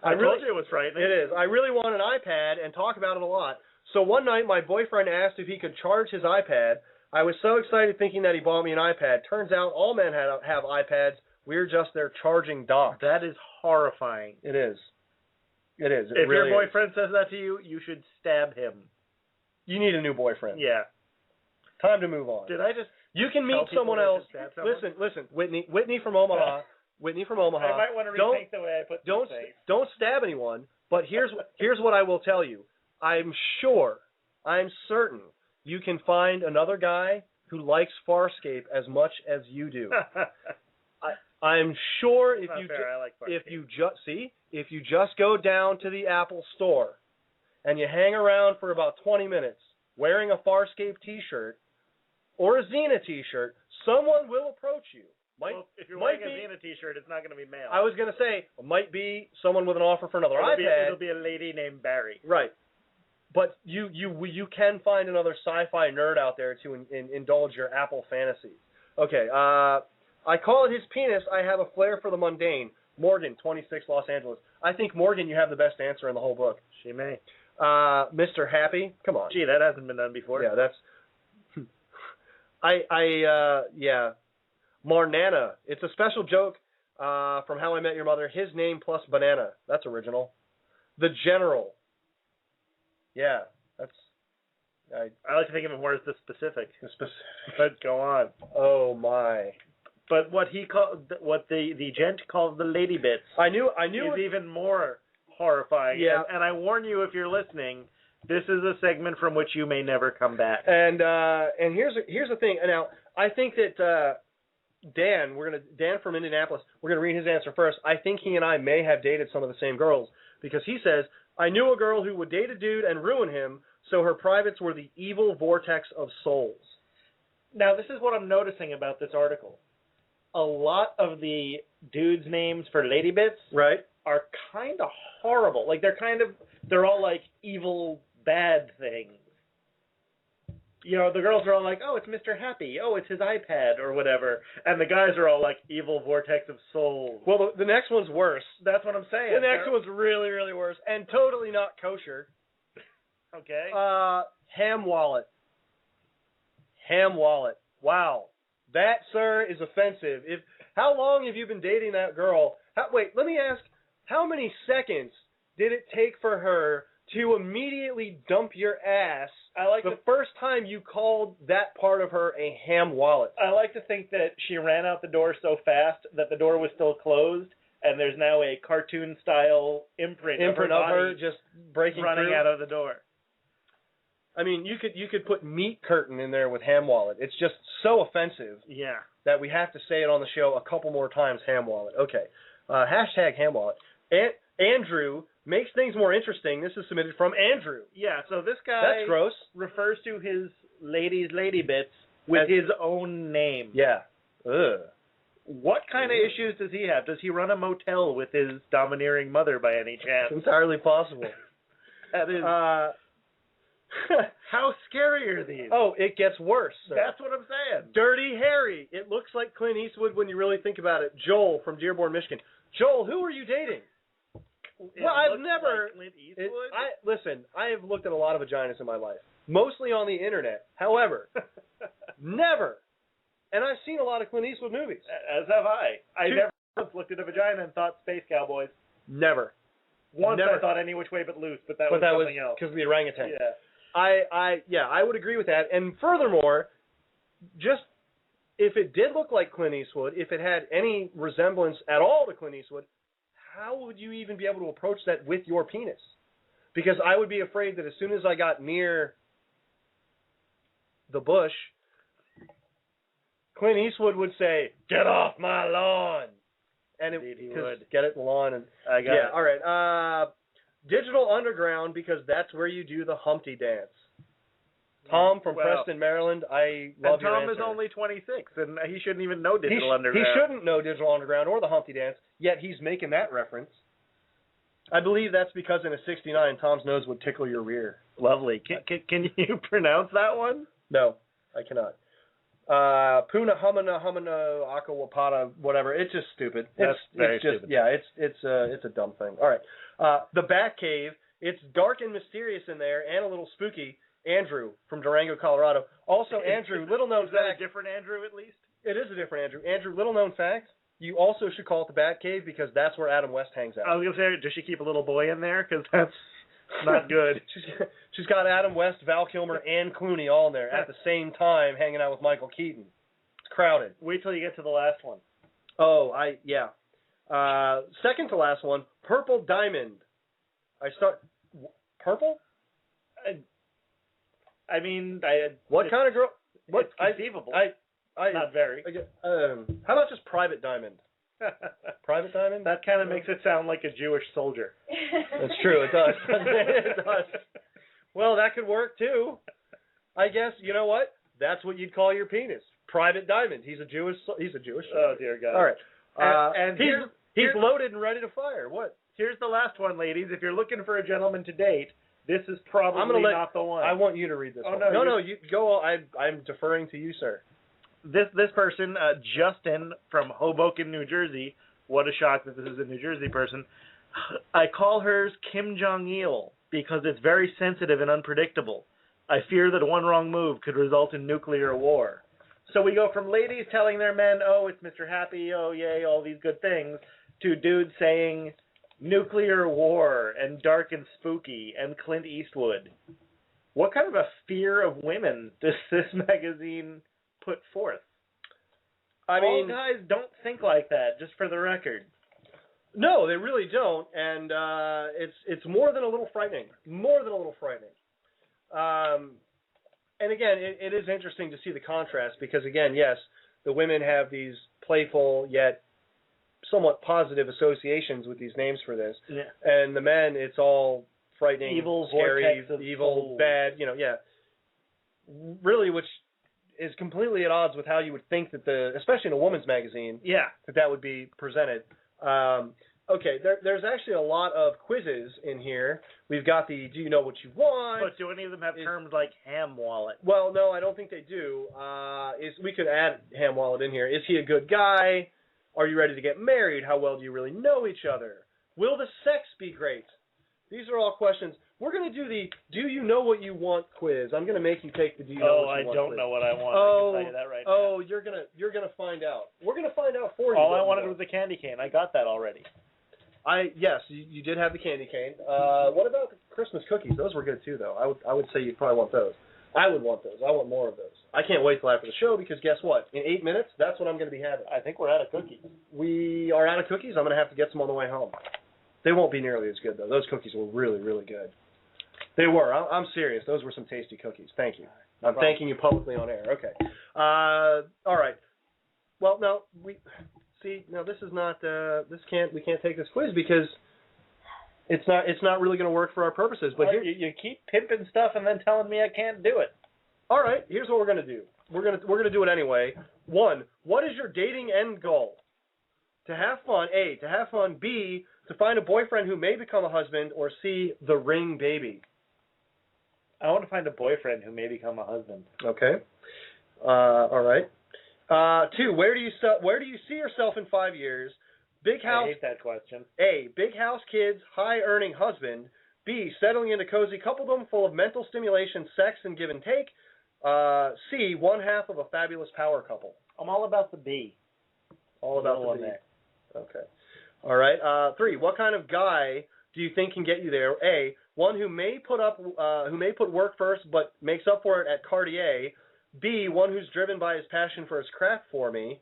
I told you it was frightening. It is. I really want an iPad and talk about it a lot. So one night, my boyfriend asked if he could charge his iPad. I was so excited thinking that he bought me an iPad. Turns out all men have iPads. We're just their charging dock. That is horrifying. It is. It is. It if really your boyfriend says that to you, you should stab him. You need a new boyfriend. Yeah. Time to move on. Did I just... You can meet someone else. Listen, Whitney from Omaha. Whitney from Omaha. I might want to rethink the way I put this. Don't stab anyone. But here's what I will tell you. I'm certain you can find another guy who likes Farscape as much as you do. I'm sure if you just go down to the Apple store and you hang around for about 20 minutes wearing a Farscape T-shirt or a Xena T-shirt, someone will approach you. If you're wearing a Xena T-shirt, it's not going to be male. I was going to say, it might be someone with an offer for another iPad. It'll be a lady named Barry. Right. But you can find another sci-fi nerd out there to indulge your Apple fantasies. Okay, I call it his penis. I have a flair for the mundane. Morgan, 26, Los Angeles. I think, Morgan, you have the best answer in the whole book. She may. Mr. Happy, come on. Gee, that hasn't been done before. Yeah, that's... yeah. Marnana. It's a special joke from How I Met Your Mother. His name plus banana. That's original. The General. Yeah, that's... I like to think of it more as the specific. But go on. Oh, my. But what the gent calls the lady bits. I knew is even more horrifying. Yeah. And I warn you, if you're listening, this is a segment from which you may never come back. And here's the thing. Now, I think that Dan from Indianapolis, we're gonna read his answer first. I think he and I may have dated some of the same girls because he says, I knew a girl who would date a dude and ruin him, so her privates were the evil vortex of souls. Now, this is what I'm noticing about this article. A lot of the dudes' names for lady bits are kind of horrible. Like, they're all like evil, bad things. You know, the girls are all like, oh, it's Mr. Happy. Oh, it's his iPad or whatever. And the guys are all like, evil vortex of souls. Well, the next one's worse. That's what I'm saying. The next one's really, really worse and totally not kosher. Okay. Ham wallet. Ham wallet. Wow. That, sir, is offensive. How long have you been dating that girl? Wait, let me ask, how many seconds did it take for her to immediately dump your ass the first time you called that part of her a ham wallet? I like to think that she ran out the door so fast that the door was still closed, and there's now a cartoon-style imprint of her just breaking running through. out of the door. I mean, you could put meat curtain in there with ham wallet. It's just so offensive that we have to say it on the show a couple more times, ham wallet. Okay. Hashtag ham wallet. Andrew makes things more interesting. This is submitted from Andrew. Yeah, so this guy That's gross. refers to his lady bits with his own name. Yeah. Ugh. What kind of issues does he have? Does he run a motel with his domineering mother by any chance? Entirely possible. That is... How scary are these? Oh, it gets worse. Sir. That's what I'm saying. Dirty Harry. It looks like Clint Eastwood when you really think about it. Joel from Dearborn, Michigan. Joel, who are you dating? Well, I've never. Like Clint Eastwood? Listen, I have looked at a lot of vaginas in my life, mostly on the internet. However, never. And I've seen a lot of Clint Eastwood movies. As have I. I never once looked at a vagina and thought Space Cowboys. Never. Once never. I thought Any Which Way But Loose, but that was something else. Because of the orangutan. Yeah. I would agree with that. And furthermore, just if it did look like Clint Eastwood, if it had any resemblance at all to Clint Eastwood, how would you even be able to approach that with your penis? Because I would be afraid that as soon as I got near the bush, Clint Eastwood would say, "Get off my lawn," and he would get it in the lawn. And I got it. All right. Digital Underground, because that's where you do the Humpty dance. Tom from Preston, Maryland, I love your answer. And Tom is only 26, and he shouldn't even know Digital Underground. He shouldn't know Digital Underground or the Humpty dance, yet he's making that reference. I believe that's because in a 69, Tom's nose would tickle your rear. Lovely. Can you pronounce that one? No, I cannot. Puna Humana Aquawapata, whatever. It's just stupid. That's very it's just stupid. Yeah, it's a dumb thing. All right. The Bat Cave. It's dark and mysterious in there, and a little spooky. Andrew from Durango, Colorado. Also, Andrew, little known Is that fact. a different Andrew at least? It is a different Andrew. Andrew, little known fact. You also should call it the Bat Cave because that's where Adam West hangs out. I was gonna say, does she keep a little boy in there? Because that's not good. She's got Adam West, Val Kilmer, and Clooney all in there at the same time, hanging out with Michael Keaton. It's crowded. Wait till you get to the last one. Oh, yeah. Second to last one, Purple Diamond. Purple? I mean, what kind of girl? What? It's conceivable. Not very. How about just Private Diamond? Private Diamond? That kind of makes it sound like a Jewish soldier. That's true. It does. It does. Well, that could work too. I guess. You know what? That's what you'd call your penis. Private Diamond. He's a Jewish. Oh dear God. All right. And he's loaded and ready to fire. What? Here's the last one, ladies. If you're looking for a gentleman to date, this is probably not the one. I want you to read this. Oh, one. no, No, you go. I'm deferring to you, sir. This person, Justin from Hoboken, New Jersey. What a shock that this is a New Jersey person. I call hers Kim Jong-il because it's very sensitive and unpredictable. I fear that one wrong move could result in nuclear war. So we go from ladies telling their men, oh, it's Mr. Happy, oh, yay, all these good things, to dudes saying nuclear war and dark and spooky and Clint Eastwood. What kind of a fear of women does this magazine put forth? I mean, all guys don't think like that, just for the record. No, they really don't, and it's more than a little frightening. More than a little frightening. And again, it is interesting to see the contrast because, again, yes, the women have these playful yet somewhat positive associations with these names for this, and the men, it's all frightening, evil, scary, evil, bad. Really, which is completely at odds with how you would think that especially in a woman's magazine, that would be presented. Okay, there's actually a lot of quizzes in here. We've got the Do You Know What You Want? But do any of them have terms like ham wallet? Well, no, I don't think they do. We could add ham wallet in here. Is he a good guy? Are you ready to get married? How well do you really know each other? Will the sex be great? These are all questions. We're going to do the Do You Know What You Want quiz. I'm going to make you take the Do You Know What You Want quiz. I don't know what I want. I can tell you that right now. Oh, you're gonna find out. We're going to find out for you. All I wanted was the candy cane. I got that already. Yes, you did have the candy cane. What about the Christmas cookies? Those were good too, though. I would say you'd probably want those. I would want those. I want more of those. I can't wait till after the show because guess what? In 8 minutes, that's what I'm going to be having. I think we're out of cookies. We are out of cookies. I'm going to have to get some on the way home. They won't be nearly as good, though. Those cookies were really, really good. They were. I'm serious. Those were some tasty cookies. Thank you. I'm thanking you publicly on air. Okay. All right. Well, no, this is not. We can't take this quiz because it's not really going to work for our purposes. But you keep pimping stuff and then telling me I can't do it. All right. Here's what we're going to do. We're gonna do it anyway. 1, what is your dating end goal? To have fun. A, to have fun. B, to find a boyfriend who may become a husband. Or C, the ring baby. I want to find a boyfriend who may become a husband. Okay. All right. 2, where do you see yourself in 5 years? Big house. I hate that question. A, big house, kids, high earning husband. B, settling into cozy coupledom full of mental stimulation, sex, and give and take. C, one half of a fabulous power couple. I'm all about the B. All about the B. There. Okay. All right. 3, what kind of guy do you think can get you there? A, one who may put work first but makes up for it at Cartier. B, one who's driven by his passion for his craft for me.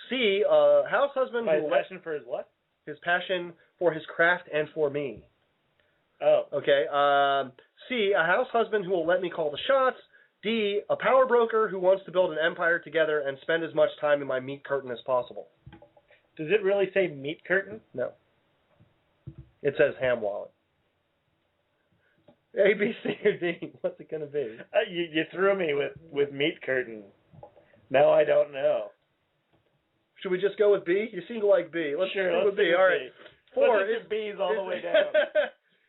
C, a house husband by his passion for his what? His passion for his craft and for me. Oh. Okay. C, a house husband who will let me call the shots. D, a power broker who wants to build an empire together and spend as much time in my meat curtain as possible. Does it really say meat curtain? No. It says ham wallet. A, B, C, or D. What's it going to be? You threw me with meat curtain. Now I don't know. Should we just go with B? You seem to like B. Let's go with B. All right. 4 is B's all the way down.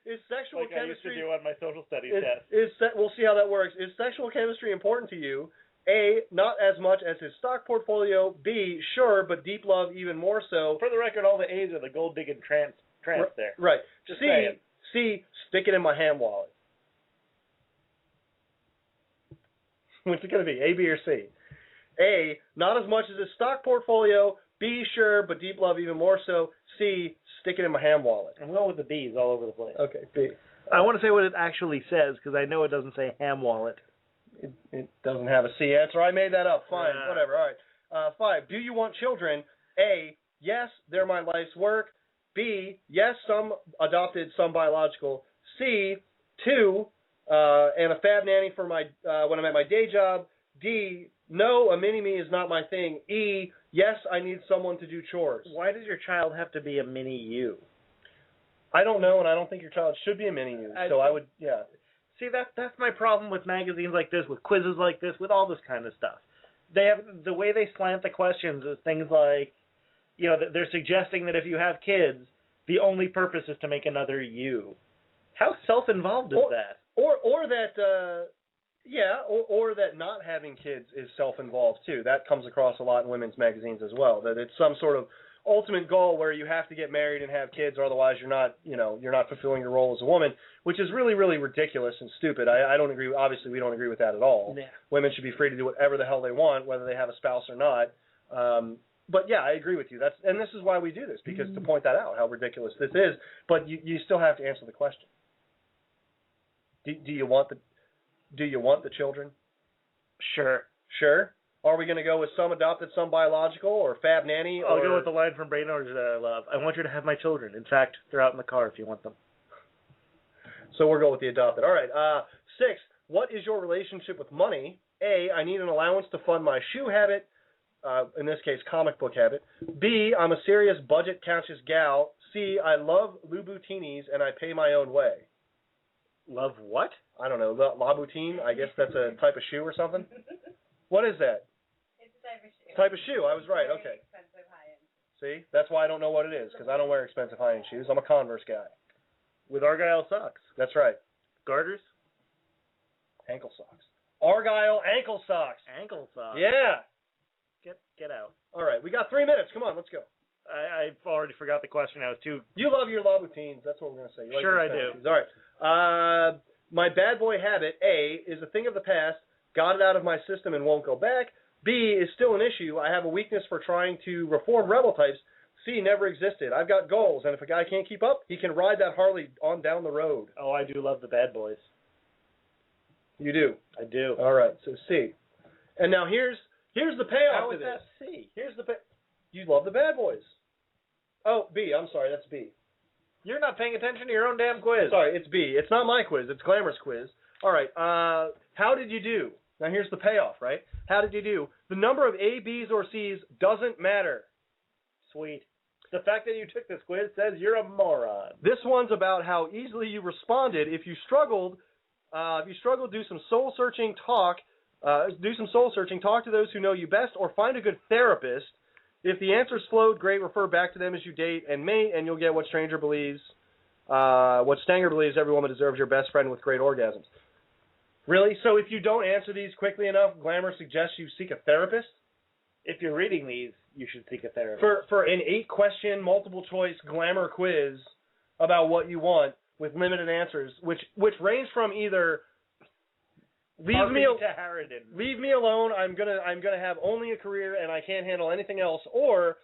Is sexual like chemistry? I used to do on my social studies test. We'll see how that works. Is sexual chemistry important to you? A, not as much as his stock portfolio. B, sure, but deep love even more so. For the record, all the A's are the gold digging trance there. Right. Just saying. C, stick it in my ham wallet. What's it going to be, A, B, or C? A, not as much as his stock portfolio. B, sure, but deep love even more so. C, stick it in my ham wallet. I'm going with the B's all over the place. Okay, B. I want to say what it actually says because I know it doesn't say ham wallet. It doesn't have a C answer. I made that up. Fine, whatever. All right. 5, do you want children? A, yes, they're my life's work. B, yes, some adopted, some biological. C, 2, and a fab nanny for my when I'm at my day job. D, no, a mini-me is not my thing. E, yes, I need someone to do chores. Why does your child have to be a mini you? I don't know, and I don't think your child should be a mini-you. So I would, yeah. See, that's my problem with magazines like this, with quizzes like this, with all this kind of stuff. They have the way they slant the questions is things like, you know, they're suggesting that if you have kids, the only purpose is to make another you. How self-involved is that? Or that, or that not having kids is self-involved too. That comes across a lot in women's magazines as well. That it's some sort of ultimate goal where you have to get married and have kids, or otherwise you're not fulfilling your role as a woman, which is really, really ridiculous and stupid. I don't agree. Obviously, we don't agree with that at all. Yeah. Women should be free to do whatever the hell they want, whether they have a spouse or not. But yeah, I agree with you. And this is why we do this, because to point that out, how ridiculous this is. But you still have to answer the question. Do you want the children? Sure. Sure. Are we going to go with some adopted, some biological, or fab nanny? I'll go with the line from Brain Order that I love. I want you to have my children. In fact, they're out in the car if you want them. So we'll go with the adopted. All right. 6, what is your relationship with money? A, I need an allowance to fund my shoe habit, in this case, comic book habit. B, I'm a serious budget-conscious gal. C, I love Louboutinis and I pay my own way. Love what? I don't know. Louboutin? I guess that's a type of shoe or something? What is that? It's a type of shoe. Type of shoe. I was right. Very Okay. expensive high-end. See? That's why I don't know what it is, because I don't wear expensive high-end shoes. I'm a Converse guy. With Argyle socks. That's right. Garters? Ankle socks. Argyle ankle socks. Ankle socks. Yeah. Get out. All right. We got 3 minutes. Come on. Let's go. I've already forgot the question. I was too... You love your Louboutins. That's what we're going to say. Sure I do. All right. My bad boy habit, A, is a thing of the past. Got it out of my system and won't go back. B, is still an issue. I have a weakness for trying to reform rebel types. C, never existed. I've got goals, and if a guy can't keep up, he can ride that Harley on down the road. Oh, I do love the bad boys. You do? I do. All right, so C. And now here's the payoff How to is this. that C? Here's the you love the bad boys. Oh, B, I'm sorry, that's B. You're not paying attention to your own damn quiz. Sorry, it's B. It's not my quiz. It's Glamour's quiz. All right. How did you do? Now, here's the payoff, right? How did you do? The number of A, B's, or C's doesn't matter. Sweet. The fact that you took this quiz says you're a moron. This one's about how easily you responded. If you struggled, do some soul searching. Talk to those who know you best, or find a good therapist. If the answers flowed, great. Refer back to them as you date and mate, and you'll get what Stanger believes. What Stanger believes: every woman deserves your best friend with great orgasms. Really? So if you don't answer these quickly enough, Glamour suggests you seek a therapist? If you're reading these, you should seek a therapist. For an 8-question, multiple-choice Glamour quiz about what you want with limited answers, which range from either leave me alone, I'm gonna have only a career and I can't handle anything else, or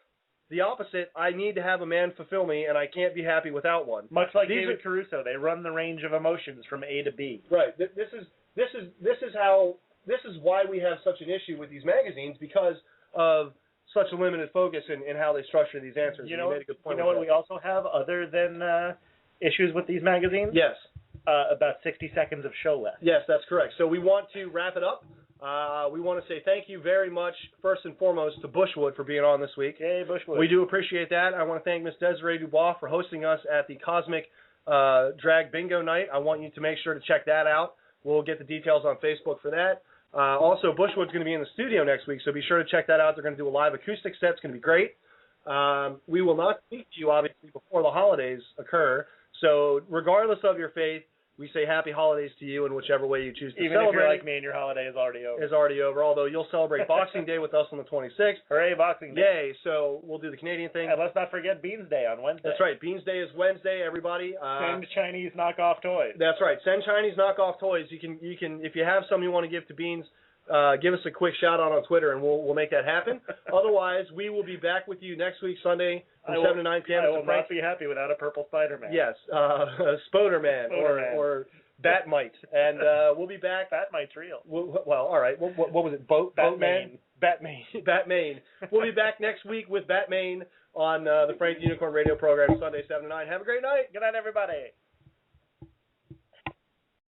the opposite, I need to have a man fulfill me and I can't be happy without one. Much like David Caruso, they run the range of emotions from A to B. Right. This is why we have such an issue with these magazines, because of such a limited focus in how they structure these answers. You know what we also have other than issues with these magazines? Yes. About 60 seconds of show left. Yes, that's correct. So we want to wrap it up. We want to say thank you very much, first and foremost, to Bushwood for being on this week. Hey, Bushwood. We do appreciate that. I want to thank Miss Desiree Dubois for hosting us at the Cosmic Drag Bingo Night. I want you to make sure to check that out. We'll get the details on Facebook for that. Also, Bushwood's going to be in the studio next week, so be sure to check that out. They're going to do a live acoustic set. It's going to be great. We will not speak to you, obviously, before the holidays occur. So regardless of your faith, We say happy holidays to you in whichever way you choose to Even if celebrate. you're like me and your holiday is already over. Is already over, although you'll celebrate Boxing Day with us on the 26th. Hooray, Boxing Day. Yay, so we'll do the Canadian thing. And let's not forget Beans Day on Wednesday. That's right, Beans Day is Wednesday, everybody. Send Chinese knockoff toys. That's right, send Chinese knockoff toys. You can if you have some you want to give to Beans, give us a quick shout out on Twitter and we'll make that happen. Otherwise, we will be back with you next week, Sunday, from 7 to 9 p.m. I will not be happy without a purple Spider-Man. Yes, Spoderman or Batmite. And we'll be back. Batmite's real. Well, all right. What was it? Boatman? Batman. We'll be back next week with Batman on the Frank the Unicorn radio program, Sunday, 7 to 9. Have a great night. Good night, everybody.